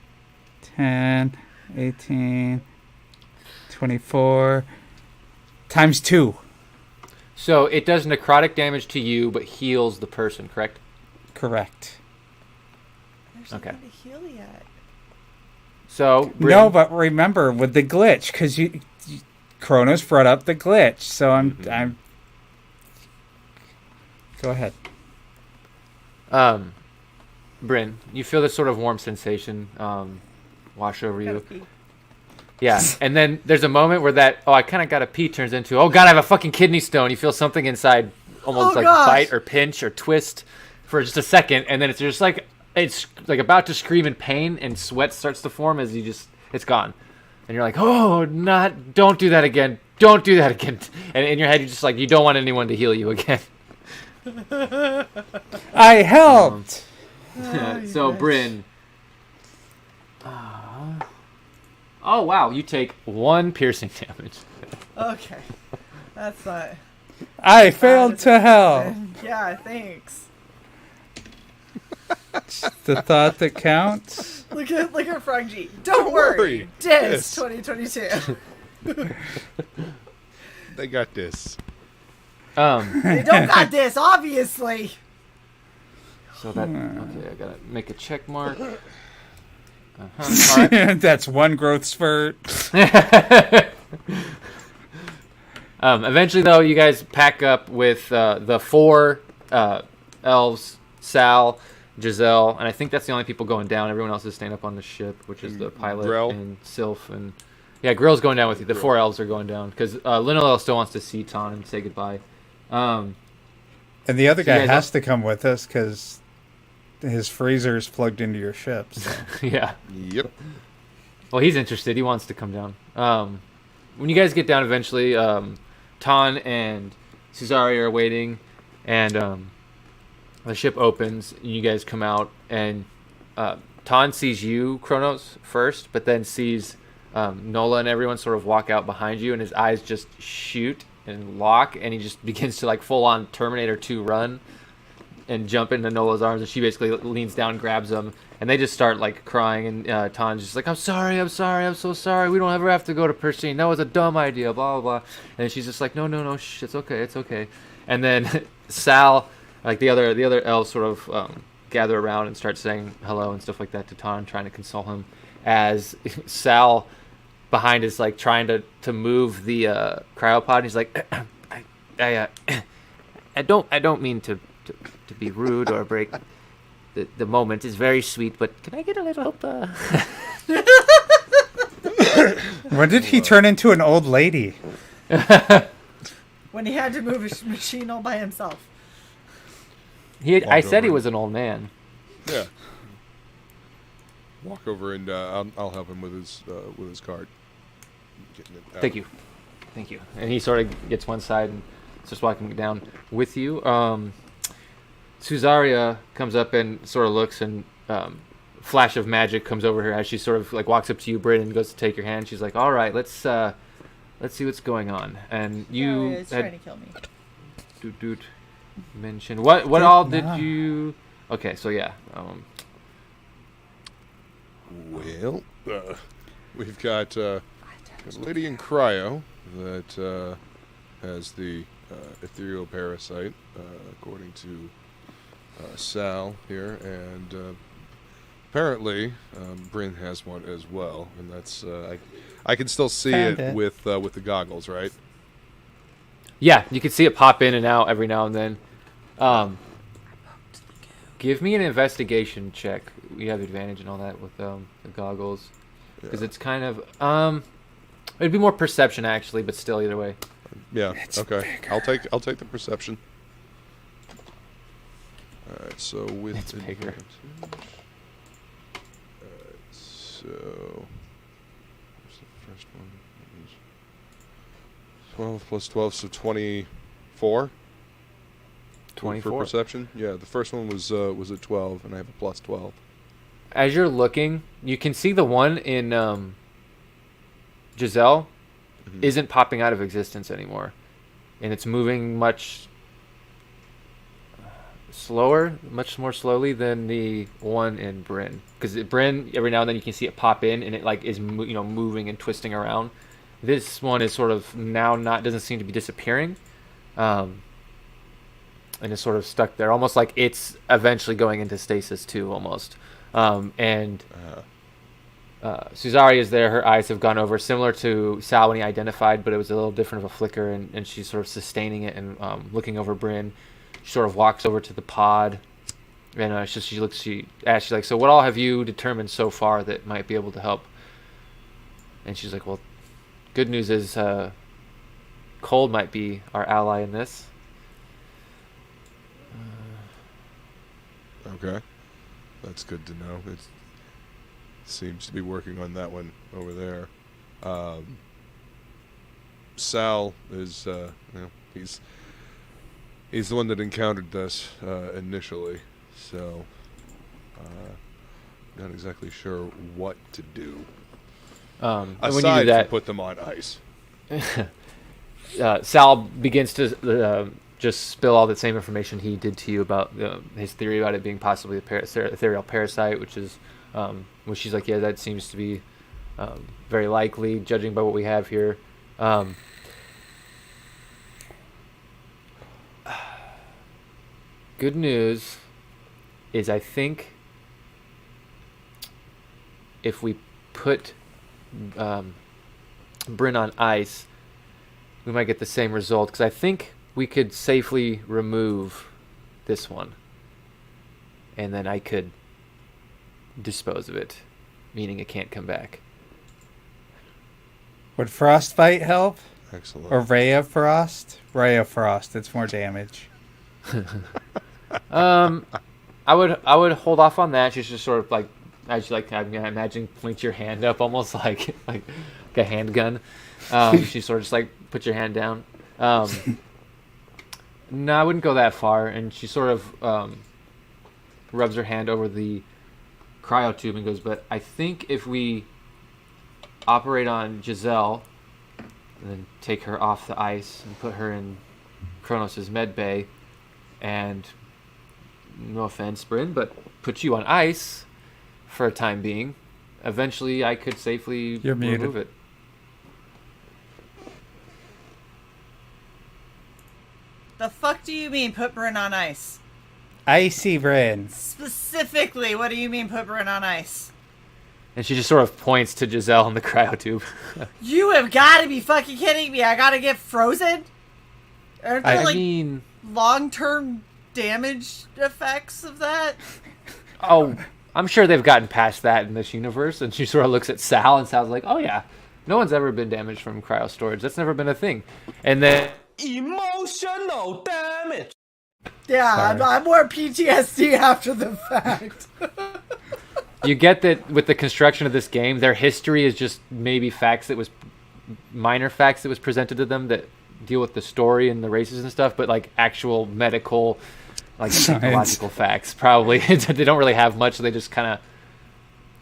10, 18, 24 times 2. So it does necrotic damage to you, but heals the person, correct? Correct. There's Okay. nothing to heal yet. So, No, but remember with the glitch, because you Kronos brought up the glitch, so I'm. Go ahead. Bryn, you feel this sort of warm sensation wash over Gotta you. pee. Yeah, and then there's a moment where that, I kind of got to pee turns into, oh god, I have a fucking kidney stone. You feel something inside almost Oh, like gosh. bite or pinch or twist for just a second, and then it's just like, it's like about to scream in pain, and sweat starts to form as it's gone. And you're like, oh, don't do that again. Don't do that again. And in your head, you're just like, you don't want anyone to heal you again. I helped. So, Bryn. Oh, wow. You take 1 piercing damage. Okay. That's not. I failed to help. Yeah, thanks. The thought that counts. Look at Frog G. Don't worry. worry. Dis Dis. 2022. They got this. They don't got this, obviously. So that, okay, I gotta make a check mark. All right. That's 1 growth spurt. Eventually, though, you guys pack up with the 4 elves, Sal, Giselle, and I think that's the only people going down. Everyone else is staying up on the ship, which is the pilot Grell. and Sylph. And yeah, Grill's going down with you. The 4 elves are going down because Linolel still wants to see Ton and say goodbye. And the other So you guy guys has to come with us because his freezer is plugged into your ship. So. Yeah. Yep. Well, he's interested. He wants to come down. When you guys get down eventually, Ton and Cesaria are waiting, and the ship opens, and you guys come out, and Ton sees you, Kronos, first, but then sees Nola and everyone sort of walk out behind you, and his eyes just shoot and lock, and he just begins to, like, full-on Terminator 2 run and jump into Nola's arms, and she basically leans down, grabs him, and they just start, like, crying, and Ton's just like, I'm so sorry, we don't ever have to go to Persine, that was a dumb idea, blah, blah, blah, and she's just like, no, shh, it's okay, and then Sal, like, the other elves sort of gather around and start saying hello and stuff like that to Ton, trying to console him, as Sal behind is, like, trying to move the cryopod, and he's like, I don't mean to be rude or break the moment. Is very sweet, but can I get a little help? When did he turn into an old lady? When he had to move his machine all by himself. I said he over. was an old man. Yeah. Walk over and I'll help him with his card. Getting it out. Thank you. And he sort of gets one side, and just walking down with you. Suzaria comes up and sort of looks, and flash of magic comes over her as she sort of like walks up to you, Bryn, and goes to take your hand. She's like, "All right, let's see what's going on." And you it's trying to kill me. Doot mention what all did you? Okay, so yeah. Well, we've got a lady in cryo that has the ethereal parasite, according to Sal here, and apparently Bryn has one as well, and that's I can still see it with the goggles, right? Yeah, you can see it pop in and out every now and then. Give me an investigation check. You have advantage and all that with the goggles, because it's kind of it'd be more perception actually, but still either way. Yeah. It's okay. bigger. I'll take the perception. All right. So with It's bigger. advantage. So where's the first one? 12 plus 12, so 24. 24 for perception. Yeah, the first one was at 12, and I have a plus 12. As you're looking, you can see the one in Giselle isn't popping out of existence anymore, and it's moving much much more slowly than the one in Bryn. Because Bryn, every now and then you can see it pop in, and it like is moving and twisting around. This one is sort of now doesn't seem to be disappearing, and is sort of stuck there, almost like it's eventually going into stasis too, almost. And Suzaria is there. Her eyes have gone over, similar to Sal when he identified, but it was a little different of a flicker, and she's sort of sustaining it and looking over Bryn. She sort of walks over to the pod, and she asks you like, "So what all have you determined so far that might be able to help?" And she's like, "Well, good news is Cold might be our ally in this." Okay, that's good to know. It seems to be working on that one over there. Sal is, he's the one that encountered this initially, so not exactly sure what to do. And when you Aside do that, from put them on ice. Sal begins to just spill all the same information he did to you about his theory about it being possibly a ethereal parasite, which is, which she's like, yeah, that seems to be very likely, judging by what we have here. Good news is I think if we put Bryn on ice, we might get the same result, because I think we could safely remove this one, and then I could dispose of it, meaning it can't come back. Would Frostbite help? Excellent. Or Ray of Frost? Ray of Frost. It's more damage. I would hold off on that. She's just sort of like, as you like, I imagine, point your hand up, almost like a handgun. She sort of just like put your hand down. No, I wouldn't go that far. And she sort of rubs her hand over the cryo tube and goes, but I think if we operate on Giselle and then take her off the ice and put her in Kronos' med bay, and no offense, Bryn, but put you on ice for a time being, eventually I could safely remove it. The fuck do you mean put Bryn on ice? Icy Bryn. Specifically, what do you mean put Bryn on ice? And she just sort of points to Giselle in the cryo tube. You have got to be fucking kidding me. I got to get frozen? Aren't there, I mean, long-term damage effects of that? Oh, I'm sure they've gotten past that in this universe. And she sort of looks at Sal, and Sal's like, oh yeah, no one's ever been damaged from cryo storage. That's never been a thing. And then emotional damage. Yeah, I'm more PTSD after the fact. you get that with the construction of this game, their history is just maybe minor facts that was presented to them that deal with the story and the races and stuff, but like actual medical, like psychological facts, probably they don't really have much. So they just kind of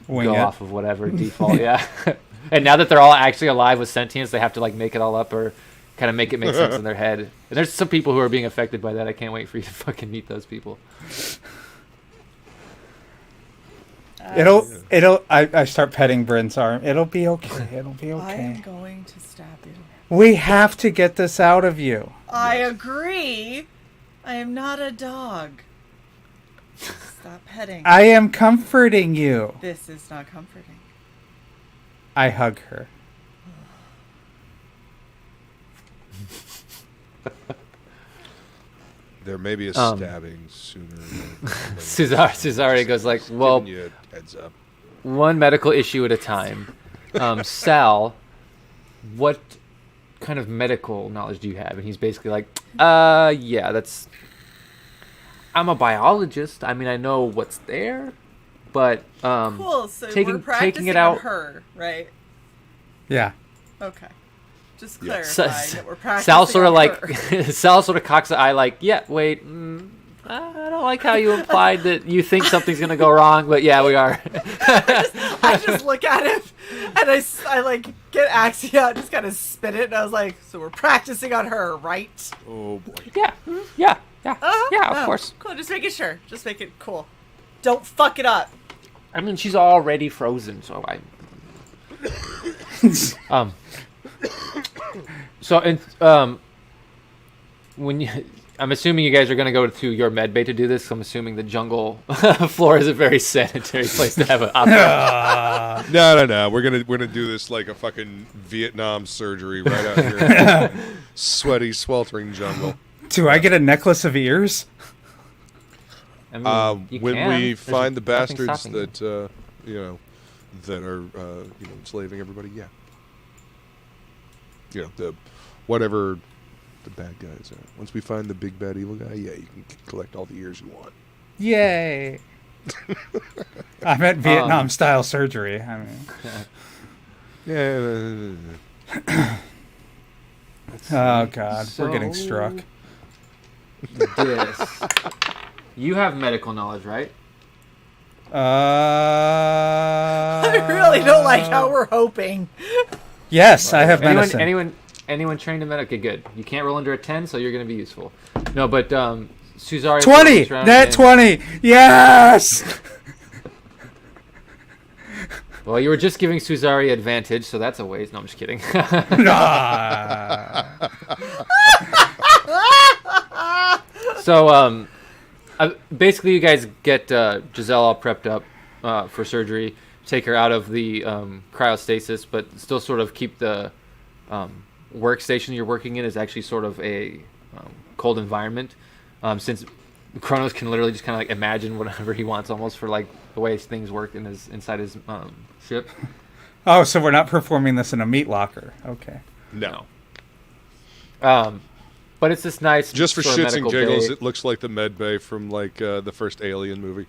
go off of whatever default. Yeah. And now that they're all actually alive with sentience, they have to like make it all up or kind of make it make sense in their head. And there's some people who are being affected by that. I can't wait for you to fucking meet those people. I start petting Bryn's arm. It'll be okay. It'll be okay. I am going to stab you. We have to get this out of you. I agree. I am not a dog. Stop petting. I am comforting you. This is not comforting. I hug her. There may be a stabbing sooner. Cesare goes like, well, giving you a heads up. One medical issue at a time. Sal, what kind of medical knowledge do you have? And he's basically like, yeah, that's... I'm a biologist. I mean, I know what's there, but cool. So taking we're practicing it out. on her, right? Yeah. Okay. Just Yeah. clarifying that we're practicing. Sal sort of on like her. Sal sort of cocks the eye, like, yeah, wait, I don't like how you implied that you think something's gonna go wrong, but yeah, we are. I just look at him and I like get Axie out, just kind of spin it, and I was like, so we're practicing on her, right? Oh boy. Yeah, of course. Cool. Just making sure. Just make it cool. Don't fuck it up. I mean, she's already frozen, so I. When you, I'm assuming you guys are going to go to your med bay to do this. So I'm assuming the jungle floor is a very sanitary place to have an opera. No. We're gonna do this like a fucking Vietnam surgery right out here. In the sweaty, sweltering jungle. Do I get a necklace of ears? I mean, When we find the nothing bastards stopping you. that that are enslaving everybody, yeah. The whatever the bad guys are. Once we find the big bad evil guy, yeah, you can collect all the ears you want. Yay! I meant Vietnam-style surgery. I mean, Yeah. oh god, we're getting struck. This. You have medical knowledge, right? I really don't like how we're hoping. Yes, I have medicine. Anyone trained in medical? Okay, good. You can't roll under a 10, so you're going to be useful. No, but Suzari 20! Net 20! Yes! Well, you were just giving Suzari advantage, so that's a waste. No, I'm just kidding. So, basically, you guys get Giselle all prepped up for surgery. Take her out of the cryostasis, but still sort of keep the workstation you're working in is actually sort of a cold environment. Since Kronos can literally just kind of like imagine whatever he wants, almost for like the way things work inside his ship. Oh, so we're not performing this in a meat locker. Okay. No. But it's this nice, Just for sort of shits and medical giggles, bay. it looks like the med bay from like the first Alien movie.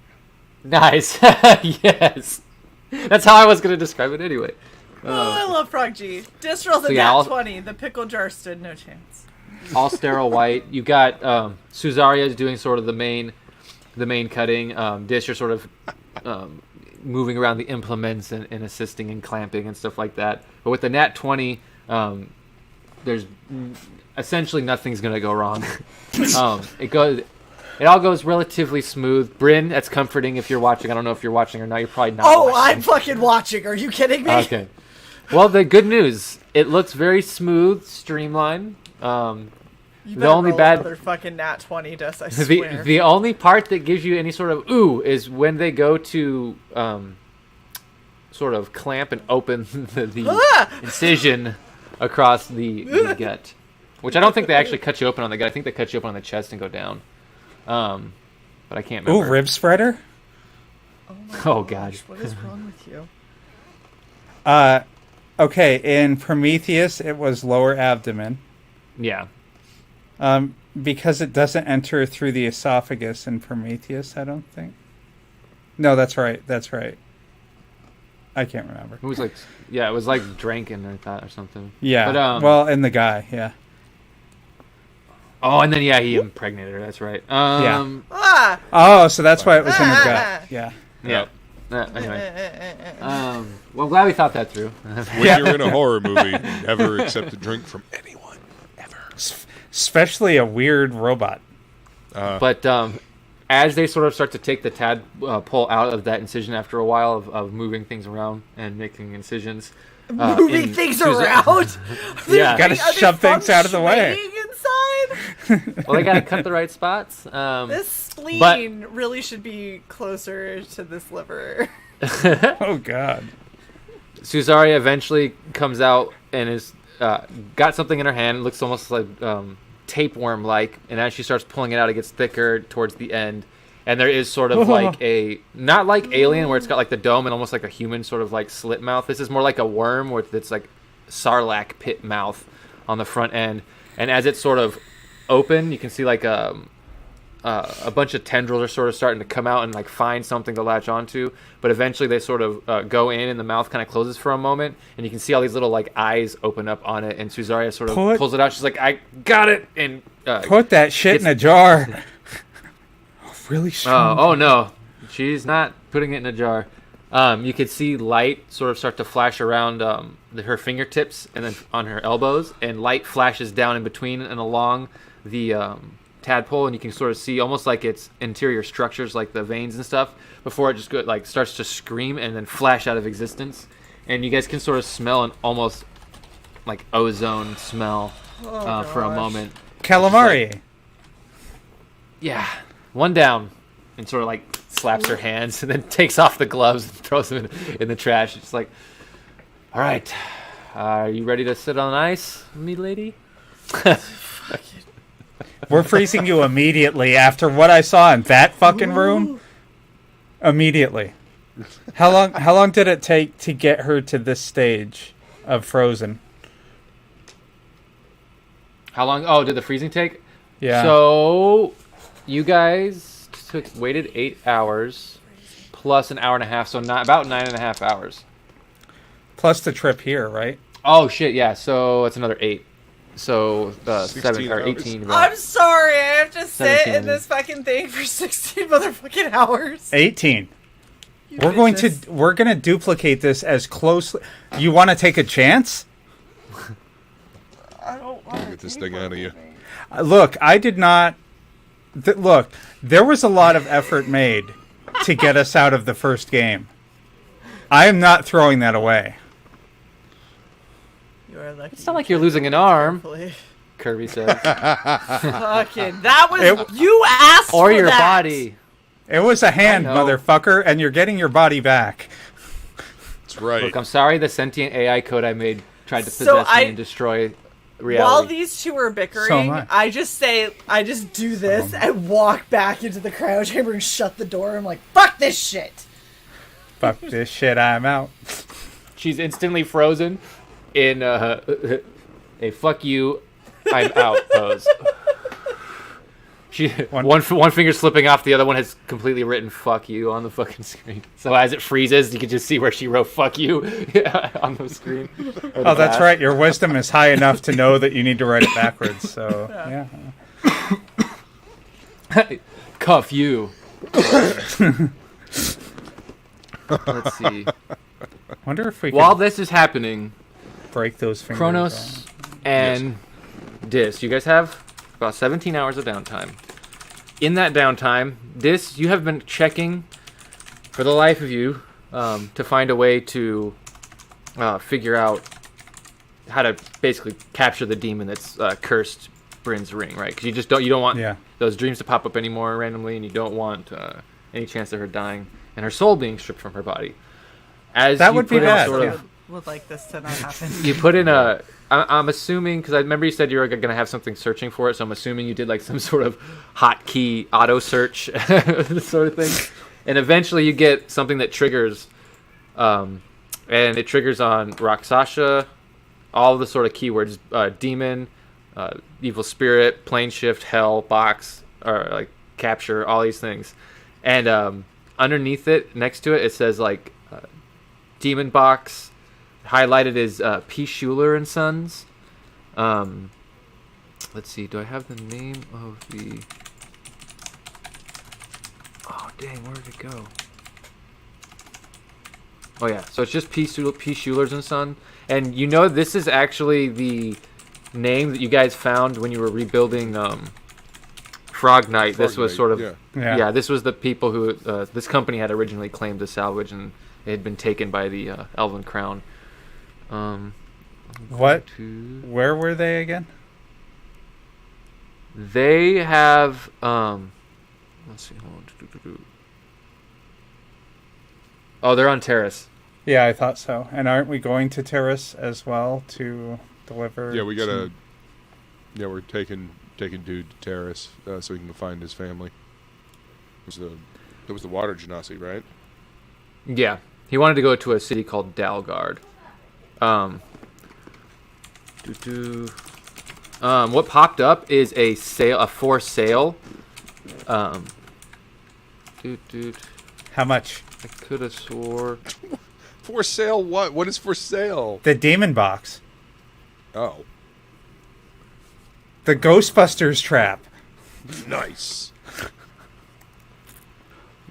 Nice. Yes. That's how I was going to describe it anyway. I love Frog G. Diss rolls a yeah, nat I'll- 20. The pickle jar stood no chance. All sterile white. You got Suzaria is doing sort of the main cutting. Dish, you're sort of moving around the implements and assisting and clamping and stuff like that. But with the nat 20, there's essentially nothing's gonna go wrong. It all goes relatively smooth. Bryn, that's comforting if you're watching. I don't know if you're watching or not. You're probably not. Oh, watching. I'm fucking watching. Are you kidding me? Okay. Well, the good news, it looks very smooth, streamlined. You The better only roll bad- another fucking nat 20, Des, I swear. The only part that gives you any sort of ooh is when they go to sort of clamp and open the incision across the gut, which I don't think they actually cut you open on the gut. I think they cut you open on the chest and go down. But I can't Ooh, remember. rib spreader? Oh god. What is wrong with you? Okay, in Prometheus, it was lower abdomen. Yeah. Because it doesn't enter through the esophagus in Prometheus, I don't think. No, that's right. That's right. I can't remember. It was like Drankin, I thought, or something. Yeah. But, well, in the guy, yeah. Oh, and then he impregnated her. That's right. Ah! Oh, so that's why it was in her gut. Yeah. Yeah. Anyway. Well, I'm glad we thought that through. When you're in a horror movie, never accept a drink from anyone, ever. Especially a weird robot. But as they sort of start to take the tadpole out of that incision after a while of moving things around and making incisions. Moving things around? Yeah. Gotta shove things out of the way. Inside? Well, they gotta cut the right spots. This spleen really should be closer to this liver. Oh, God. Suzaria eventually comes out and is got something in her hand. It looks almost like tapeworm-like, and as she starts pulling it out, it gets thicker towards the end. And there is sort of like not like Alien, where it's got like the dome and almost like a human sort of like slit mouth. This is more like a worm where it's like sarlacc pit mouth on the front end. And as it's sort of open, you can see like a bunch of tendrils are sort of starting to come out and like find something to latch onto. But eventually they sort of go in and the mouth kind of closes for a moment. And you can see all these little like eyes open up on it. And Suzaria sort of pulls it out. She's like, I got it. And put that shit in a jar. Really strong. Oh no, she's not putting it in a jar. You could see light sort of start to flash around her fingertips and then on her elbows, and light flashes down in between and along the tadpole, and you can sort of see almost like its interior structures, like the veins and stuff, before it just starts to scream and then flash out of existence. And you guys can sort of smell an almost like ozone smell for a moment. Calamari. Yeah. One down, and sort of like slaps her hands and then takes off the gloves and throws them in the trash. It's like, all right, are you ready to sit on ice, me lady? We're freezing you immediately after what I saw in that fucking room. Immediately. How long did it take to get her to this stage of frozen? How long? Oh, did the freezing take? Yeah. So you guys waited 8 hours plus an hour and a half, so about 9.5 hours. Plus the trip here, right? Oh shit, yeah. So it's another 8. So 7 or 18. I'm sorry, I have to sit 17. in this fucking thing for 16 motherfucking hours. 18. You We're gonna duplicate this as closely. You want to take a chance? I don't want to Get this thing out of you. Look, I did not. Look, there was a lot of effort made to get us out of the first game. I am not throwing that away. You are lucky. It's not like you're losing an arm, Hopefully. Kirby says. Fucking, that was you asked Or for your that. body. It was a hand, I know. motherfucker, and you're getting your body back. That's right. Look, I'm sorry the sentient AI code I made tried to So possess me and destroy reality. While these two are So bickering, am I just do this and walk back into the cryo chamber and shut the door. I'm like, fuck this shit. Fuck this shit, I'm out. She's instantly frozen in a fuck you, I'm out pose. She one finger slipping off, the other one has completely written "fuck you" on the fucking screen. So as it freezes, you can just see where she wrote "fuck you" on the screen. Oh, that's right. Your wisdom is high enough to know that you need to write it backwards. So yeah. Cuff you. Let's see. Wonder if we While can this is happening, break those fingers. Kronos and Dis, you guys have about 17 hours of downtime. In that downtime, Dis, you have been checking for the life of you to find a way to figure out how to basically capture the demon that's cursed Bryn's ring, right? Because you don't want those dreams to pop up anymore randomly, and you don't want any chance of her dying and her soul being stripped from her body. As that you would be put in bad. sort of, Would like this to not happen. you put in a. I'm assuming, because I remember you said you were going to have something searching for it, so I'm assuming you did like some sort of hotkey auto search sort of thing. And eventually you get something that triggers, and it triggers on Rakshasa, all of the sort of keywords, demon, evil spirit, plane shift, hell, box, or like capture, all these things. And underneath it, next to it, it says like demon box. Highlighted is P. Schuler and Sons. Let's see. Do I have the name of the? Oh dang! Where did it go? Oh yeah. So it's just P. Schuler's and Son, and you know this is actually the name that you guys found when you were rebuilding Frog Knight. This was sort of Yeah. This was the people who this company had originally claimed to salvage, and it had been taken by the Elven Crown. What? Where were they again? They have let's see. Hold on. Oh, they're on Terrace. Yeah, I thought so. And aren't we going to Terrace as well to deliver? Yeah, we gotta. Yeah, we're taking dude to Terrace so he can find his family. That was the water genasi, right? Yeah, he wanted to go to a city called Dalgard. What popped up is a for sale. How much? I could have swore. For sale? What? What is for sale? The demon box. Oh, The Ghostbusters trap. nice.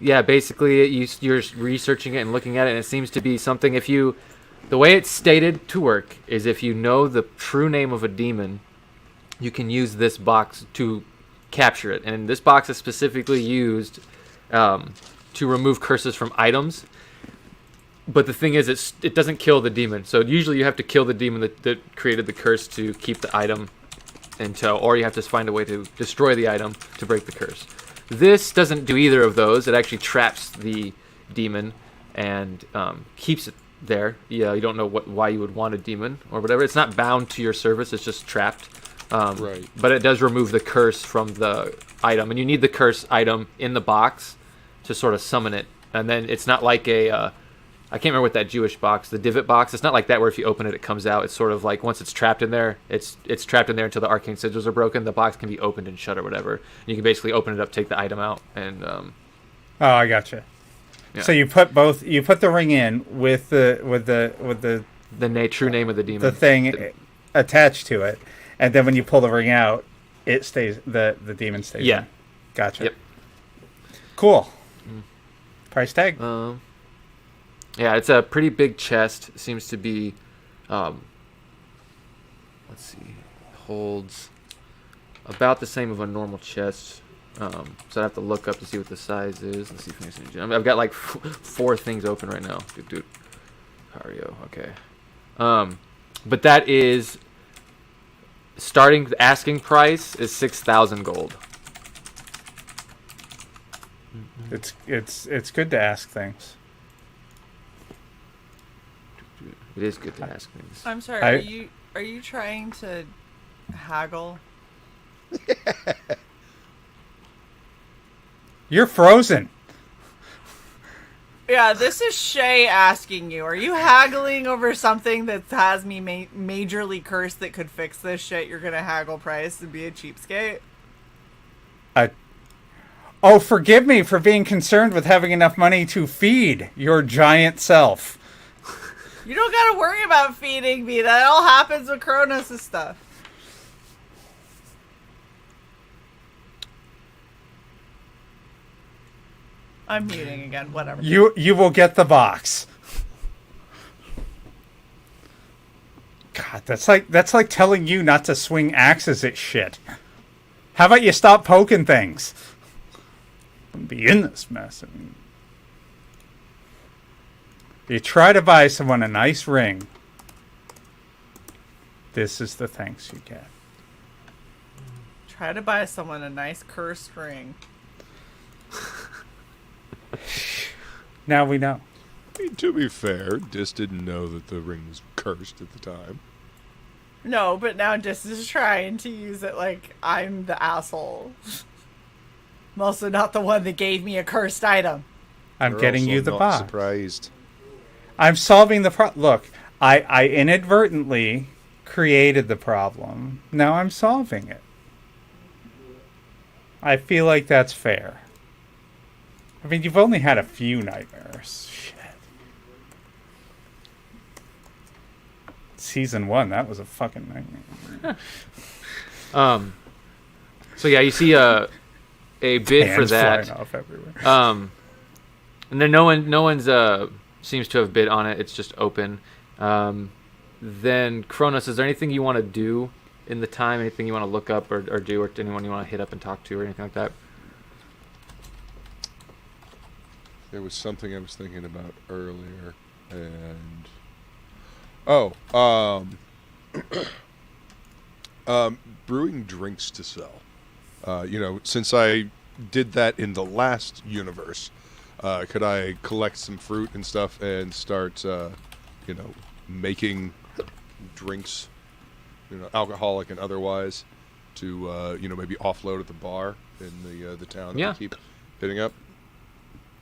Yeah, basically you're researching it and looking at it, and it seems to be something. The way it's stated to work is if you know the true name of a demon, you can use this box to capture it. And this box is specifically used to remove curses from items. But the thing is, it doesn't kill the demon. So usually you have to kill the demon that created the curse to keep the item in tow, or you have to find a way to destroy the item to break the curse. This doesn't do either of those. It actually traps the demon and keeps it there. Yeah, you don't know why you would want a demon or whatever. It's not bound to your service. It's just trapped. Right. But it does remove the curse from the item, and you need the curse item in the box to sort of summon it. And then it's not like I can't remember what that Jewish box, the divot box. It's not like that where if you open it, it comes out. It's sort of like once it's trapped in there, it's trapped in there until the arcane sigils are broken. The box can be opened and shut or whatever. And you can basically open it up, take the item out, and Oh, I gotcha. Yeah. So you put the ring in with the true name of the demon. the thing attached to it, and then when you pull the ring out, it stays the demon stays. Yeah. In. Gotcha. Yep. Cool. Price tag. Yeah, it's a pretty big chest. It seems to be, let's see, holds about the same of a normal chest. So I have to look up to see what the size is. Let's see if there's any. I've got like 4 things open right now. Dude. Cario, okay. But that is starting. The asking price is 6,000 gold. It's good to ask things. It is good to ask things. I'm sorry. Are you trying to haggle? You're frozen. Yeah, this is Shay asking you. Are you haggling over something that has me majorly cursed that could fix this shit? You're gonna haggle price and be a cheapskate? Oh, forgive me for being concerned with having enough money to feed your giant self. You don't gotta worry about feeding me. That all happens with Kronos' stuff. I'm muting again. Whatever. You will get the box. God, that's like telling you not to swing axes at shit. How about you stop poking things? Be in this mess. I mean, you try to buy someone a nice ring. This is the thanks you get. Try to buy someone a nice cursed ring. Now we know. I mean, to be fair, Dis didn't know that the ring was cursed at the time. No, but now Dis is trying to use it like I'm the asshole. I'm also not the one that gave me a cursed item. I'm We're getting also you the not box. Surprised. I'm solving the problem. Look, I inadvertently created the problem. Now I'm solving it. I feel like that's fair. I mean, you've only had a few nightmares. Shit. Season 1, that was a fucking nightmare. So yeah, you see a bid for Hands that. flying off everywhere. And then no one's seems to have bid on it. It's just open. Then Kronos, is there anything you want to do in the time? Anything you want to look up or do, or anyone you want to hit up and talk to, or anything like that? There was something I was thinking about earlier, and brewing drinks to sell. Since I did that in the last universe, could I collect some fruit and stuff and start, making drinks, alcoholic and otherwise, to maybe offload at the bar in the town that we keep hitting up.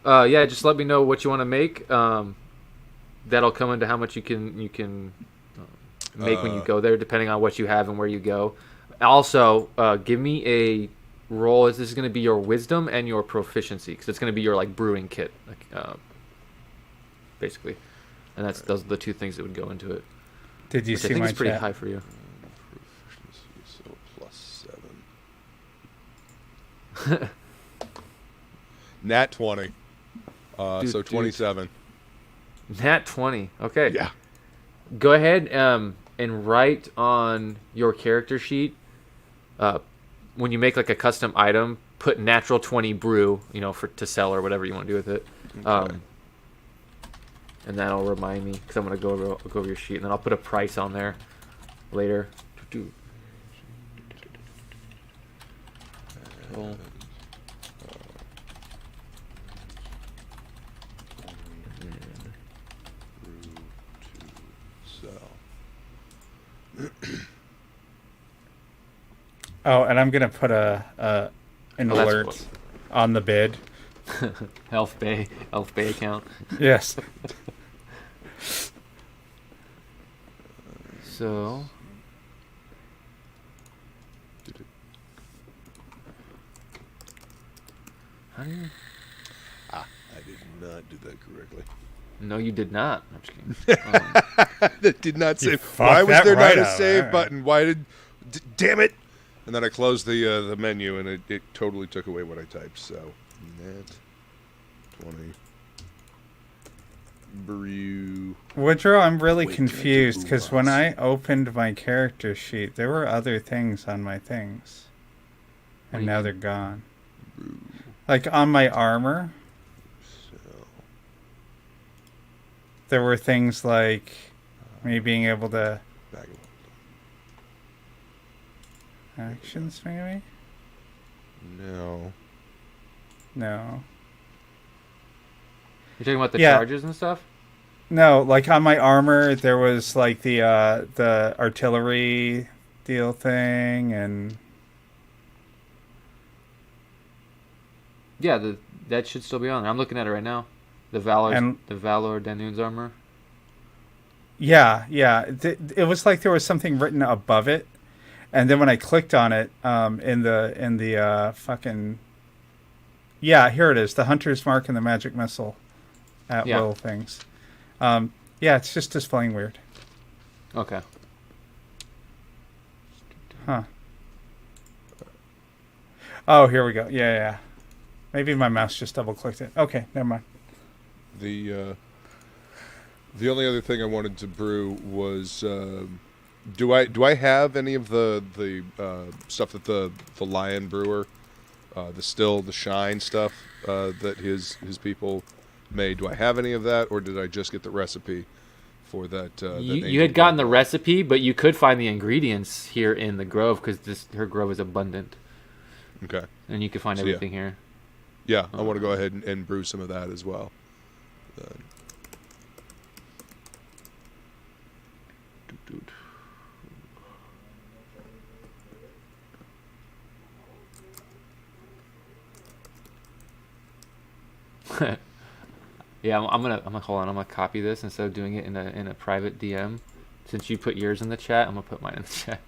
Yeah, just let me know what you want to make. That'll come into how much you can make when you go there, depending on what you have and where you go. Also, give me a roll. This is going to be your wisdom and your proficiency, because it's going to be your brewing kit, basically. And those are the two things that would go into it. Did you Which see I think my is pretty chat? high for you. Proficiency, so +7. Nat 20. So 27. Nat 20. Okay. Yeah. Go ahead and write on your character sheet, when you make a custom item, put natural 20 brew, to sell or whatever you want to do with it. Okay. And that'll remind me, because I'm going to go over your sheet, and then I'll put a price on there later. Cool. Oh, and I'm gonna put an that's alert cool. on the bid. Elf Bay account. Yes. So how do you... I did not do that correctly. No, you did not. I'm just kidding. That did not You save. fucked Why was that there right not a up, save alright. button? Why did? Damn it! And then I closed the menu, and it totally took away what I typed. So, Nat 20 brew. Woodrow, I'm really Wait, can I do confused because when Ulas? I opened my character sheet, there were other things on my things, What do and you now mean? they're gone. Like on my armor, So, there were things like me being able to bag of actions, maybe. no. No, You're talking about the Yeah. charges and stuff? no. Like on my armor, there was like the artillery deal thing, and Yeah, that should still be on there. I'm looking at it right now. The Valor Danoon's armor. yeah. It was like there was something written above it, and then when I clicked on it, in the fucking, yeah, here it is, the Hunter's Mark and the Magic Missile at Yeah. will things. Yeah, it's just displaying weird. Okay. Huh. Oh, here we go. Yeah. Maybe my mouse just double clicked it. Okay, never mind. The only other thing I wanted to brew was do I have any of the stuff that the Lion Brewer, the Shine stuff that his people made? Do I have any of that, or did I just get the recipe for that? You had gotten the recipe, but you could find the ingredients here in the Grove, because her Grove is abundant, Okay. and you could find So, yeah. everything here. Yeah, I want to go ahead and brew some of that as well. Yeah, I'm gonna hold on. I'm gonna copy this instead of doing it in a private DM. Since you put yours in the chat, I'm gonna put mine in the chat.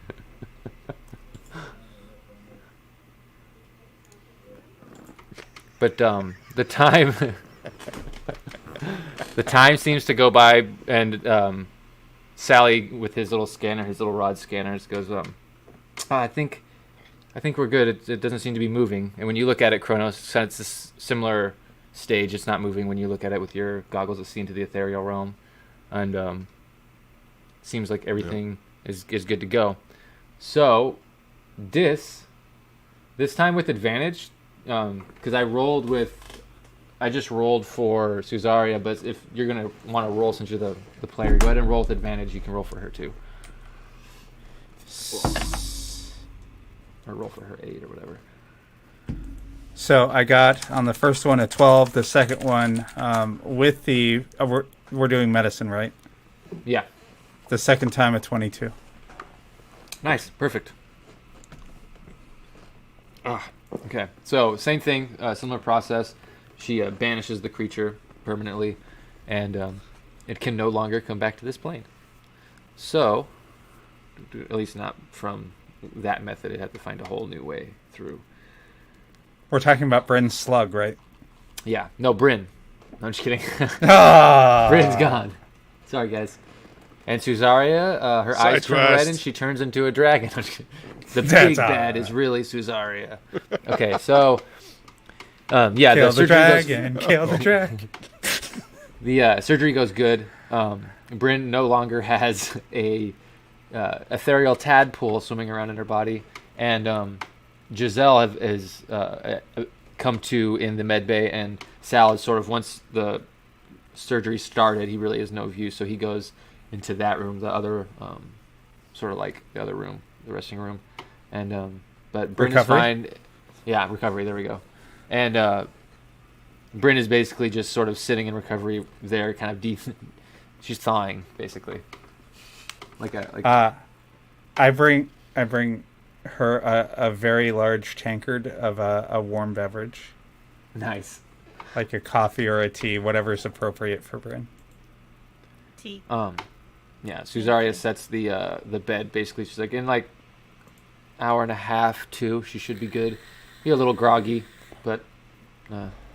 But the time the time seems to go by, and Sally with his little scanner, his little rod scanners, goes I think I think we're good. It doesn't seem to be moving. And when you look at it, Kronos, since it's a similar stage, it's not moving when you look at it with your goggles that see into the ethereal realm. And seems like everything is good to go. So, this time with advantage, because I just rolled for Suzaria, but if you're going to want to roll since you're the player, go ahead and roll with advantage. You can roll for her too. Or roll for her 8 or whatever. So I got on the first one a 12, the second one with the... we're doing medicine, right? Yeah. The second time a 22. Nice. Perfect. Okay. So same thing, similar process. She banishes the creature permanently, and it can no longer come back to this plane. So, at least not from that method. It had to find a whole new way through. We're talking about Bryn's slug, right? Yeah. No, Bryn. No, I'm just kidding. Ah! Bryn's gone. Sorry, guys. And Suzaria, her eyes turn red and she turns into a dragon. The big bad is really Suzaria. Okay, so... yeah, kill the dragon. Kill the dragon. The surgery goes good. Bryn no longer has a ethereal tadpole swimming around in her body, and Giselle has come to in the med bay, and Sal is sort of, once the surgery started, he really has no view, so he goes into that room, the other sort of like the other room, the resting room, and but Bryn is fine. Yeah, recovery. There we go. And Bryn is basically just sort of sitting in recovery there, kind of deep. She's thawing, basically. I bring her a very large tankard of a warm beverage. Nice. Like a coffee or a tea, whatever is appropriate for Bryn. Tea. Yeah, Suzaria sets the bed, basically. She's like, in like hour and a half, 2, she should be good. Be a little groggy, but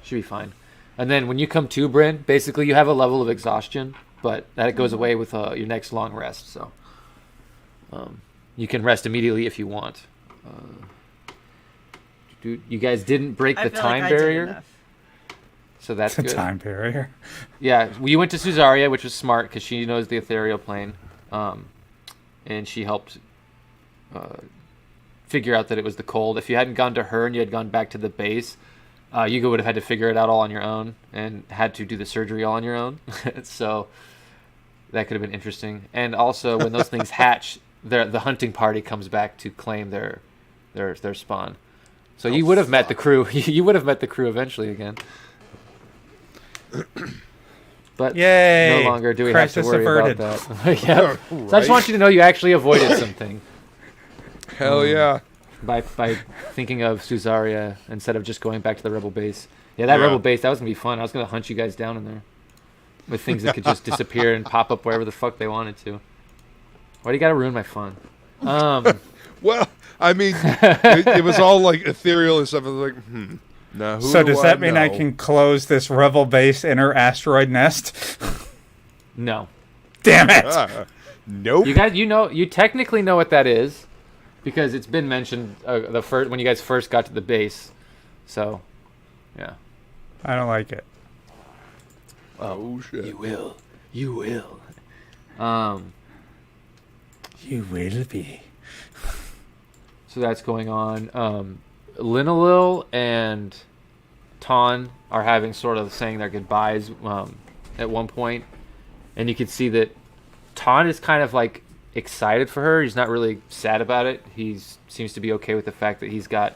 should be fine. And then when you come to, Bryn, basically you have a level of exhaustion, but that goes away with your next long rest. So you can rest immediately if you want. You guys didn't break the time barrier, so that's good. Time barrier. Yeah, you went to Suzaria, which was smart because she knows the ethereal plane, and she helped figure out that it was the cold. If you hadn't gone to her and you had gone back to the base, you would have had to figure it out all on your own and had to do the surgery all on your own. So that could have been interesting. And also, when those things hatch, the hunting party comes back to claim their spawn. So you would have met the crew. You would have met the crew eventually again. But yay! No longer do we Crisis have to worry averted. about that. Yeah. Right. So I just want you to know you actually avoided something. Hell yeah. By thinking of Suzaria instead of just going back to the rebel base. Yeah, that rebel base, that was going to be fun. I was going to hunt you guys down in there with things that could just disappear and pop up wherever the fuck they wanted to. Why do you got to ruin my fun? Well, I mean, it was all like ethereal and stuff. I was like, Now, so does that mean I can close this rebel base inner asteroid nest? No. Damn it! Nope. You guys, you technically know what that is because it's been mentioned when you guys first got to the base. So, yeah. I don't like it. Oh shit! You will. You will be. So that's going on. Linalil and Ton are having sort of saying their goodbyes at one point, and you can see that Ton is kind of like excited for her. He's not really sad about it. He seems to be okay with the fact that he's got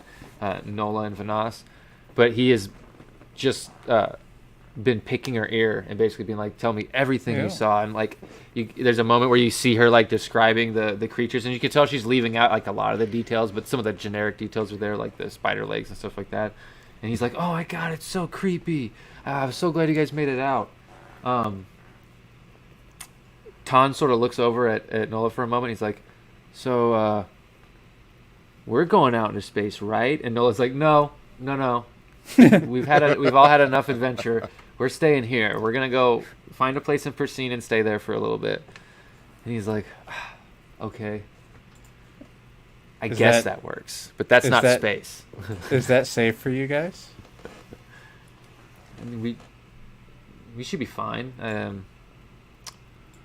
Nola and Vanas, but he has just been picking her ear and basically being like, tell me everything you saw. And like there's a moment where you see her like describing the creatures, and you can tell she's leaving out like a lot of the details, but some of the generic details are there, like the spider legs and stuff like that. And he's like, oh my god, it's so creepy. I'm so glad you guys made it out. Ton sort of looks over at Nola for a moment. He's like, so we're going out into space, right? And Nola's like, no. We've all had enough adventure. We're staying here. We're gonna go find a place in Persine and stay there for a little bit. And he's like, okay. I Is guess that- that works, but that's is not that- space. Is that safe for you guys? I mean, we should be fine.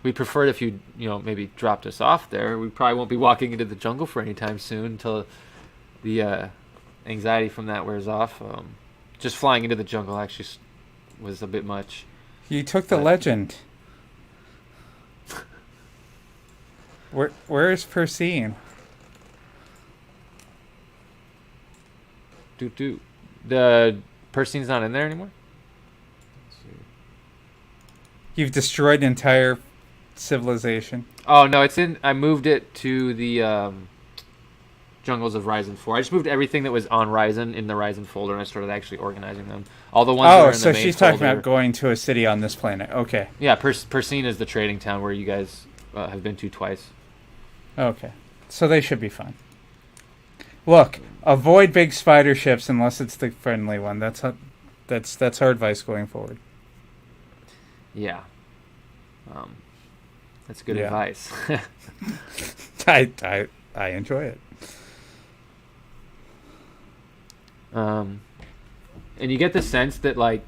We prefer it if you maybe dropped us off there. We probably won't be walking into the jungle for any time soon until the anxiety from that wears off. Just flying into the jungle actually was a bit much. You took the But- legend. Where is Persine? The Persine's not in there anymore? You've destroyed an entire civilization. Oh, no, it's in... I moved it to the Jungles of Ryzen 4. I just moved everything that was on Ryzen in the Ryzen folder, and I started actually organizing them. All the ones that are Oh, in so the main she's talking folder. about going to a city on this planet. Okay. Yeah, Persine is the trading town where you guys have been to twice. Okay. So they should be fine. Look, avoid big spider ships unless it's the friendly one. That's our advice going forward. Yeah. That's good Yeah. advice. I enjoy it. And you get the sense that, like,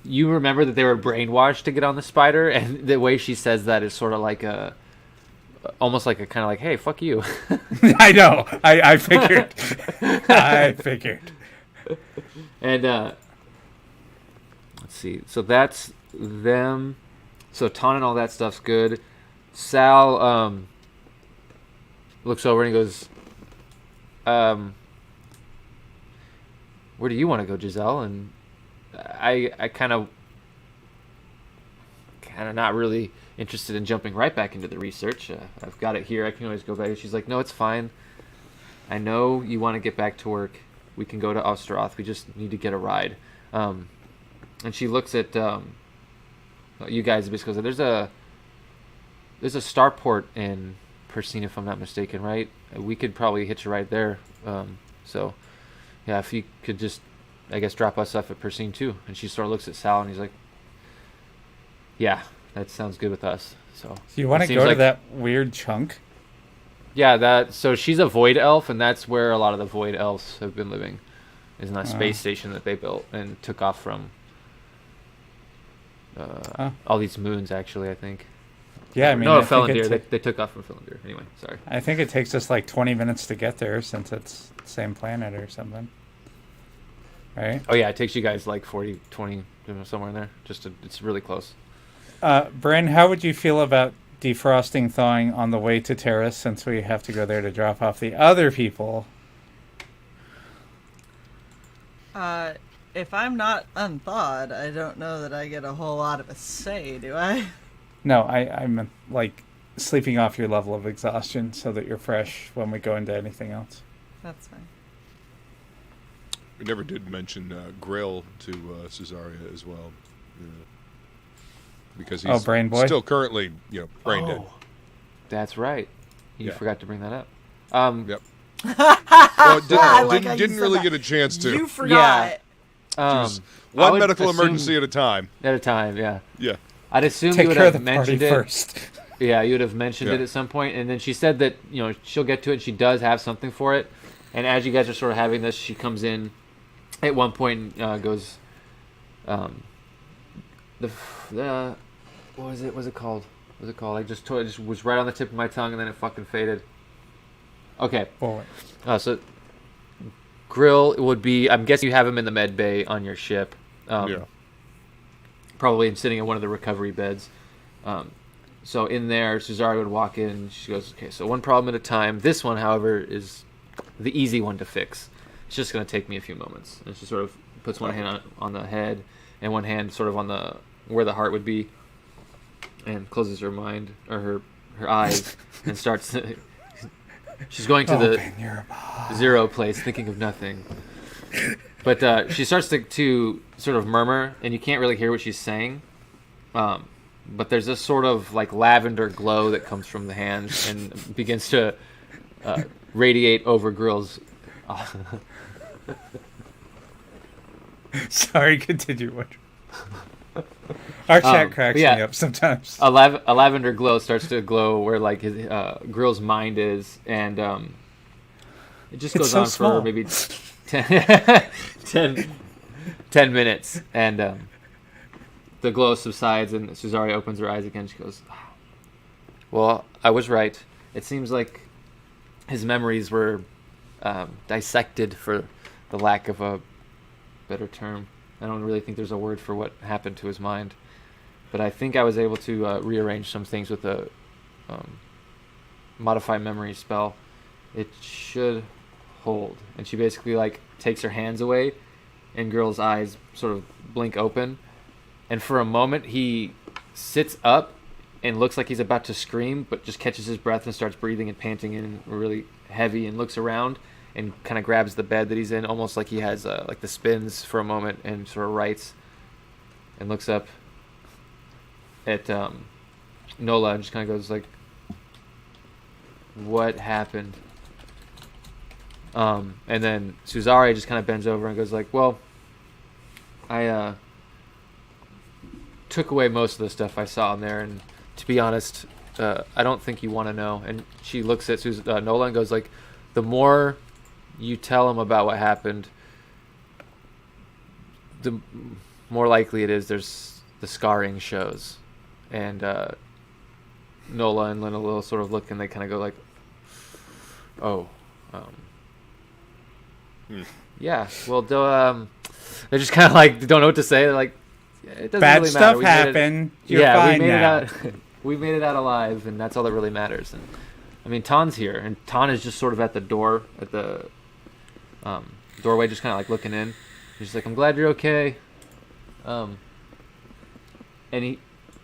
you remember that they were brainwashed to get on the spider, and the way she says that is sort of like almost like a kind of like, hey, fuck you. I know. I figured. I figured. And let's see. So that's them. So Ton and all that stuff's good. Sal looks over and he goes, where do you want to go, Giselle? And I kind of not really interested in jumping right back into the research. I've got it here. I can always go back. She's like, no, it's fine. I know you want to get back to work. We can go to Osteroth. We just need to get a ride. And she looks at you guys. Basically, goes, there's a starport in Persine, if I'm not mistaken, right? We could probably hitch a ride there. So, yeah, if you could just, I guess, drop us off at Persine too. And she sort of looks at Sal, and he's like, yeah, that sounds good with us. So Do you want it to seems go like- to that weird chunk? Yeah, so she's a void elf, and that's where a lot of the void elves have been living, is in that space station that they built and took off from. All these moons, actually, I think. Yeah, I mean, no, I think Felondir. They took off from Felondir. Anyway, sorry. I think it takes us like 20 minutes to get there since it's the same planet or something. Right? Oh, yeah, it takes you guys like 40, 20, somewhere in there. It's really close. Bryn, how would you feel about defrosting thawing on the way to Terrace since we have to go there to drop off the other people? If I'm not unthawed, I don't know that I get a whole lot of a say, do I? No, I'm like sleeping off your level of exhaustion so that you're fresh when we go into anything else. That's fine. We never did mention Grill to Cesaria as well. Because he's Brain Boy? still currently, brain dead. That's right. You Yeah. forgot to bring that up. Yep. Well, like how you didn't said really that. get a chance to. You forgot. Just I one would medical assume- emergency at a time. At a time, yeah. Yeah. I'd assume you Take would care of have the party mentioned it. first. Yeah, you would have mentioned Yeah. it at some point, and then she said that she'll get to it. And she does have something for it, and as you guys are sort of having this, she comes in at one point and goes, what was it? What's it called? I just told it just was right on the tip of my tongue, and then it fucking faded. Okay, Forward. so Grill would be. I'm guessing you have him in the med bay on your ship. Yeah. Probably sitting in one of the recovery beds. So in there, Cesaria would walk in. She goes, okay, so one problem at a time. This one, however, is the easy one to fix. It's just going to take me a few moments. And she sort of puts one hand on the head and one hand sort of on where the heart would be, and closes her mind or her eyes and starts. She's going to the zero place, thinking of nothing. But she starts to sort of murmur, and you can't really hear what she's saying. But there's this sort of like lavender glow that comes from the hands and begins to radiate over Grill's. Sorry, continue. Our chat cracks yeah. me up sometimes. A lavender glow starts to glow where like his Grill's mind is, and it just goes so on small. for maybe 10 minutes, and the glow subsides, and Suzari opens her eyes again. She goes, "Well, I was right. It seems like his memories were dissected, for the lack of a better term. I don't really think there's a word for what happened to his mind. But I think I was able to rearrange some things with a modify memory spell. It should hold." And she basically like takes her hands away, and Girl's eyes sort of blink open. And for a moment, he sits up and looks like he's about to scream, but just catches his breath and starts breathing and panting in really heavy, and looks around and kind of grabs the bed that he's in, almost like he has like the spins for a moment, and sort of writes and looks up at Nola and just kind of goes like, "What happened?" And then Suzari just kind of bends over and goes like, "Well, I took away most of the stuff I saw in there, and to be honest, I don't think you want to know." And she looks at Nola and goes like, "The more you tell him about what happened, the more likely it is there's the scarring shows." And Nola and Lena will sort of look, and they kind of go like, "Oh, yeah." Well, they just kind of like don't know what to say. They're like, "It doesn't Bad really stuff matter. happened. You're fine we made now." it out. We made it out alive, and that's all that really matters. And I mean, Tan's here, and Tan is just sort of at the door, at the doorway, just kind of like looking in. He's like, "I'm glad you're okay." And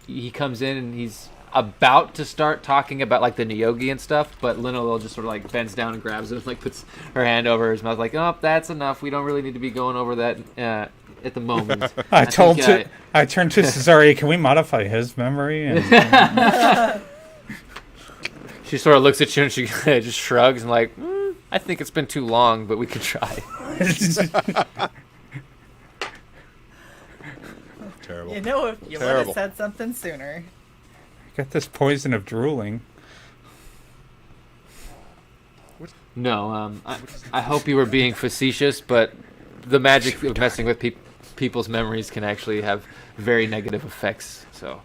he comes in, and he's about to start talking about like the Nyogi and stuff, but Lina just sort of like bends down and grabs it and like puts her hand over his mouth, like, "Oh, that's enough. We don't really need to be going over that at the moment." I turned to Cesare, "Can we modify his memory?" And She sort of looks at you and she just shrugs and like, "I think it's been too long, but we could try." Terrible. You know, if you would have Terrible. said something sooner. got this poison of drooling. No, I hope you were being facetious, but the magic of messing with people's memories can actually have very negative effects. So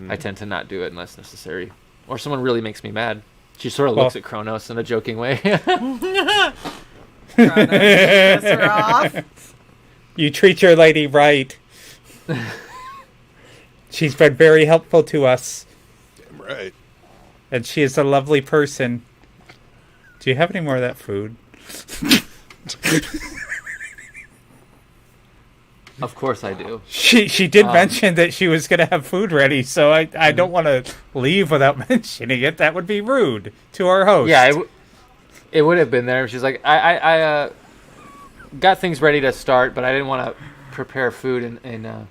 I tend to not do it unless necessary, or someone really makes me mad. She sort of looks at Kronos in a joking way. Trying to piss her off. You treat your lady right. She's been very helpful to us, Damn right. and she is a lovely person. Do you have any more of that food? Of course I do. She did mention that she was going to have food ready, so I don't want to leave without mentioning it. That would be rude to our host. Yeah, it would have been there. She's like, I got things ready to start, but I didn't want to prepare food, and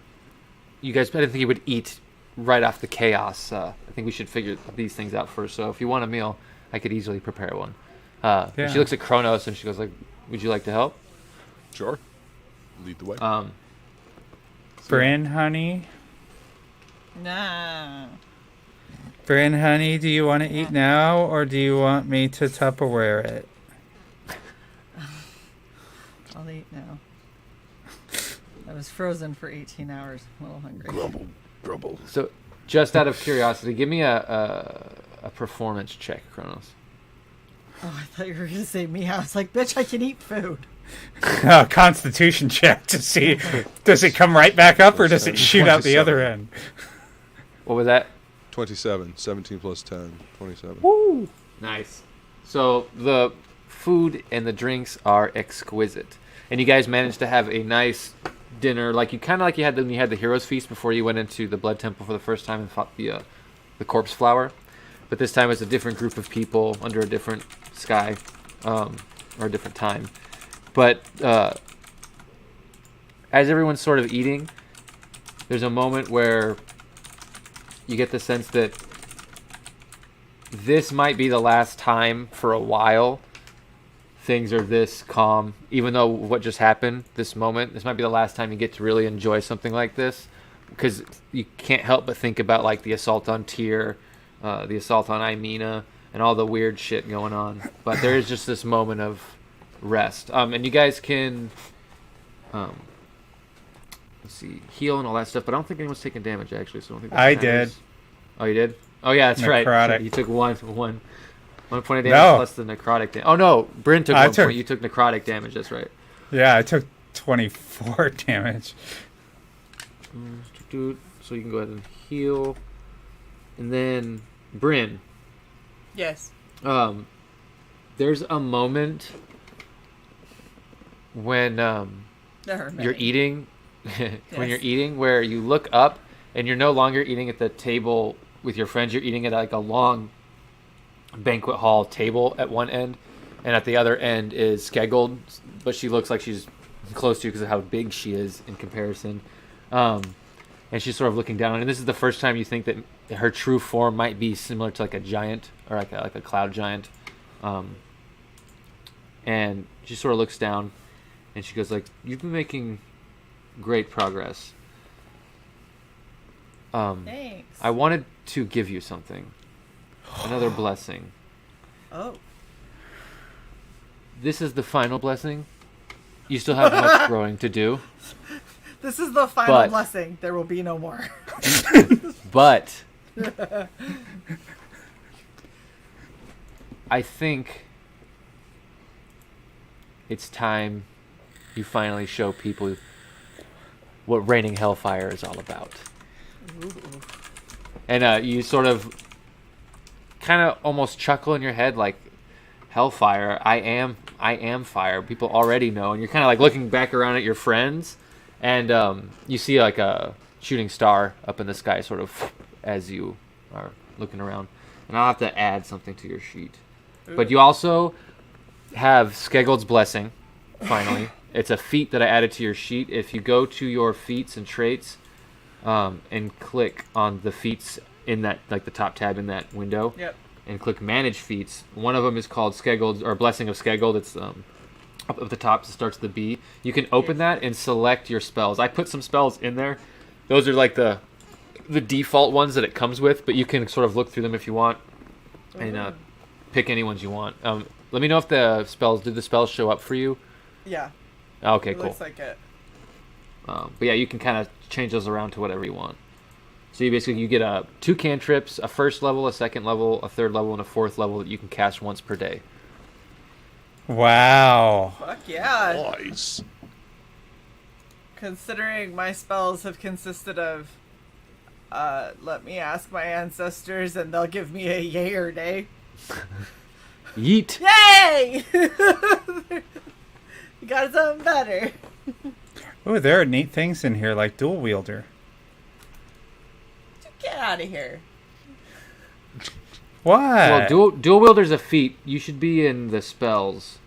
you guys, I didn't think you would eat right off the chaos. I think we should figure these things out first. So if you want a meal, I could easily prepare one. And she looks at Kronos and she goes like, "Would you like to help?" Sure. Lead the way. Bran, honey? Nah. Bran, honey, do you want to eat now, or do you want me to Tupperware it? I'll eat now. I was frozen for 18 hours. I'm a little hungry. Grumble, grumble. So, just out of curiosity, give me a performance check, Kronos. Oh, I thought you were going to say me. I was like, bitch, I can eat food. Constitution check to see, does it come right back up, or does it shoot out the other end? What was that? 27. 17 plus 10. 27. Woo! Nice. So the food and the drinks are exquisite, and you guys managed to have a nice dinner, like you kind of like you had when you had the heroes feast before you went into the blood temple for the first time and fought the corpse flower. But this time it's a different group of people under a different sky, or a different time. But as everyone's sort of eating, there's a moment where you get the sense that this might be the last time for a while things are this calm. Even though what just happened, this moment, this might be the last time you get to really enjoy something like this. because you can't help but think about like the assault on Tyr, the assault on Imena, and all the weird shit going on. But there is just this moment of rest, and you guys can, let's see, heal and all that stuff. But I don't think anyone's taking damage actually. So I don't think that I matters. did. Oh, you did? Oh yeah, that's right. Necrotic. So you took one point of damage No. plus the necrotic damage. Oh no, Bryn took 1 point. You took necrotic damage. That's right. Yeah, I took 24 damage. So you can go ahead and heal, and then Bryn. Yes. There's a moment when you're eating, when you're eating, where you look up and you're no longer eating at the table with your friends. You're eating at like a long banquet hall table at one end, and at the other end is Skeggold, but she looks like she's close to you because of how big she is in comparison. And she's sort of looking down, and this is the first time you think that her true form might be similar to like a giant or like a cloud giant. And she sort of looks down, and she goes like, "You've been making great progress. Thanks. I wanted to give you something, another blessing. Oh. This is the final blessing. You still have much growing to do, This is the final But- blessing. There will be no more. but I think it's time you finally show people what raining hellfire is all about." And you sort of kind of almost chuckle in your head like, hellfire, I am fire. People already know. And you're kind of like looking back around at your friends, and you see like a shooting star up in the sky sort of as you are looking around. And I'll have to add something to your sheet. But you also have Skeggold's Blessing, finally. It's a feat that I added to your sheet. If you go to your feats and traits and click on the feats in that, like the top tab in that window, Yep. and click Manage Feats, one of them is called Skeggold, or Blessing of Skeggold. It's up at the top, it starts with the B. You can open that and select your spells. I put some spells in there. Those are like the default ones that it comes with, but you can sort of look through them if you want and pick any ones you want. Let me know if did the spells show up for you? Yeah. Okay, It cool. looks like it. But yeah, you can kind of change those around to whatever you want. So you get 2 cantrips, a first level, a second level, a third level, and a fourth level that you can cast once per day. Wow. Fuck yeah. Nice. Considering my spells have consisted of, let me ask my ancestors and they'll give me a yay or nay. Yeet! Yay! You got something better. Oh, there are neat things in here, like dual wielder. Get out of here. What? Well, dual wielder's a feat. You should be in the spells.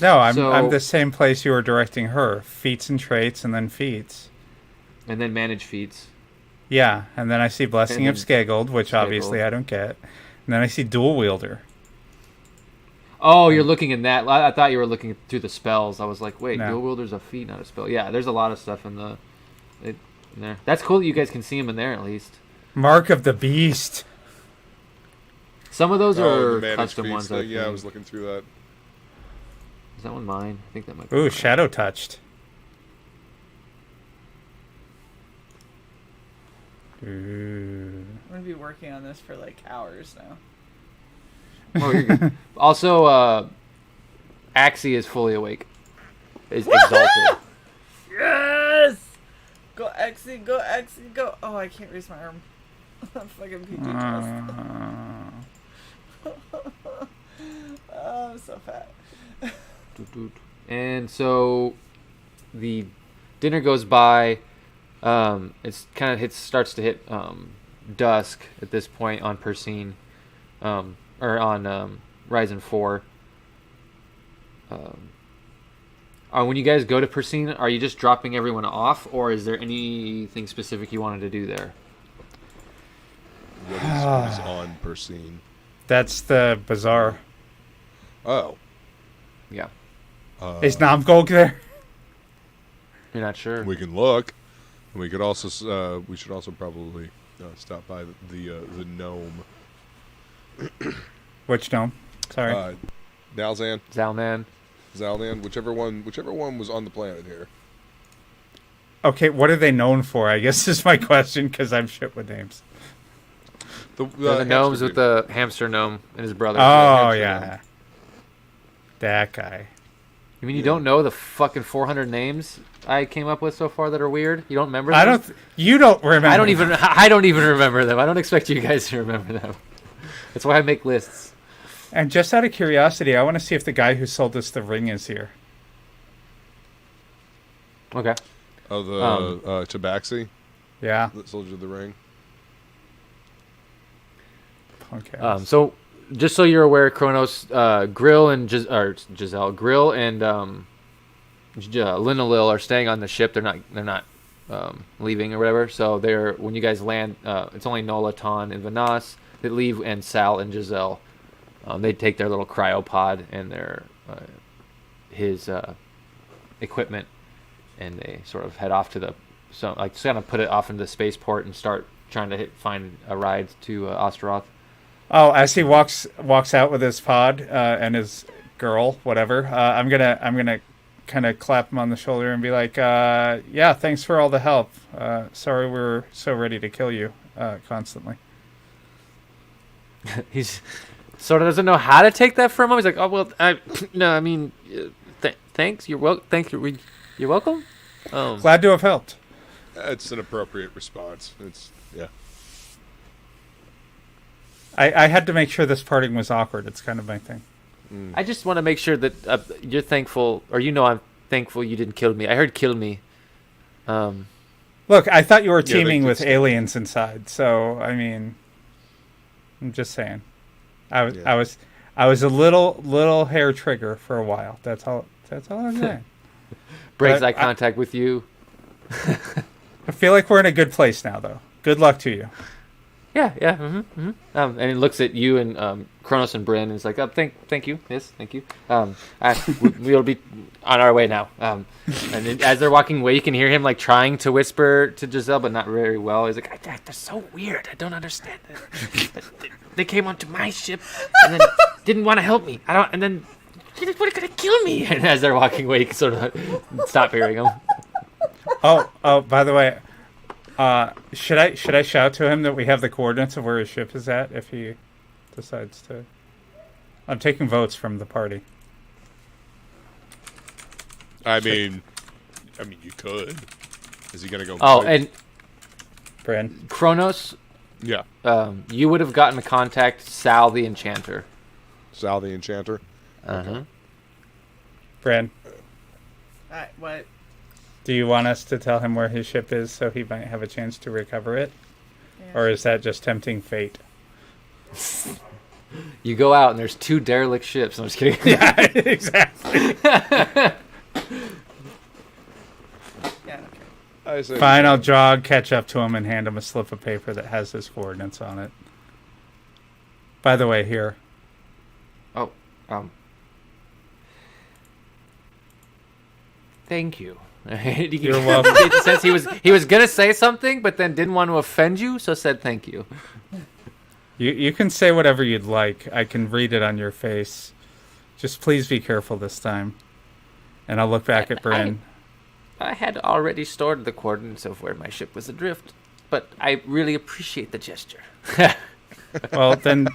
No, I'm So- the same place you were directing her. Feats and traits, and then feats. And then manage feats. Yeah, and then I see Blessing And of then Skeggold, which obviously I don't get. And then I see dual wielder. Oh, you're looking in that. I thought you were looking through the spells. I was like, wait, No. dual wielder's a feat, not a spell. Yeah, there's a lot of stuff in there. That's cool that you guys can see them in there at least. Mark of the Beast. Some of those the are managed custom feats ones. thing, yeah, I think. was looking through that. Is that one mine? I think that might be Ooh, mine. shadow touched. Ooh. I'm gonna be working on this for like hours now. Oh, you're good. Also, Axie is fully awake. Is exalted. Yes! Go Exy, go Exy, go. Oh, I can't raise my arm. I'm fucking PG Oh, I'm so fat. And so the dinner goes by. It's kind of starts to hit dusk at this point on Persine, or on Ryzen 4. When you guys go to Persine, are you just dropping everyone off, or is there anything specific you wanted to do there? What is on per scene? That's the bazaar. Oh. Yeah, Is Namgolg there? you're not sure. We can look. We could also we should also probably stop by the gnome. Which gnome? Sorry. Nalzan, Zalman. Zaldan, whichever one was on the planet here. Okay, what are they known for? I guess is my question because I'm shit with names. The gnomes with the hamster gnome and his brother. Oh yeah, that guy. You mean you don't know the fucking 400 names I came up with so far that are weird? You don't remember them? I don't. You don't remember. I don't even remember them. I don't expect you guys to remember them. That's why I make lists. And just out of curiosity, I want to see if the guy who sold us the ring is here. Okay. Oh, the Tabaxi Yeah. that sold you the ring. Okay. So, just so you're aware, Kronos, Grill and Giselle, Grill and Linalil are staying on the ship. They're not leaving or whatever. So when you guys land, it's only Nola, Ton, and Vanas that leave, and Sal and Giselle. They take their little cryopod and their his equipment, and they sort of head off to just kind of put it off into the spaceport and start trying to find a ride to Osteroth. Oh, as he walks out with his pod and his girl, whatever, I'm gonna kind of clap him on the shoulder and be like, "Yeah, thanks for all the help. Sorry, we're so ready to kill you constantly." He's sort of doesn't know how to take that from him. He's like, "Oh well, no, I mean, thanks. You're welcome." Glad to have helped. It's an appropriate response. Yeah. I had to make sure this parting was awkward. It's kind of my thing. I just want to make sure that you're thankful, or I'm thankful you didn't kill me. I heard kill me. Look, I thought you were teaming with aliens inside, so I mean, I'm just saying. I was a little hair trigger for a while. That's all I'm saying. Breaks eye contact with you. I feel like we're in a good place now, though. Good luck to you. Yeah. Mm-hmm. And he looks at you and Kronos and Bryn and is like, thank you. Yes, thank you. We'll be on our way now. And as they're walking away, you can hear him like trying to whisper to Giselle, but not very well. He's like, "That's so weird. I don't understand it. They came onto my ship and then didn't want to help me. And then they were gonna kill me." And as they're walking away, you can sort of stop hearing them. Oh, by the way, should I shout to him that we have the coordinates of where his ship is at if he decides to? I'm taking votes from the party. I mean, you could. Is he gonna go? And Bryn. Kronos. Yeah. You would have gotten to contact Sal the Enchanter. Sal the Enchanter. Uh-huh. Bryn. What? Do you want us to tell him where his ship is so he might have a chance to recover it? Yeah. Or is that just tempting fate? You go out and there's 2 derelict ships. I'm just kidding. Yeah, exactly. Yeah, okay. I say Fine, I'll jog, catch up to him, and hand him a slip of paper that has his coordinates on it. By the way, here. Oh, thank you. You're welcome. Since he was gonna say something, but then didn't want to offend you, so said thank you. You can say whatever you'd like. I can read it on your face. Just please be careful this time. And I'll look back at Bryn. I had already stored the coordinates of where my ship was adrift, but I really appreciate the gesture. Well, then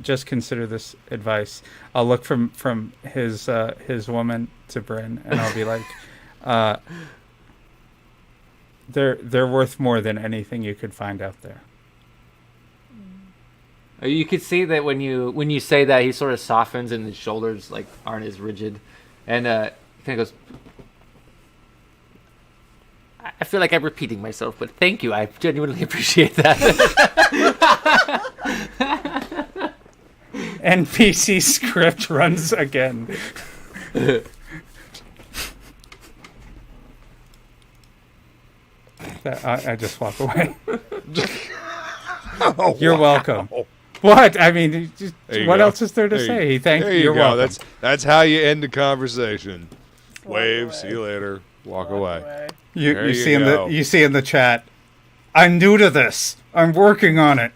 just consider this advice. I'll look from his woman to Bryn, and I'll be like, they're worth more than anything you could find out there. You could see that when you say that, he sort of softens and his shoulders like aren't as rigid, and he kind of goes. I feel like I'm repeating myself, but thank you. I genuinely appreciate that. NPC script runs again. I just walk away. You're welcome. What? I mean, what else is there to say? Thank you. You're welcome. That's how you end the conversation. Walk Wave. away. See you later. Walk away. There You you see in go. you see in the chat. I'm new to this. I'm working on it.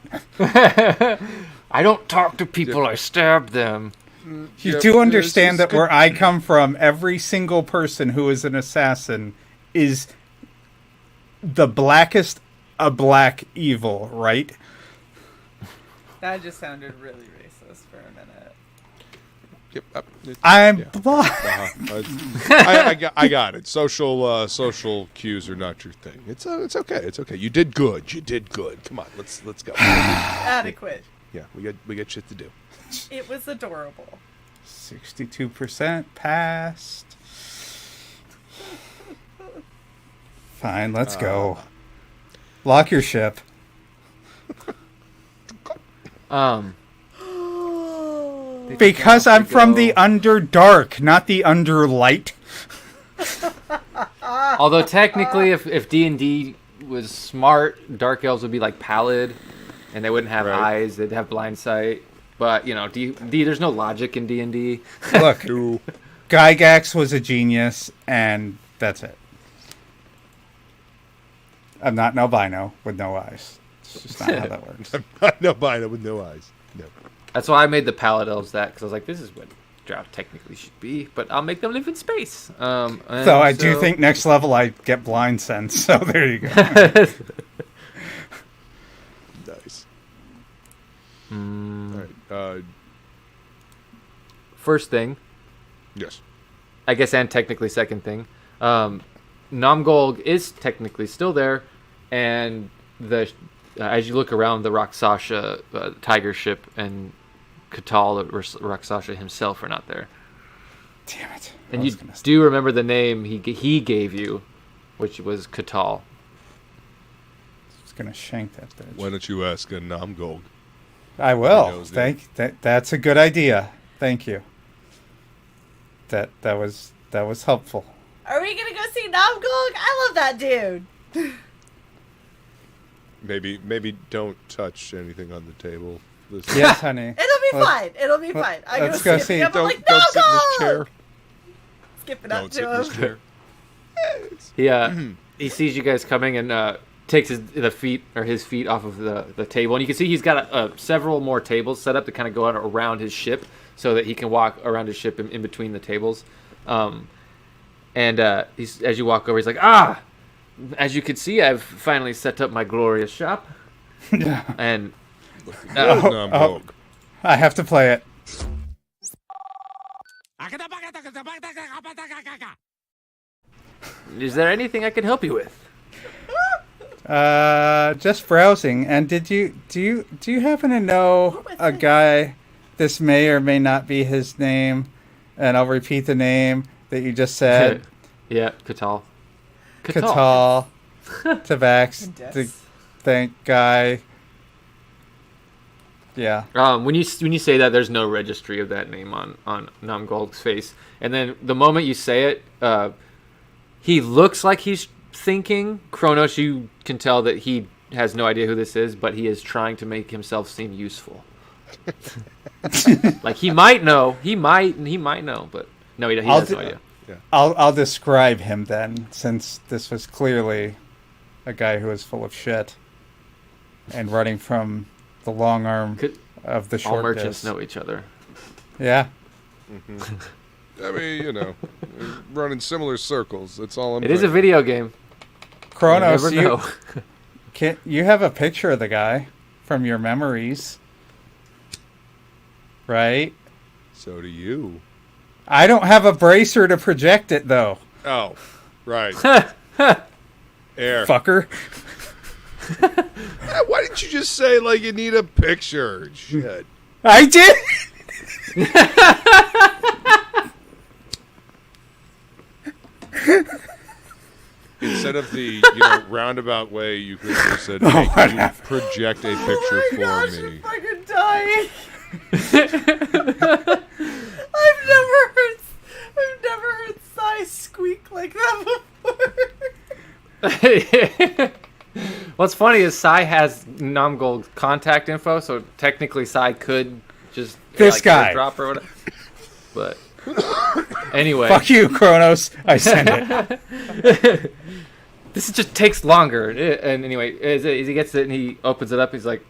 I don't talk to people. I stab them. You Yep, do understand it's that good. where I come from, every single person who is an assassin is the blackest of black evil, right? That just sounded really racist for a minute. Yep, I'm yeah. black. I got it. Social cues are not your thing. It's okay. It's okay. You did good. You did good. Come on, let's go. Adequate. Yeah, we got shit to do. It was adorable. 62% passed. Fine, let's go. Lock your ship. Because I'm from the Underdark, not the Underlight. Although technically, if D&D was smart, dark elves would be like pallid, and they wouldn't have Right. eyes. They'd have blind sight. But you know, there's no logic in D&D. Look, Ooh. Gygax was a genius, and that's it. I'm not an albino with no eyes. It's just not how that works. No bino with no eyes. No. That's why I made the pallid elves that, because I was like, this is what drow technically should be, but I'll make them live in space. So I do think next level I get blind sense. So there you go. Nice. All right. First thing, Yes. I guess, and technically second thing, Namgolg is technically still there, and as you look around, the Rakshasa tiger ship and Katal, Rakshasa himself, are not there. Damn it. And you do remember the name he gave you, which was Katal. It's gonna shank that bitch. Why don't you ask a Namgolg? I will. He knows it. That's a good idea. Thank you. That was helpful. Are we gonna go see Namgolg? I love that dude. Maybe don't touch anything on the table. This- Yes, honey. It'll be Let's- fine. It'll be fine. I let's go go skipping see. up. I'm like, Don't sit in this Namgolg! chair. Skipping up Don't sit to in this him. chair. He sees you guys coming and takes his feet off of the table, and you can see he's got several more tables set up to kind of go out around his ship so that he can walk around his ship in between the tables. As you walk over, he's like, as you can see, I've finally set up my glorious shop. And Namgolg. I have to play it. is there anything I can help you with? Just browsing. And do you happen to know a guy? This may or may not be his name, and I'll repeat the name that you just said. Yeah, Katal. Katal. Tabax. Yes. The thank guy. Yeah. When you say that, there's no registry of that name on Namgolg's face, and then the moment you say it, he looks like he's thinking. Kronos, you can tell that he has no idea who this is, but he is trying to make himself seem useful. Like he might know, but no, he has no idea. I'll describe him then, since this was clearly a guy who was full of shit and running from the long arm of the short All merchants disc. know each other. Yeah. I mean, run in similar circles. That's all I'm It is a saying. video game. Kronos, you never know. you have a picture of the guy from your memories, right? So do you. I don't have a bracer to project it, though. Oh, right. Air. Fucker. Why didn't you just say, like, you need a picture? Shit. I did! Instead of the roundabout way, you could have said, "Hey, can you project a picture Oh my gosh, for me?" I'm fucking dying. I've never heard Sai squeak like that before. What's funny is Sai has Namgol's contact info, so technically Sai could just This guy. drop or whatever. But anyway, Fuck you, Kronos. I sent it. this just takes longer. And anyway, as he gets it and he opens it up, he's like,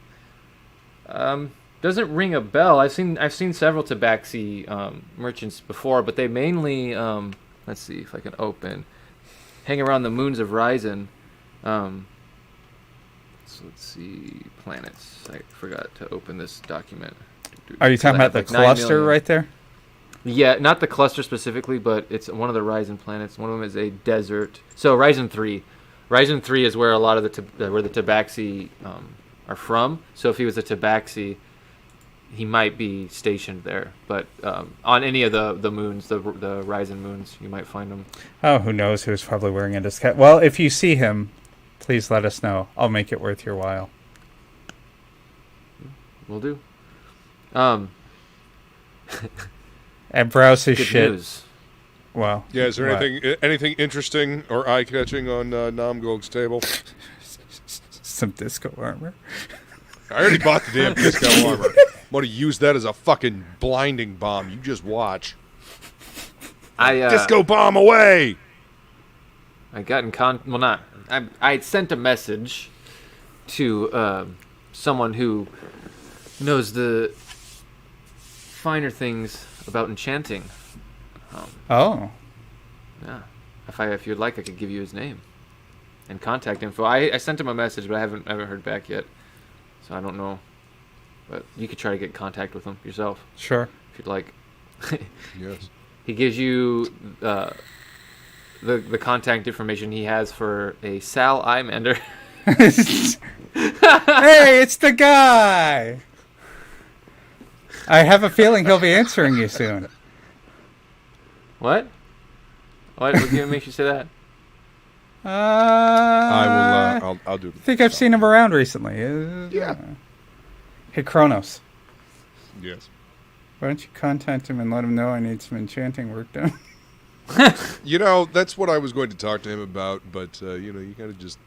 doesn't ring a bell. I've seen several tabaxi merchants before, but they mainly let's see if I can open, hang around the moons of Ryzen. So let's see, planets. I forgot to open this document. Are you talking about the cluster right there? Yeah, not the cluster specifically, but it's one of the Ryzen planets. One of them is a desert. So Ryzen 3. Ryzen 3 is where a lot of where the tabaxi are from. So if he was a tabaxi, he might be stationed there. But on any of the moons, the Ryzen moons, you might find him. Oh, who knows who's probably wearing a disguise. Well, if you see him, please let us know. I'll make it worth your while. Will do. And browse his Good shit. news. Well, Yeah, is there what? anything interesting or eye-catching on Namgog's table? Some disco armor. I already bought the damn disco armor. I'm going to use that as a fucking blinding bomb. You just watch. Disco bomb away! I got in I had sent a message to someone who knows the finer things about enchanting. Oh. Yeah. If you'd like, I could give you his name and contact info. I sent him a message, but I haven't heard back yet, so I don't know. But you could try to get in contact with him yourself Sure. if you'd like. Yes. He gives you the contact information he has for a Sal Imander. Hey, it's the guy! I have a feeling he'll be answering you soon. What? What makes you say that? I will. I'll do it. I think I've seen him around recently. Yeah. Hey, Kronos. Yes. Why don't you contact him and let him know I need some enchanting work done? You know, that's what I was going to talk to him about, but you kind of just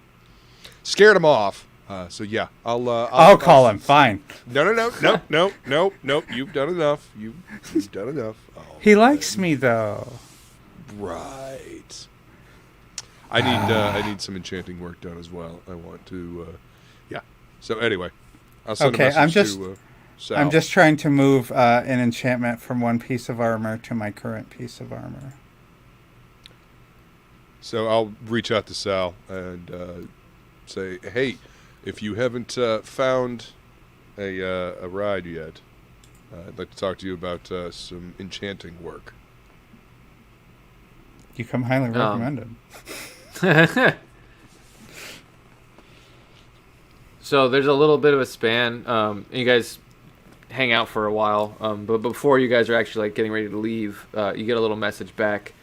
scared him off. So yeah, I'll call him. Fine. No. You've done enough. You've done enough. Oh, He likes me though. right. I need some enchanting work done as well. I want to. Yeah. So anyway, I'll send Okay, a message to Sal. I'm just trying to move an enchantment from one piece of armor to my current piece of armor. So I'll reach out to Sal and say, hey, if you haven't found a ride yet, I'd like to talk to you about some enchanting work. You come highly recommended. So there's a little bit of a span. You guys hang out for a while, but before you guys are actually getting ready to leave, you get a little message back.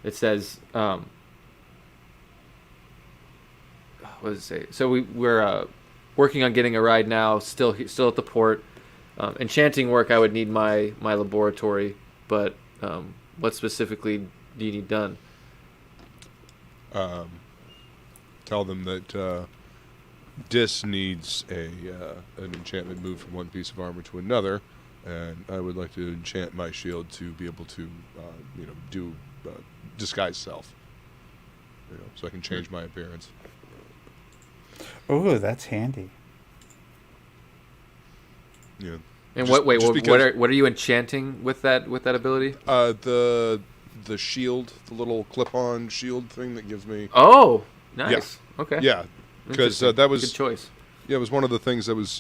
It says, what does it say? So we're working on getting a ride now. Still at the port. Enchanting work, I would need my laboratory, but what specifically do you need done? Tell them that Dis needs an enchantment moved from one piece of armor to another, and I would like to enchant my shield to be able to, do disguise self. So I can change my appearance. Ooh, that's handy. Yeah. And Just- what just because- are you enchanting with that ability? The shield, the little clip-on shield thing that gives me. Oh, nice. Okay. Yeah, because Interesting. that was good choice. Yeah, it was one of the things that was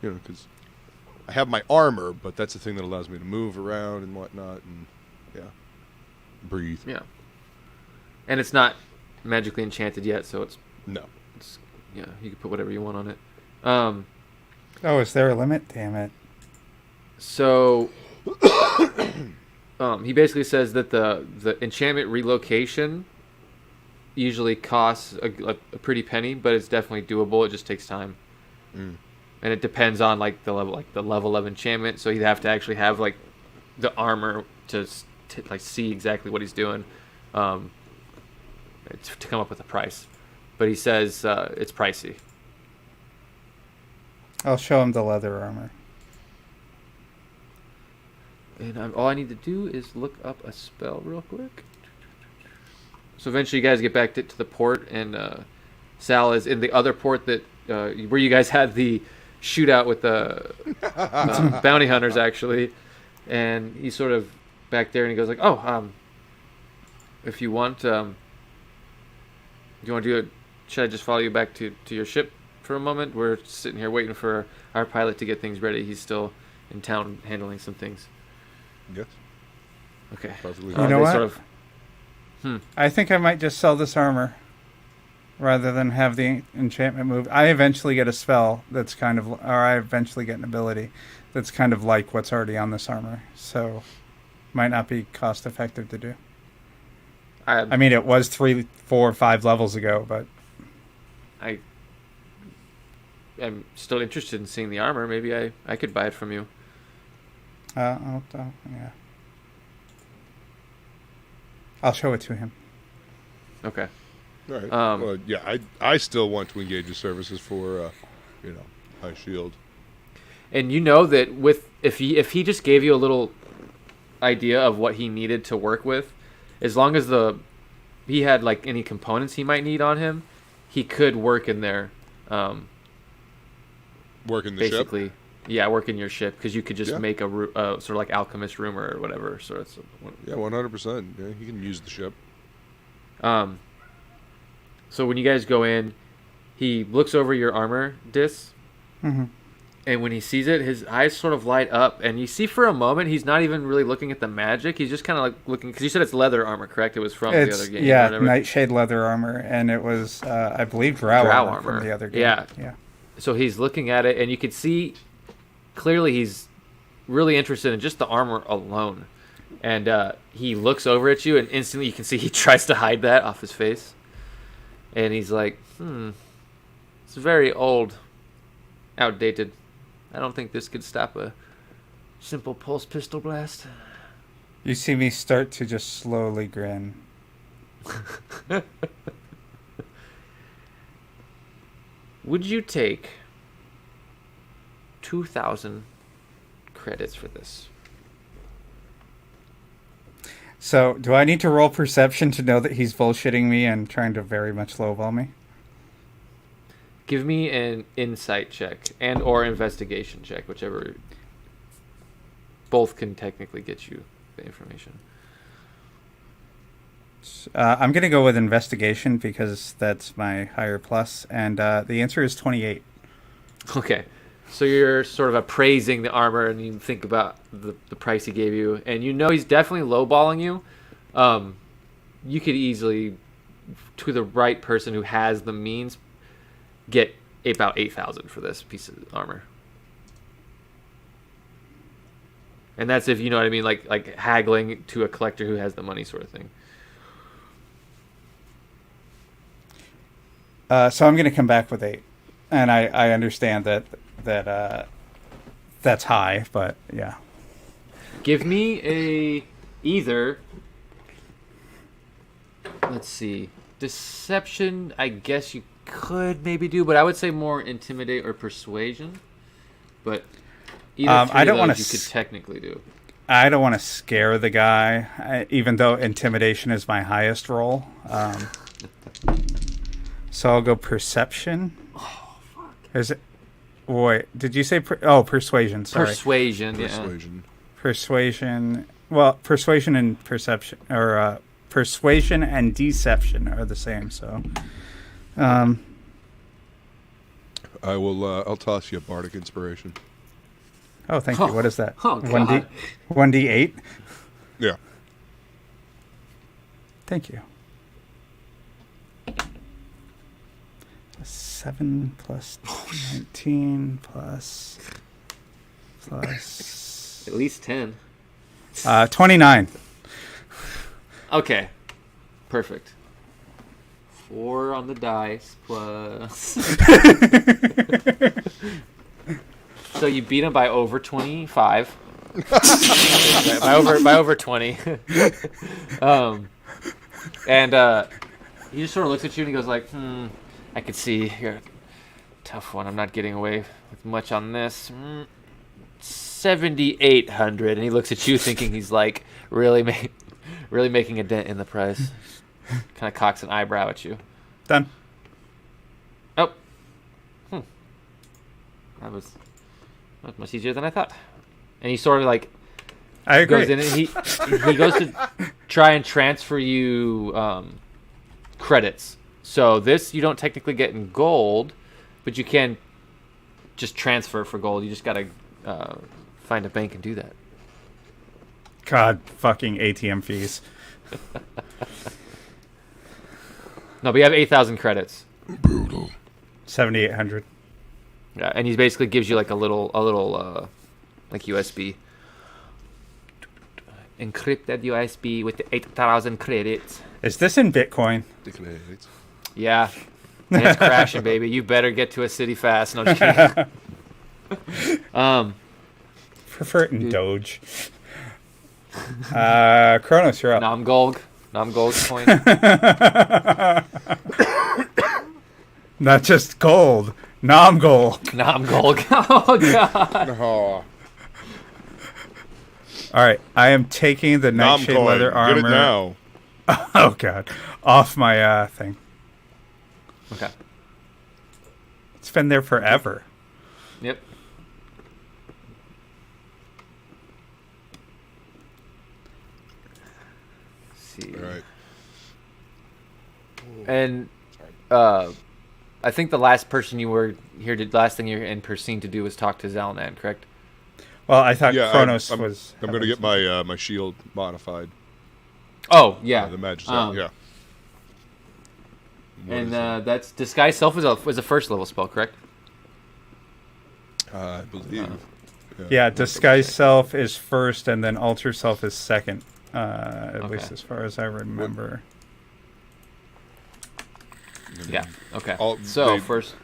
because I have my armor, but that's the thing that allows me to move around and whatnot, and breathe. Yeah. And it's not magically enchanted yet, so it's No. you can put whatever you want on it. Oh, is there a limit? Damn it. So he basically says that the enchantment relocation usually costs a pretty penny, but it's definitely doable. It just takes time, and it depends on the level of enchantment. So you'd have to actually have the armor to see exactly what he's doing, to come up with a price. But he says it's pricey. I'll show him the leather armor. And all I need to do is look up a spell real quick. So eventually you guys get back to the port, and Sal is in the other port that where you guys had the shootout with the bounty hunters, actually. And he's sort of back there, and he goes like, "Oh, if you want, do you want to do it? Should I just follow you back to your ship for a moment? We're sitting here waiting for our pilot to get things ready. He's still in town handling some things." Yes. Okay. Perfectly You know fine. what? I think I might just sell this armor rather than have the enchantment move. I eventually get a spell that's kind of, or I eventually get an ability that's kind of like what's already on this armor. So, might not be cost effective to do. I mean, it was 3, 4, 5 levels ago, but I am still interested in seeing the armor. Maybe I could buy it from you. yeah. I'll show it to him. Okay. All right. Um, Well, yeah, I still want to engage his services for, High Shield. And you know that if he just gave you a little idea of what he needed to work with, as long as he had like any components he might need on him, he could work in there. Work in the ship? Basically, yeah, work in your ship, because you could just Yeah. make a sort of like alchemist room or whatever. So it's Yeah, 100%. Yeah, he can use the ship. So when you guys go in, he looks over your armor disc, Mm-hmm. and when he sees it, his eyes sort of light up, and you see for a moment he's not even really looking at the magic. He's just kind of like looking, because you said it's leather armor, correct? It was from the other game. Yeah, or whatever. Nightshade leather armor, and it was, I believe, drow armor from the other game. Yeah. So he's looking at it, and you can see clearly he's really interested in just the armor alone. And he looks over at you, and instantly you can see he tries to hide that off his face. And he's like, it's very old, outdated. I don't think this could stop a simple pulse pistol blast. You see me start to just slowly grin. Would you take 2,000 credits for this? So, do I need to roll perception to know that he's bullshitting me and trying to very much lowball me? Give me an insight check and or investigation check, whichever. Both can technically get you the information. I'm going to go with investigation because that's my higher plus, and the answer is 28. Okay. So you're sort of appraising the armor, and you think about the price he gave you, and you know he's definitely lowballing you. You could easily, to the right person who has the means, get about 8,000 for this piece of armor. And that's if, you know what I mean, like haggling to a collector who has the money, sort of thing. So I'm going to come back with 8, and I understand that that's high, but yeah. Give me either. Let's see, deception. I guess you could maybe do, but I would say more intimidate or persuasion. But either three I don't of want those to. You could technically do. I don't want to scare the guy, even though intimidation is my highest roll. So I'll go perception. Oh fuck! Is it? Wait, did you say? Persuasion. Sorry. Persuasion. Yeah. Persuasion. Persuasion. Well, persuasion and perception, or persuasion and deception are the same. So, I will. I'll toss you a bardic inspiration. oh, thank you. What is that? Oh, God. 1d8. Yeah. Thank you. 7 plus 19 plus At least 10. 29. Okay. Perfect. 4 on the dice plus. So you beat him by over 25. by over 20. And he just sort of looks at you and he goes like, I could see you're a tough one. I'm not getting away with much on this. 7,800. And he looks at you thinking he's like really making a dent in the price. kind of cocks an eyebrow at you. Done. Oh. That was much easier than I thought. And he sort of like I agree. goes in and he goes to try and transfer you credits. So this you don't technically get in gold, but you can just transfer for gold. You just gotta find a bank and do that. God, fucking ATM fees. No, but you have 8,000 credits. Brutal. 7,800. Yeah, and he basically gives you like a little like USB. Encrypted USB with the 8,000 credits. Is this in Bitcoin? Yeah. And it's crashing, baby. You better get to a city fast. No, just kidding. Prefer it in Doge. Kronos, you're up. Namgolg coin. Not just gold. Namgolg. Namgolg. Oh, God. Oh, All right, I am taking the nightshade Namcoin, leather armor. Get it now. Oh God, off my thing. Okay. It's been there forever. Yep. Let's see. All right. And I think the last person you were here to last thing you're in Persine to do was talk to Zalnan, correct? Well, I thought Yeah, Kronos I'm was. going to get my my shield modified. Oh, yeah. The magic. Yeah. What And is it? that's Disguise Self was a first level spell, correct? I believe. Yeah, disguise self is first, and then alter self is second. At least as far as I remember. Yeah. Okay. They- first.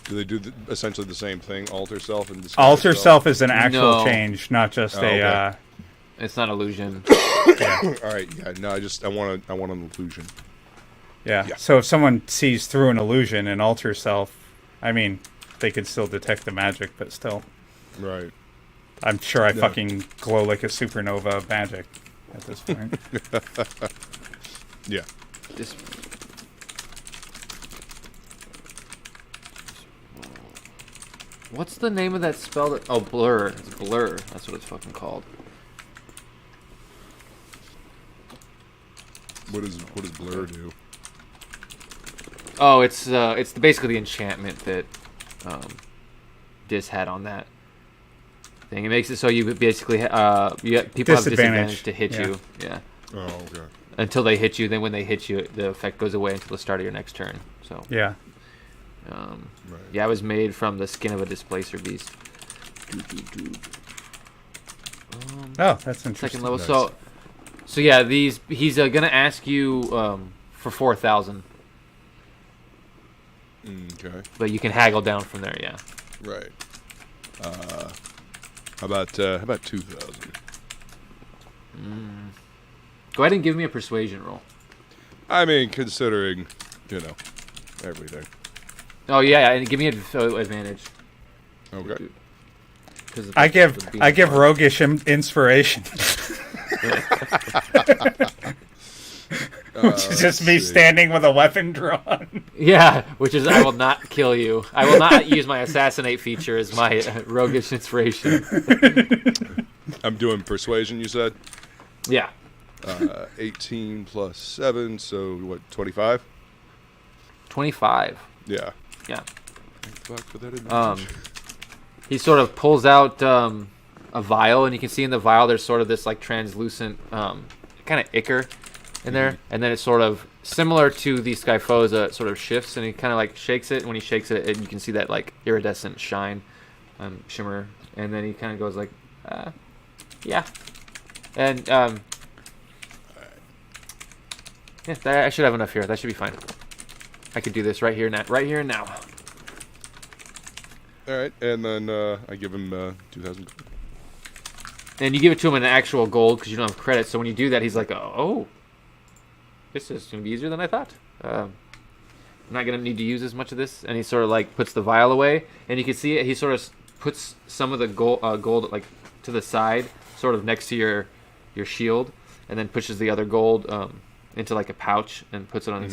Do they do essentially the same thing? Alter self and disguise Alter self is an actual No. change, not just okay. It's not illusion. All right. Yeah. No. I want an illusion. Yeah. Yeah. So if someone sees through an illusion and alter self, I mean, they could still detect the magic, but still, Right. I'm sure I Yeah. fucking glow like a supernova of magic at this point. Yeah. Dis- What's the name of that spell? Blur. It's Blur. That's what it's fucking called. What does blur do? Oh, it's basically the enchantment that Dis had on that thing. It makes it so you basically people have disadvantage to hit you. Yeah. Oh, okay. Until they hit you, then when they hit you, the effect goes away until the start of your next turn. So Yeah. Right. yeah, it was made from the skin of a displacer beast. Oh, that's interesting. Second level. Nice. So yeah, he's gonna ask you for 4,000, Okay. but you can haggle down from there. Yeah. Right. How about 2,000? Go ahead and give me a persuasion roll. I mean, considering everything. Oh yeah, and give me an advantage. Okay. 'Cause of I the give being- roguish inspiration. Which is just me standing with a weapon drawn. Yeah, which is I will not kill you. I will not use my assassinate feature as my roguish inspiration. I'm doing persuasion. You said Yeah. 18 plus 7, so what? 25. 25. Yeah. Yeah. Fuck for that advantage. He sort of pulls out a vial, and you can see in the vial there's sort of this like translucent kind of ichor in there, and then it's sort of similar to the Skyphosa. It sort of shifts, and he kind of like shakes it. And when he shakes it, you can see that like iridescent shine, shimmer, and then he kind of goes like, yeah, and yeah, I should have enough here. That should be fine. I could do this right here now. Right here and now. All right, and then I give him 2,000. And you give it to him in actual gold because you don't have credit. So when you do that, he's like, oh, this is going to be easier than I thought. I'm not going to need to use as much of this. And he sort of like puts the vial away. And you can see it. He sort of puts some of the gold like to the side, sort of next to your shield. And then pushes the other gold into like a pouch and puts it on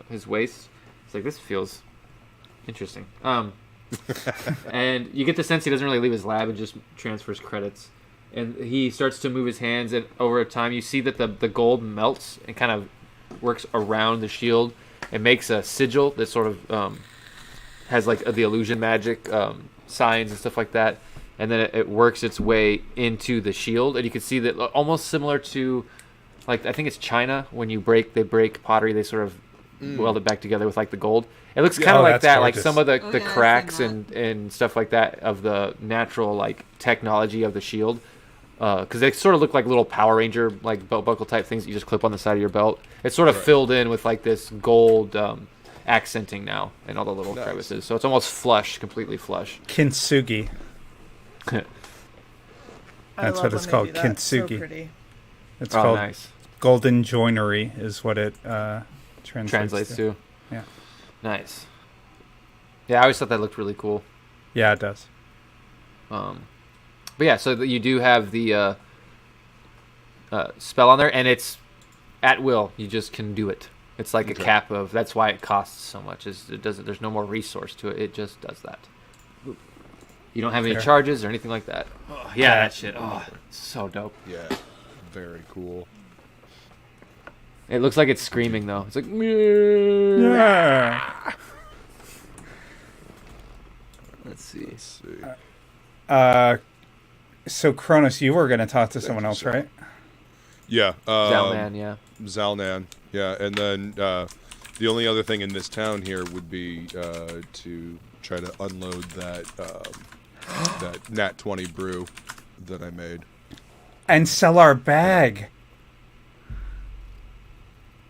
his waist. It's like, this feels interesting. And you get the sense he doesn't really leave his lab and just transfers credits. And he starts to move his hands, and over time you see that the gold melts and kind of works around the shield. It makes a sigil that sort of has like the illusion magic signs and stuff like that. And then it works its way into the shield, and you can see that almost similar to, like, I think it's China, when they break pottery, they sort of weld it back together with like the gold. It looks kind of like that, gorgeous. like some of the cracks and stuff like that of the natural like technology of the shield, because they sort of look like little Power Ranger like belt buckle type things that you just clip on the side of your belt. It's sort of filled in with like this gold accenting now and all the little crevices, so it's almost flush, completely flush. Kintsugi. That's what it's called, kintsugi. So pretty. It's called nice. golden joinery is what it translates to. Yeah. Nice. Yeah, I always thought that looked really cool. Yeah, it does. But yeah, so you do have the spell on there, and it's at will. You just can do it. It's like a cap of. That's why it costs so much. There's no more resource to it. It just does that. You don't have any charges or anything like that. Oh, yeah, that shit. Oh, so dope. Yeah, very cool. It looks like it's screaming though. It's like. Yeah. Let's see. So Kronos, you were going to talk to someone else, right? Yeah. Zalman, yeah. Zalnan, yeah. And then the only other thing in this town here would be to try to unload that that Nat 20 brew that I made. And sell our bag.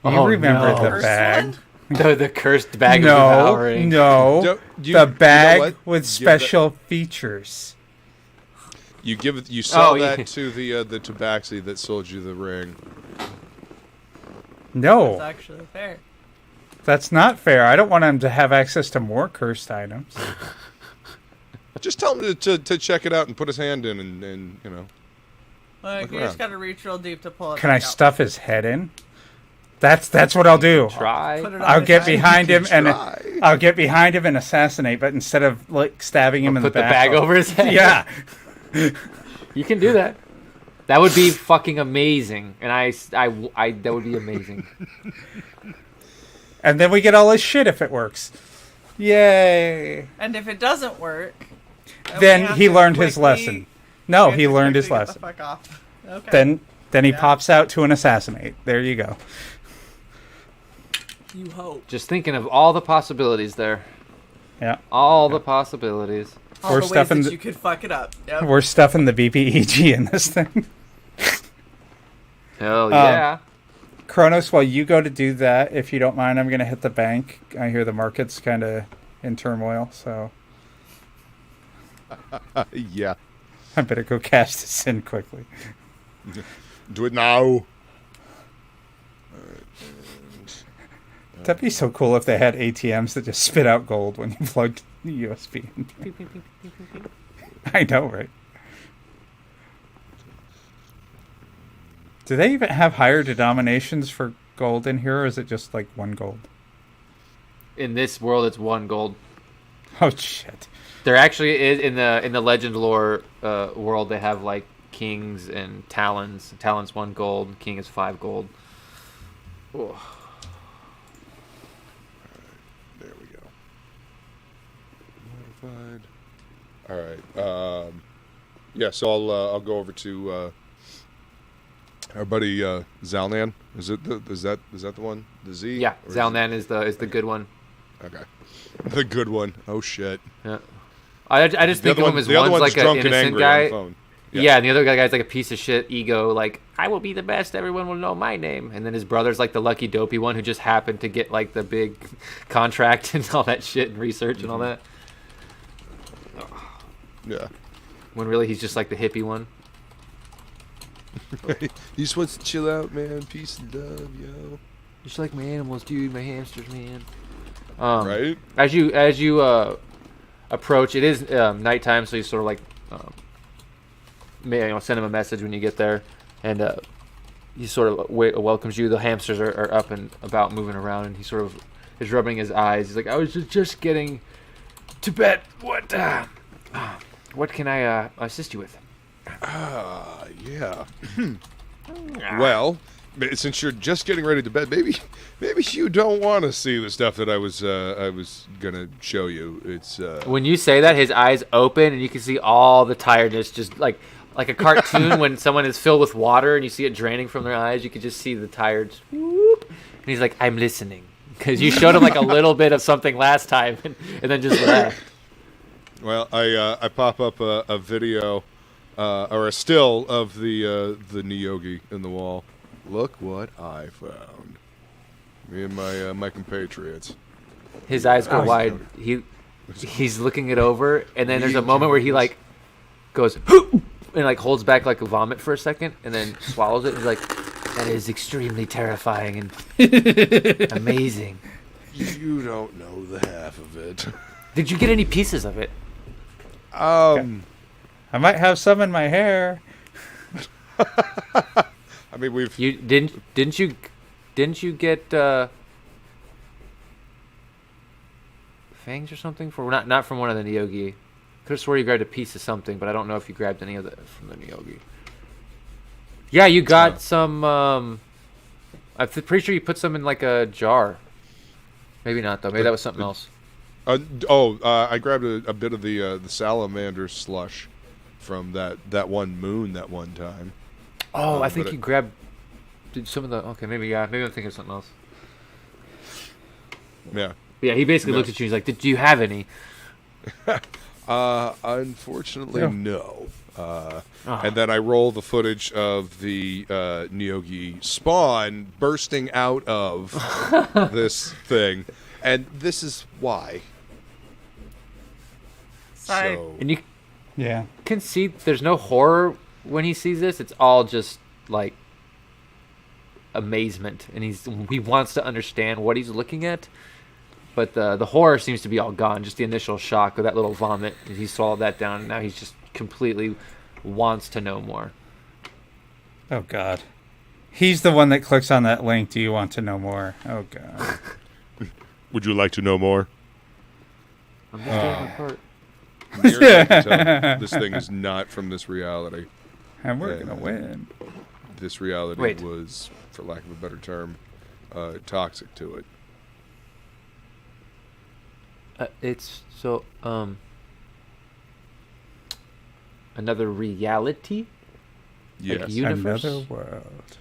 You remember the bag? The cursed bag of devouring. No, the bag with special features. You sell that to the tabaxi that sold you the ring. No, That's actually fair. that's not fair. I don't want him to have access to more cursed items. Just tell him to check it out and put his hand in and you know. Like, you just gotta reach real deep to pull it. Can I back out. stuff his head in? That's what I'll do. Try. Put it on I'll his get head? behind him and try. I'll get behind him and assassinate. But instead of like stabbing him in the Put the back, bag over his head. Yeah, You can do that. That would be fucking amazing, and I that would be amazing. and then we get all his shit if it works. Yay! And if it doesn't work, we Then have he to learned his quickly- lesson. No, we have he to learned his quickly get lesson. the fuck off. Okay. Then he pops out to an assassinate. There you go. You hope. Just thinking of all the possibilities there. Yeah. All the possibilities. All We're the ways stuffing that the- you could fuck it up. Yep. We're stuffing the BBEG in this thing. Hell yeah. Kronos, while you go to do that, if you don't mind, I'm going to hit the bank. I hear the market's kind of in turmoil, so Yeah. I better go cash this in quickly. Do it now. That'd be so cool if they had ATMs that just spit out gold when you plugged the USB in. I know, right? Do they even have higher denominations for gold in here, or is it just like one gold? In this world, it's one gold. Oh shit! There actually is in the legend lore world. They have like kings and talons. Talons 1 gold. King is 5 gold. Oh. There we go. Modified. All right. Yeah. So I'll go over to our buddy Zalnan. Is that the one? The Z? Yeah, Or Zalnan is the good one. Okay. The good one. Oh shit. Yeah. I just think of him as one's like an innocent guy. Yeah, and the other guy's like a piece of shit ego, like, I will be the best, everyone will know my name. And then his brother's like the lucky dopey one who just happened to get like the big contract and all that shit and research and all that. Yeah. When really he's just like the hippie one. He just wants to chill out, man. Peace and love, yo. Just like my animals, dude, my hamsters, man. Right? As you approach, it is nighttime, so you sort of like send him a message when you get there, and he sort of welcomes you. The hamsters are up and about, moving around, and he sort of is rubbing his eyes. He's like, I was just getting to bed. What can I assist you with? Yeah. Well, since you're just getting ready to bed, maybe you don't want to see the stuff that I was gonna show you. It's When you say that, his eyes open, and you can see all the tiredness, just like a cartoon when someone is filled with water and you see it draining from their eyes. You can just see the tired whoop, and he's like, I'm listening, because you showed him like a little bit of something last time, and then just laughed. Well, I pop up a video or a still of the Niyogi in the wall. Look what I found. Me and my compatriots. His eyes go wide. He's looking it over, and then there's a moment where he like goes and like holds back like a vomit for a second, and then swallows it. And he's like, "That is extremely terrifying and amazing." You don't know the half of it. Did you get any pieces of it? I might have some in my hair. I mean, we've You didn't you get fangs or something for not from one of the Niyogi? Could have swore you grabbed a piece of something, but I don't know if you grabbed any of that from the Niyogi. Yeah, you got some. I'm pretty sure you put some in like a jar. Maybe not though. Maybe that was something else. I grabbed a bit of the salamander slush from that one moon that one time. Oh, I think you grabbed some of the. Okay, maybe I'm thinking of something else. Yeah. But yeah, he basically looked at you. He's like, "Did you have any?" Unfortunately, no. And then I roll the footage of the Niyogi spawn bursting out of this thing, and this is why. Sorry. So, And you Yeah. can see there's no horror when he sees this. It's all just like amazement, and he wants to understand what he's looking at, but the horror seems to be all gone. Just the initial shock of that little vomit, and he swallowed that down, and now he's just completely wants to know more. Oh God. He's the one that clicks on that link. Do you want to know more? Oh God. would you like to know more? I'm just doing my part. Near as I can tell, this thing is not from this reality. And we're gonna win. This reality Wait. was, for lack of a better term, toxic to it. It's so another reality. Yes. Like universe. Another world.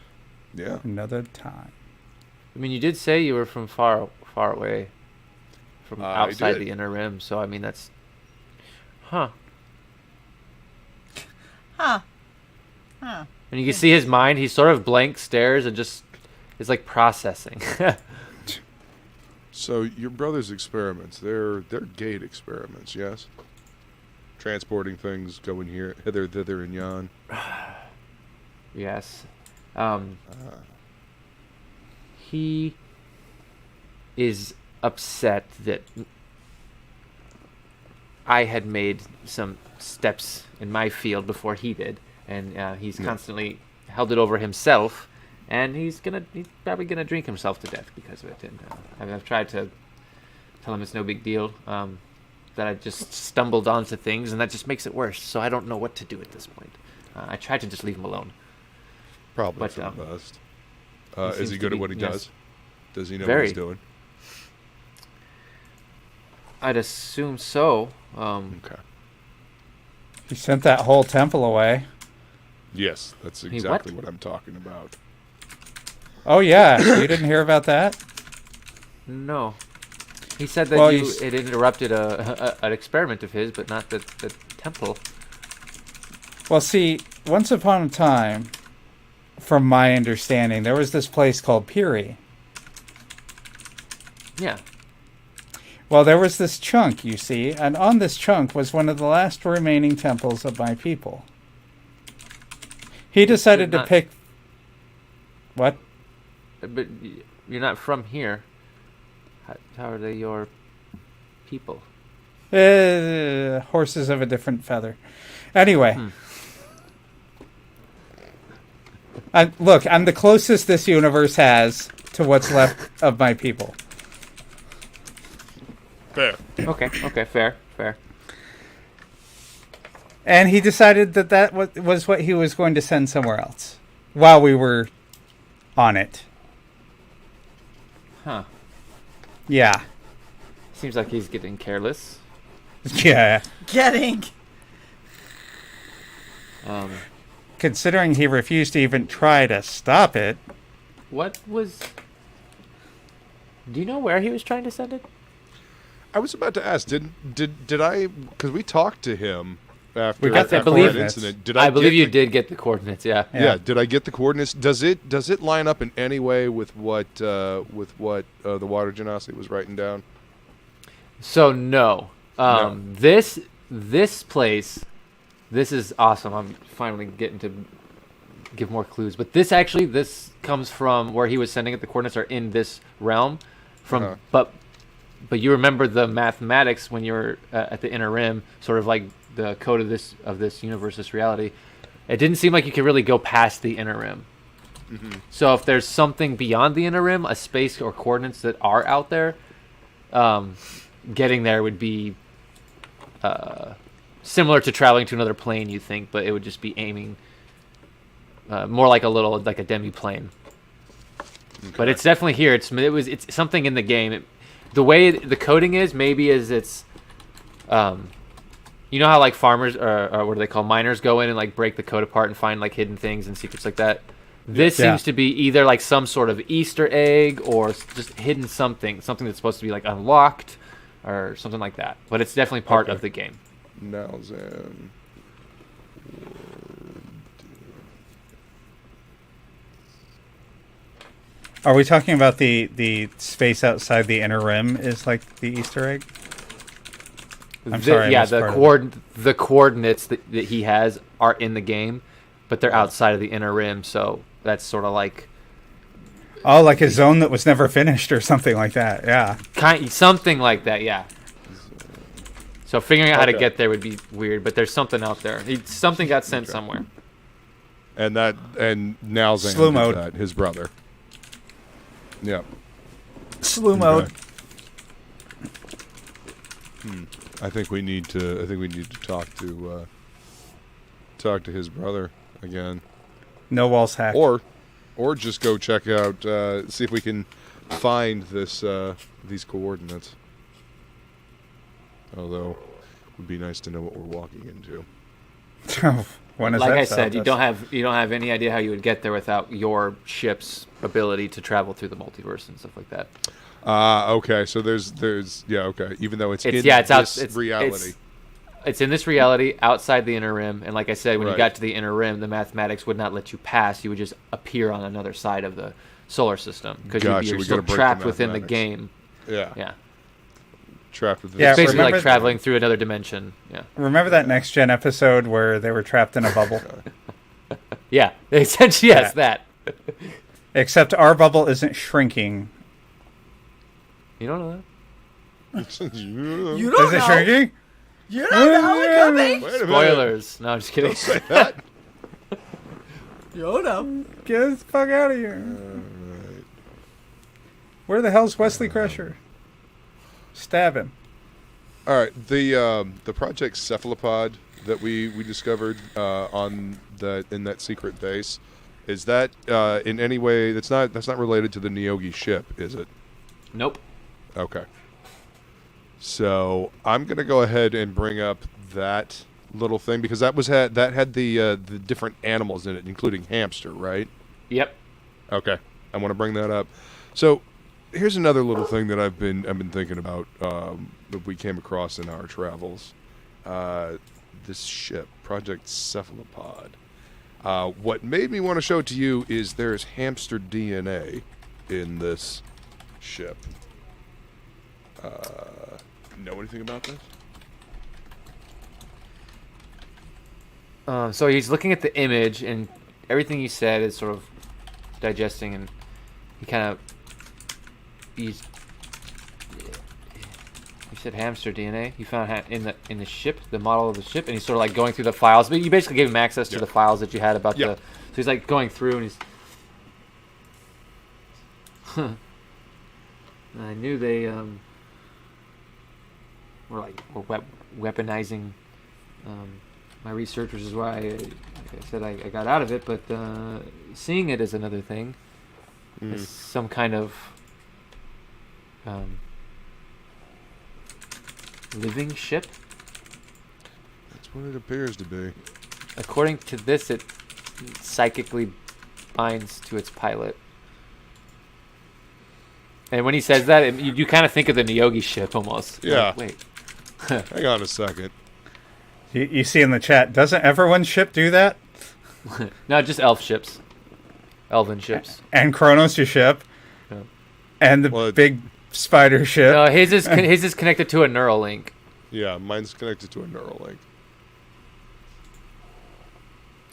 Yeah. Another time. I mean, you did say you were from far away, from I outside did. the inner rim. So I mean, that's, huh? Huh. And you can see his mind. He sort of blank stares and just is like processing. So your brother's experiments, they're gate experiments, yes? Transporting things, going here, hither, thither, and yon. Yes. He is upset that I had made some steps in my field before he did, and he's constantly held it over himself, and he's probably gonna drink himself to death because of it. And I mean, I've tried to tell him it's no big deal, that I just stumbled onto things, and that just makes it worse. So I don't know what to do at this point. I tried to just leave him alone. Probably But, for the best. he Is seems he to good be- at what he yes. does? Does he know Very. what he's doing? I'd assume so. Okay. He sent that whole temple away. Yes, that's what? exactly what I'm talking about. Oh yeah, you didn't hear about that? No. He said that Well, it interrupted an experiment of his, but not the temple. Well, see, once upon a time, from my understanding, there was this place called Piri. Yeah. Well, there was this chunk, you see, and on this chunk was one of the last remaining temples of my people. He decided to not- pick... What? But you're not from here. How are they your people? Horses of a different feather. Anyway. Look, I'm the closest this universe has to what's left of my people. Fair. Okay, fair. And he decided that was what he was going to send somewhere else while we were on it. Huh. Yeah. Seems like he's getting careless. Yeah. Getting. Considering he refused to even try to stop it. What was... Do you know where he was trying to send it? I was about to ask, did I, because we talked to him after, We got after the that coordinates. incident. Did I get believe you the- did get the coordinates, yeah. Yeah, did I get the coordinates? Does it line up in any way with what the water genasi was writing down? So, no. No. This place, this is awesome. I'm finally getting to give more clues. But this comes from where he was sending it. The coordinates are in this realm. But you remember the mathematics when you were at the inner rim, sort of like the code of this universe, this reality. It didn't seem like you could really go past the inner rim. Mm-hmm. So if there's something beyond the inner rim, a space or coordinates that are out there, getting there would be similar to traveling to another plane, you think, but it would just be aiming more like a demi-plane. Okay. But it's definitely here. It's something in the game. The way the coding is, maybe is it's, you know how like farmers or what do they call miners go in and like break the code apart and find like hidden things and secrets like that. This Yeah. seems to be either like some sort of Easter egg or just hidden something that's supposed to be like unlocked or something like that. But it's definitely part of the game. Nalzan. Are we talking about the space outside the inner rim is like the Easter egg? I'm sorry, I Yeah, missed part of the coordinates that he has are in the game, but they're outside of the inner rim. So that's sort of like Oh, like a zone that was never finished or something like that. Yeah. something like that. Yeah. So figuring out how to Okay. get there would be weird, but there's something out there. Something got sent somewhere. And Nalzan Slow did mode. that, his brother. Yep. Slew mode. Okay. I think we need to talk to his brother again, No walls hacked. or just go check out, see if we can find these coordinates. Although, it would be nice to know what we're walking into. When is Like that I said, you Southwest? don't have any idea how you would get there without your ship's ability to travel through the multiverse and stuff like that. Okay. So there's okay. Even though it's in it's reality. It's in this reality outside the inner rim, and like I said, when you Right. got to the inner rim, the mathematics would not let you pass. You would just appear on another side of the solar system because Gotcha, you're we still gotta break the trapped within the mathematics. game. Yeah. Yeah, Trapped with Yeah, it's basically remember like traveling through another dimension. Yeah, Remember that next gen episode where they were trapped in a bubble? yeah. Essentially, yes, Yeah. that. Except our bubble isn't shrinking. You don't know that? You don't Is it know. shrinking? You don't know it could be. Wait a minute. Spoilers. No, I'm just kidding. Say that. You don't know. Get the fuck out of here. Where the hell's Wesley Crusher? Stab him. All right, the project Cephalopod that we discovered in that secret base, is that in any way that's not related to the Neogi ship, is it? Nope. Okay. So I'm gonna go ahead and bring up that little thing because that had the different animals in it, including hamster, right? Yep. Okay, I want to bring that up. So here's another little thing that I've been thinking about that we came across in our travels. This ship, Project Cephalopod. What made me want to show it to you is there's hamster DNA in this ship. Know anything about this? So he's looking at the image, and everything he said is sort of digesting, and he kind of he's said hamster DNA. You found in the ship, the model of the ship, and he's sort of like going through the files. But you basically gave him access to the files that you had about the. So he's like going through, and he's. I knew they were weaponizing my research, which is why like I said I got out of it. But seeing it is another thing. It's some kind of living ship. That's what it appears to be. According to this, it psychically binds to its pilot. And when he says that, you kind of think of the Nyogi ship almost. Yeah. Like, wait. Hang on a second. You see in the chat, doesn't everyone's ship do that? No, just elf ships. Elven ships. And Kronos, your ship. Yeah. And the big spider ship. No, his is connected to a neural link. Yeah, mine's connected to a neural link.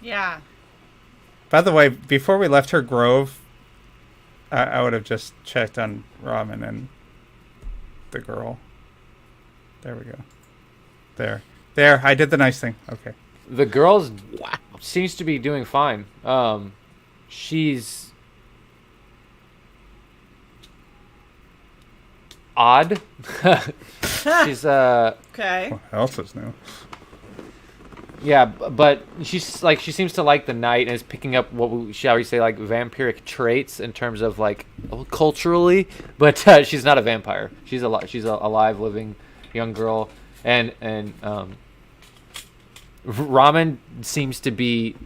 Yeah. By the way, before we left her grove, I would have just checked on Ramen and the girl. There we go. There. I did the nice thing. Okay. The girl seems to be doing fine. She's odd. She's Okay. What else is new? Yeah, but she's like she seems to like the night and is picking up shall we say like vampiric traits in terms of like culturally, but she's not a vampire. She's a alive, living young girl, and Ramen seems to be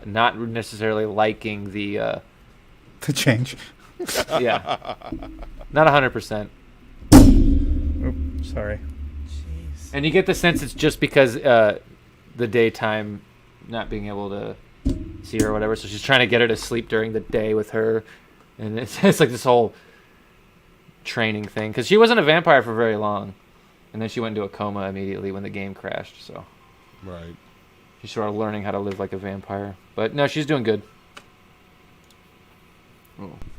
not necessarily liking the change. Yeah, not 100%. Oops, sorry. Jeez. And you get the sense it's just because the daytime not being able to see her or whatever, so she's trying to get her to sleep during the day with her, and it's like this whole training thing because she wasn't a vampire for very long, and then she went into a coma immediately when the game crashed. So Right. she's sort of learning how to live like a vampire, but no, she's doing good.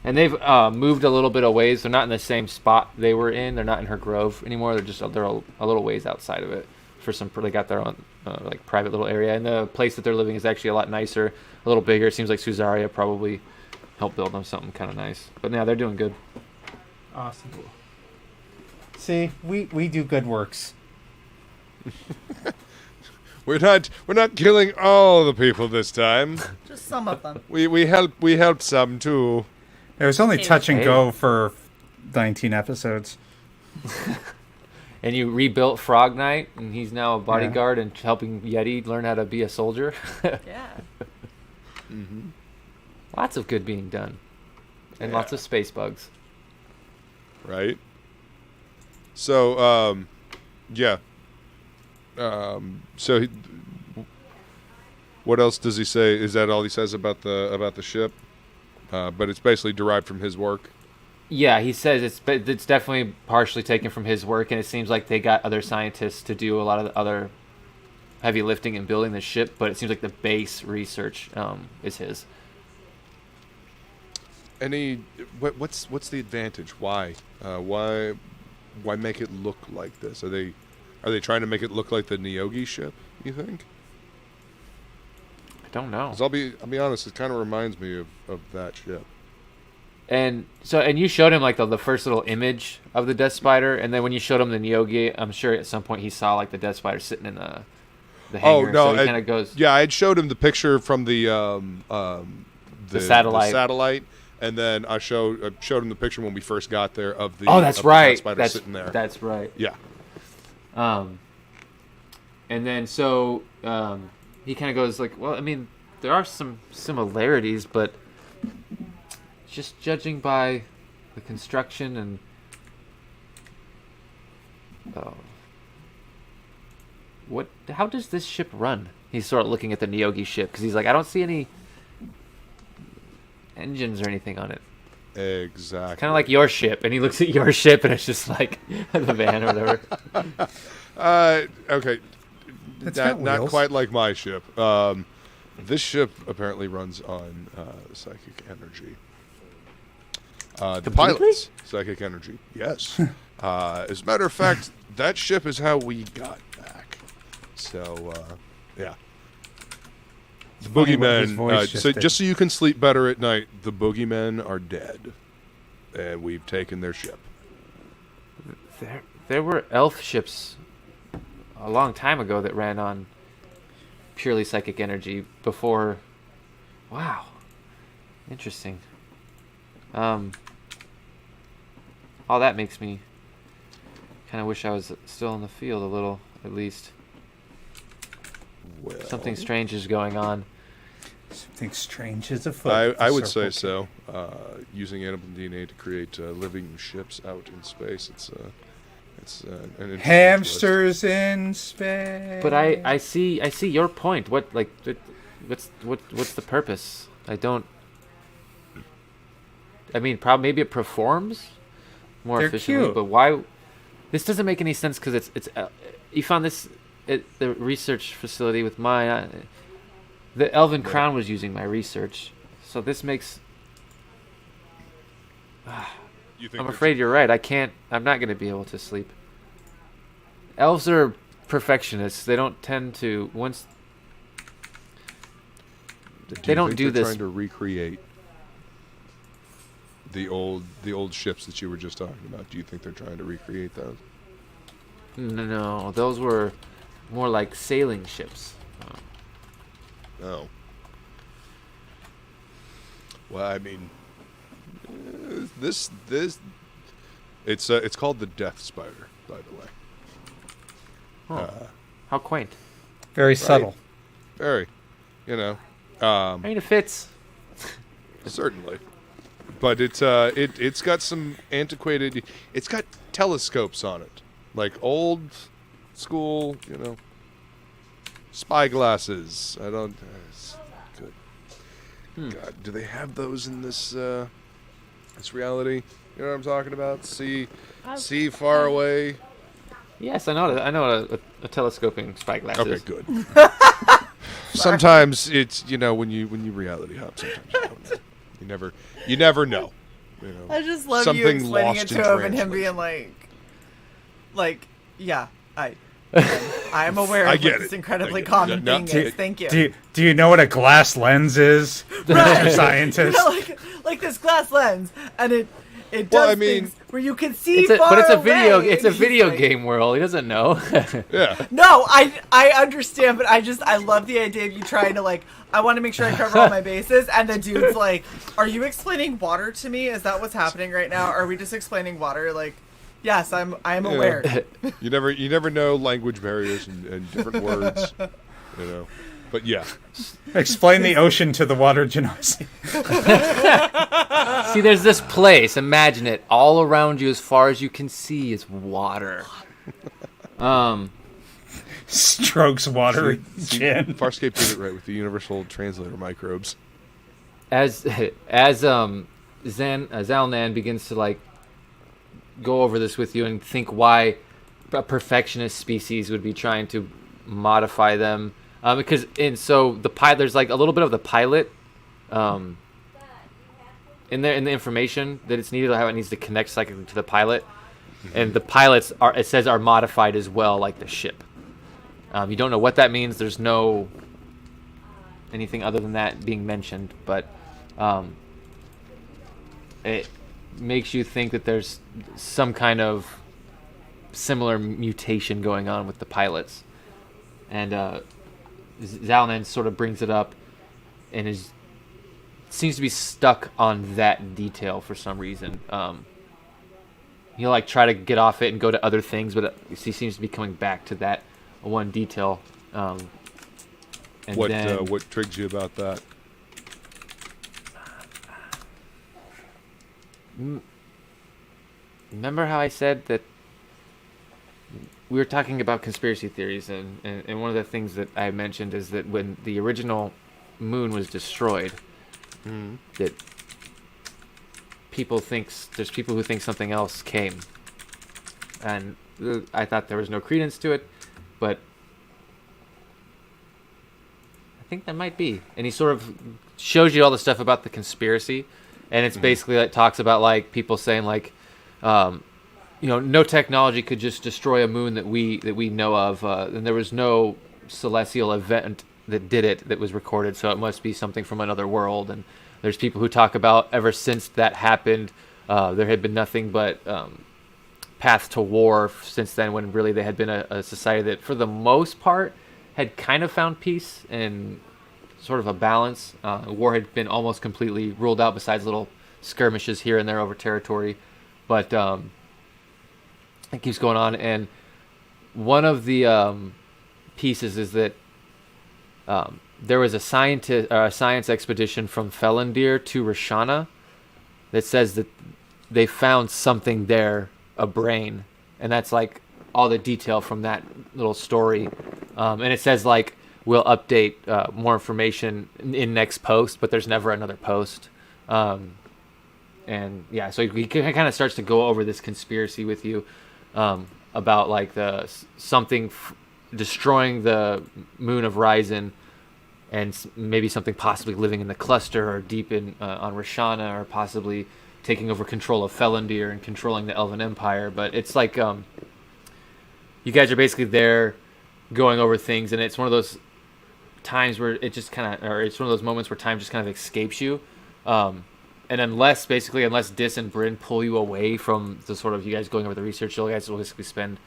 And they've moved a little bit away. They're not in the same spot they were in. They're not in her grove anymore. They're a little ways outside of it. They got their own like private little area, and the place that they're living is actually a lot nicer, a little bigger. It seems like Suzaria probably helped build them something kind of nice. But now they're doing good. Awesome. See, we do good works. We're not killing all the people this time. Just some of them. We helped some too. It was only Hey. touch and go for 19 episodes. And you rebuilt Frog Knight, and he's now a bodyguard and helping Yeti learn how to be a soldier. Yeah. Mm-hmm. Lots of good being done, and lots of space bugs. Right. So, yeah. So, what else does he say? Is that all he says about the ship? But it's basically derived from his work. Yeah, he says it's definitely partially taken from his work, and it seems like they got other scientists to do a lot of the other heavy lifting in building the ship, but it seems like the base research is his. What's the advantage? Why make it look like this? Are they trying to make it look like the Nyogi ship? You think? I don't know. 'Cause I'll be honest. It kind of reminds me of that ship. And you showed him like the first little image of the Death Spider, and then when you showed him the Nyogi, I'm sure at some point he saw like the Death Spider sitting in the hangar. Oh no! So he kind of goes. Yeah, I had showed him the picture from the satellite. The satellite, and then I showed him the picture when we first got there of the. Oh, that's of the right. Death Spider sitting there. That's right. Yeah. And then he kind of goes like, well, I mean, there are some similarities, but just judging by the construction and how does this ship run? He's sort of looking at the Nyogi ship because he's like, I don't see any engines or anything on it. Exactly. Kind of like your ship, and he looks at your ship, and it's just like the van or whatever. Okay. It's got Not wheels. quite like my ship. This ship apparently runs on psychic energy. The Completely? pilot's psychic energy. Yes. As a matter of fact, that ship is how we got back. So, yeah. The Funny what his boogeymen, voice so did. just so you can sleep better at night, the boogeymen are dead. And we've taken their ship. There were elf ships a long time ago that ran on purely psychic energy before. Wow. Interesting. All that makes me kind of wish I was still in the field a little, at least. Well, Something strange is going on. Something strange is afoot. I would say so. Using animal DNA to create living ships out in space, it's an interesting Hamsters in space. But I see your point. What's the purpose? I don't. I mean, maybe it performs more They're efficiently, cute. but why? This doesn't make any sense because it's. You found this at the research facility with my. The Elven Crown was using my research, so this makes. You think I'm there's- afraid you're right. I'm not going to be able to sleep. Elves are perfectionists. They don't tend to once. They don't do they're this. trying to recreate the old ships that you were just talking about. Do you think they're trying to recreate those? No, those were more like sailing ships. No. Well, I mean, this it's called the Death Spider, by the way. Oh, how quaint. Very subtle. Very, I mean, it fits. certainly. But it's got some antiquated. It's got telescopes on it, like old school, spy glasses. I don't. It's good. God, do they have those in this reality? You know what I'm talking about? See far away. Yes, I know a telescoping spyglass Okay, is. good. Sometimes it's when you reality hop. Sometimes you don't know. You never know. I just love you Something explaining lost it in to him and him translation. being yeah, I'm aware I of get what this it. incredibly I get it. common No, thing is. Thank you. Do you know what a glass lens is, Mr. Scientist? like this glass lens, and it does Well, I mean- things where you can see But far it's a away, video. and It's a he's video like- game world. He doesn't know. Yeah. No, I understand, but I love the idea of you trying to I want to make sure I cover all my bases, and the dude's like, "Are you explaining water to me? Is that what's happening right now? Are we just explaining water?" Yes, I'm aware. You never know language barriers and different words. But yeah. Explain the ocean to the water genasi. See, there's this place. Imagine it. All around you, as far as you can see, is water. Strokes water chin. Farscape did it right with the universal translator microbes. As Zalnan begins to go over this with you and think why a perfectionist species would be trying to modify them, so the pilot, there's a little bit of the pilot in there in the information that it's needed, how it needs to connect psychically to the pilot, and the pilots are modified as well, like the ship. You don't know what that means. There's no anything other than that being mentioned, but it makes you think that there's some kind of similar mutation going on with the pilots. And Zalnan sort of brings it up and seems to be stuck on that detail for some reason. He'll try to get off it and go to other things, but he seems to be coming back to that one detail. And What triggers you about that? Remember how I said that we were talking about conspiracy theories, and one of the things that I mentioned is that when the original moon was destroyed, that there's people who think something else came, and I thought there was no credence to it, but I think that might be. And he sort of shows you all the stuff about the conspiracy, and it's basically talks about people saying no technology could just destroy a moon that we know of, and there was no celestial event that did it that was recorded. So it must be something from another world. And there's people who talk about ever since that happened, there had been nothing but path to war since then, when really they had been a society that, for the most part, had kind of found peace and sort of a balance. War had been almost completely ruled out, besides little skirmishes here and there over territory. But it keeps going on, and one of the pieces is that there was a science expedition from Felandir to Rashana that says that they found something there, a brain, and that's like all the detail from that little story. And it says like we'll update more information in next post, but there's never another post. And yeah, so he kind of starts to go over this conspiracy with you about like the something destroying the moon of Ryzen, and maybe something possibly living in the cluster or deep in on Rashana, or possibly taking over control of Felandir and controlling the Elven Empire. But it's like you guys are basically there going over things, and it's one of those times where it just kind of, or it's one of those moments where time just kind of escapes you. And unless Dis and Bryn pull you away from the sort of you guys going over the research, you guys will basically spend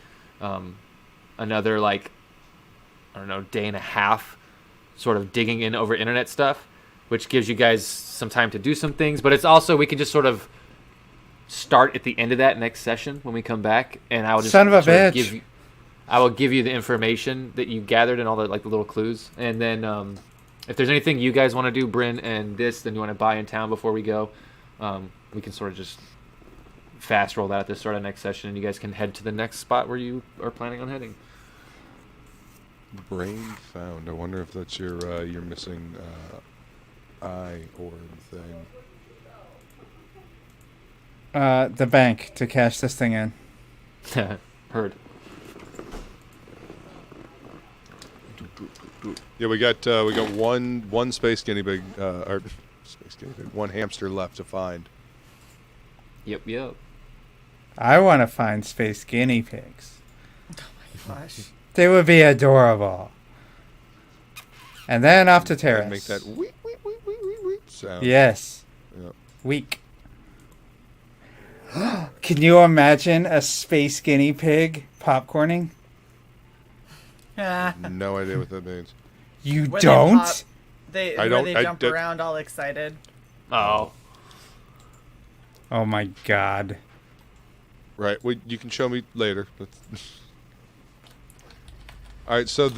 another, like, I don't know, day and a half sort of digging in over internet stuff, which gives you guys some time to do some things. But it's also, we can just sort of start at the end of that next session when we come back, and I will just Son of a bitch. I will give you the information that you gathered and all the, like, the little clues. And then if there's anything you guys want to do, Bryn and this, then you want to buy in town before we go, we can sort of just fast roll that at the start of next session, and you guys can head to the next spot where you are planning on heading. Brain found. I wonder if that's your missing eye orb thing. The bank to cash this thing in. Heard. Yeah, we got one space guinea pig, or space guinea pig, one hamster left to find. Yep. I want to find space guinea pigs. Oh my gosh. They would be adorable. And then off to terrace. And make that wee sound. Yes. Yep. Weak. Can you imagine a space guinea pig popcorning? No idea what that means. You Where don't? They jump around all excited. Oh. Oh my god. Right. Well, you can show me later. All right. So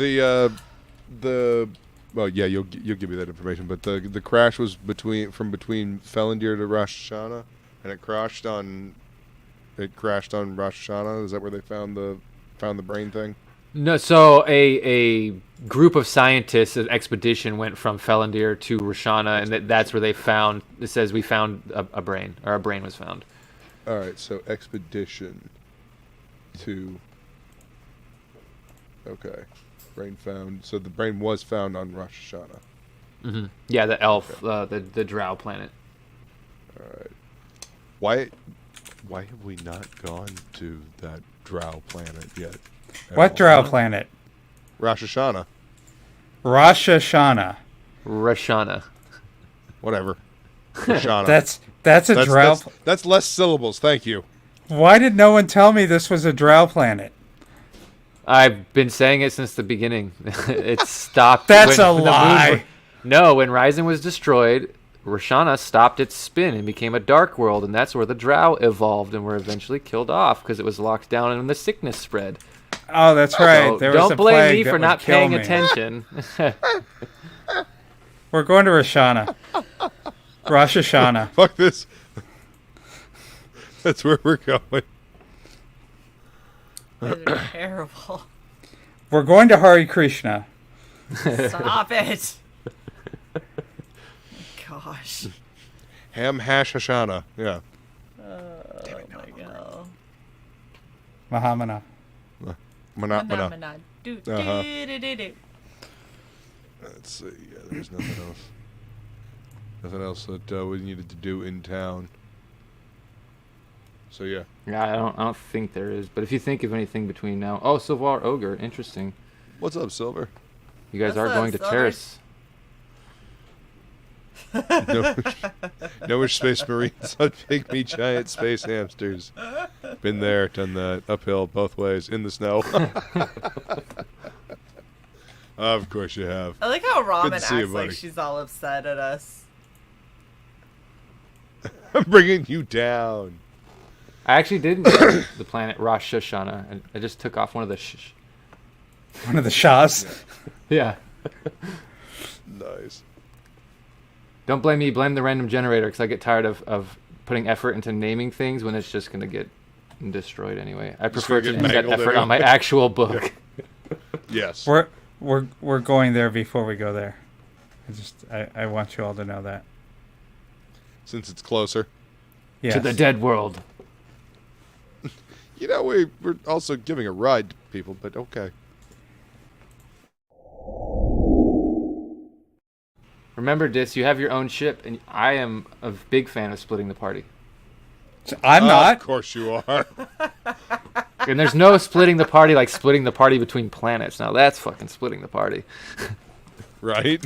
well, yeah, you'll give me that information. But the crash was between Felandir to Rosh Hashanah, and it crashed on Rosh Hashanah. Is that where they found the brain thing? No, so a group of scientists, an expedition, went from Felandir to Rashana, and that's where they found. It says we found a brain, or a brain was found. All right, so expedition to. Okay, brain found. So the brain was found on Rosh Hashanah. Mm-hmm. Yeah, the elf, the Drow planet. All right. Why have we not gone to that Drow planet yet? What Drow planet? Rosh Hashanah. Rosh Hashanah. Rashana. Whatever. Hashanah. That's a Drow. That's less syllables. Thank you. Why did no one tell me this was a Drow planet? I've been saying it since the beginning. It stopped. That's a lie. No, when Ryzen was destroyed, Rashana stopped its spin and became a dark world, and that's where the Drow evolved and were eventually killed off because it was locked down and the sickness spread. Oh, that's right. So don't blame me for not paying attention. We're going to Rashana. Rosh Hashanah. Fuck this. That's where we're going. Those are terrible. We're going to Hare Krishna. Stop it. Gosh. Ham hash Hashanah. Yeah. Oh my god. Mahamana. Mana. Uh-huh. Let's see. Yeah, there's nothing else. Nothing else that we needed to do in town. So yeah. Yeah, I don't think there is. But if you think of anything between now, oh, Silvar Ogre, interesting. What's up, Silver? You guys What's are up, going to Silver? Terrace. No Space Marines on pygmy giant space hamsters. Been there, done that. Uphill, both ways, in the snow. Of course you have. I like how Good Ramen to acts see you, like buddy. she's all upset at us. I'm bringing you down. I actually didn't get the planet Rosh Hashanah. I just took off one of the One of the Shahs. Yeah. Nice. Don't blame me. Blame the random generator because I get tired of putting effort into naming things when it's just going to get destroyed anyway. I prefer to gonna use get that mangled effort on my anyway. actual book. Yes. We're going there before we go there. I want you all to know that. Since it's closer. Yes. To the dead world. You know, we're also giving a ride to people, but okay. Remember, Dis, you have your own ship, and I am a big fan of splitting the party. I'm Of not. course you are. And there's no splitting the party like splitting the party between planets. Now that's fucking splitting the party. Right?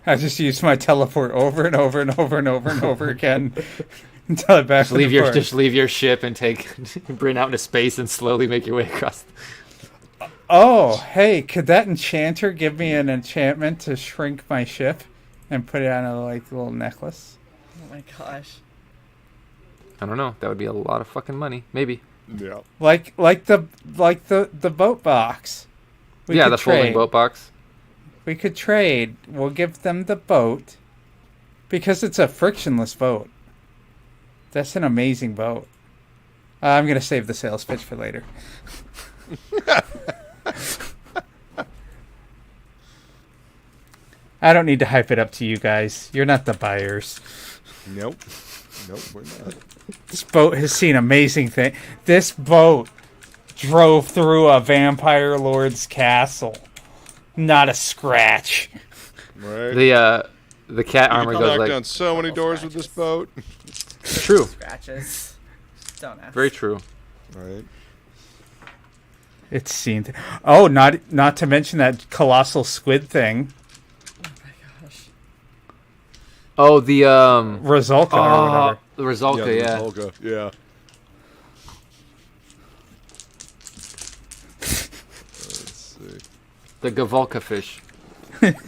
I just use my teleport over and over and over and over and over again until I'm back. Just leave your ship and bring out into space and slowly make your way across. Oh, hey, could that enchanter give me an enchantment to shrink my ship and put it on a little necklace? Oh my gosh. I don't know. That would be a lot of fucking money. Maybe. Yeah. Like the boat box. We Yeah, could the folding trade. boat box. We could trade. We'll give them the boat because it's a frictionless boat. That's an amazing boat. I'm gonna save the sales pitch for later. I don't need to hype it up to you guys. You're not the buyers. Nope. Nope, we're not. This boat has seen amazing things. This boat drove through a vampire lord's castle. Not a scratch. Right? The cat You armor can goes knock like down so many doors with this boat. true. Scratches. Don't ask. Very true. Right. It's seen. Oh, not to mention that colossal squid thing. Oh my gosh. Oh, the Resulka or whatever. the Resulka, the yeah. Volga, yeah. Let's see. The Gavolka fish.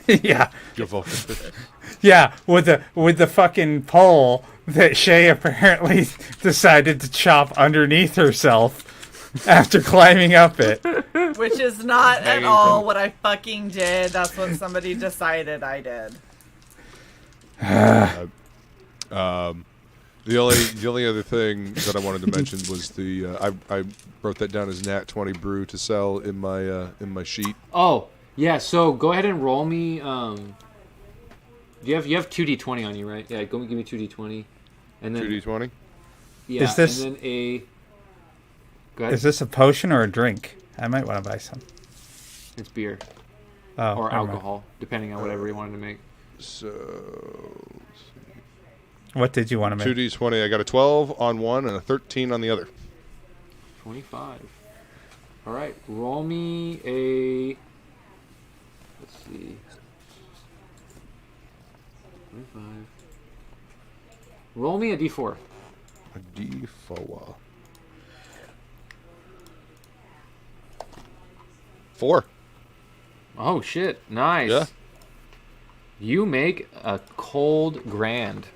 Yeah. Gavolka. Yeah, with the fucking pole that Shay apparently decided to chop underneath herself after climbing up it. Which is not at Hanging all from- what I fucking did. That's what somebody decided I did. The only other thing that I wanted to mention was the I wrote that down as Nat 20 brew to sell in my sheet. Oh, yeah, so go ahead and roll me you have 2d20 on you, right? Yeah, give me 2d20. And then 2d20. yeah, Is this- and then a Go ahead. Is this a potion or a drink? I might want to buy some. It's beer Oh, or never mind. alcohol, depending on whatever you wanted to make. So What did you want to make? 2d20. I got a 12 on one and a 13 on the other. 25. All right, roll me a. Let's see. 25. Roll me a d4. A d4. 4. Oh shit! Nice. Yeah. You make a cold grand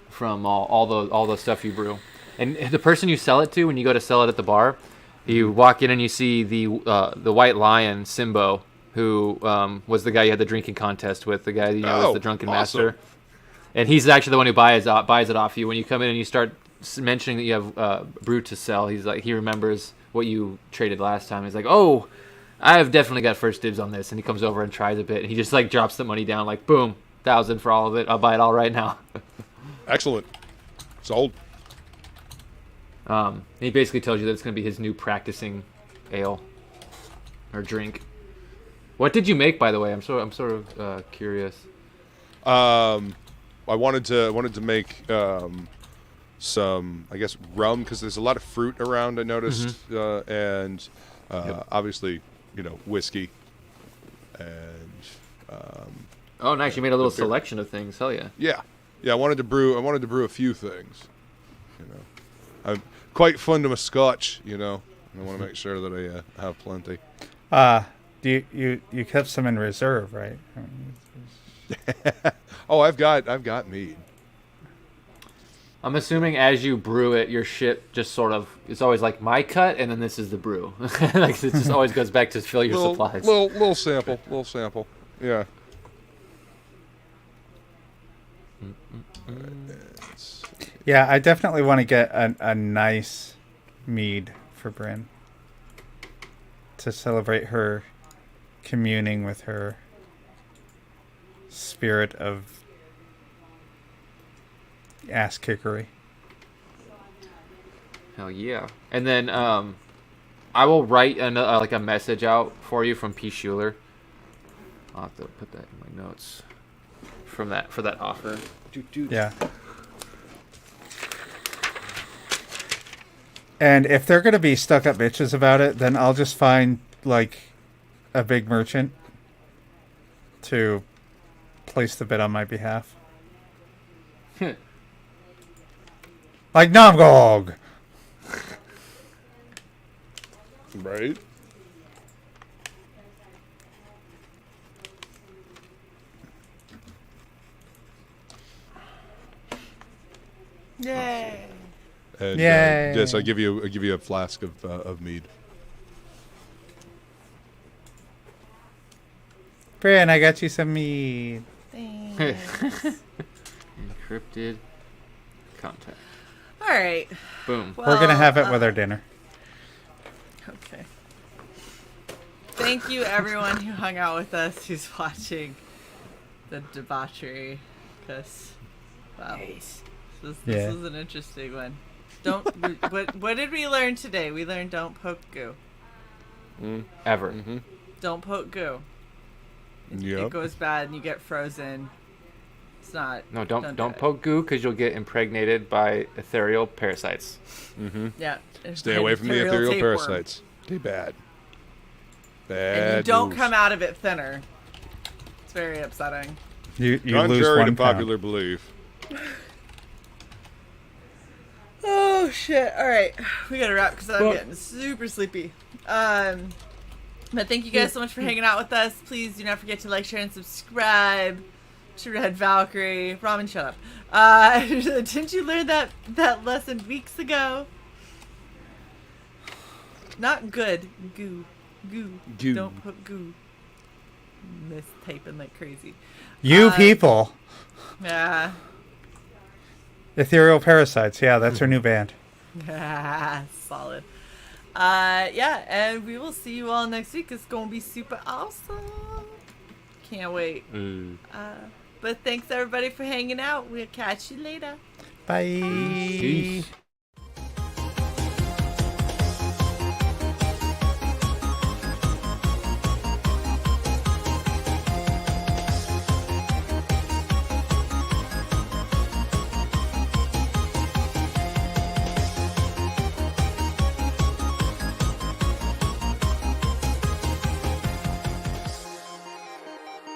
from all the stuff you brew, and the person you sell it to when you go to sell it at the bar, you walk in and you see the white lion Simbo, who was the guy you had the drinking contest with, the guy was Oh, the drunken awesome. master, and he's actually the one who buys it off you when you come in and you start mentioning that you have brew to sell. He's like, he remembers what you traded last time. He's like, oh, I've definitely got first dibs on this, and he comes over and tries a bit, and he just like drops the money down, like boom, 1,000 for all of it. I'll buy it all right now. Excellent. Sold. He basically tells you that it's going to be his new practicing ale or drink. What did you make, by the way? I'm sort of curious. I wanted to make some, I guess, rum, because there's a lot of fruit around, I noticed, and obviously, whiskey, and Oh, nice! You made a little the beer. selection of things. Hell yeah! yeah. I wanted to brew a few things. I'm quite fond of a scotch. I want to make sure that I have plenty. You kept some in reserve, right? I mean, Oh, I've got mead. I'm assuming as you brew it, your ship just sort of it's always like my cut, and then this is the brew. Like it just always goes back to fill your supplies. Little sample. Yeah. yeah, I definitely want to get a nice mead for Bryn to celebrate her communing with her spirit of ass kickery. Hell yeah! And then I will write like a message out for you from P. Schuler. I'll have to put that in my notes for that offer. Yeah. And if they're going to be stuck up bitches about it, then I'll just find, like, a big merchant to place the bid on my behalf. Like Namgog! Right. Yay! And Yay. yes, I give you a flask of mead. Bryn, I got you some mead. Thanks. Encrypted contact. All right. Boom. We're going to have it with our dinner. Okay. Thank you, everyone who hung out with us, who's watching the debauchery. Because, wow, this was an interesting one. Don't. What did we learn today? We learned don't poke goo. Ever. Mm-hmm. Don't poke goo. Yep. It goes bad and you get frozen. It's not. No, don't do it. poke goo because you'll get impregnated by ethereal parasites. Mm-hmm. Yeah. Stay away from the ethereal tapeworm. parasites. They bad. And you don't moves. come out of it thinner. It's very upsetting. You lose Contrary to 1 popular belief. Oh shit! All right, we gotta wrap because I'm getting super sleepy. But thank you guys so much for hanging out with us. Please do not forget to like, share, and subscribe to Red Valkyrie. Ramen, shut up. Didn't you learn that lesson weeks ago? Not good. Goo. Don't put goo. Mistyping like crazy. You people. Yeah. Ethereal Parasites. Yeah, that's her new band. Solid. Yeah, and we will see you all next week. It's gonna be super awesome. Can't wait. But thanks everybody for hanging out. We'll catch you later. Bye. Peace.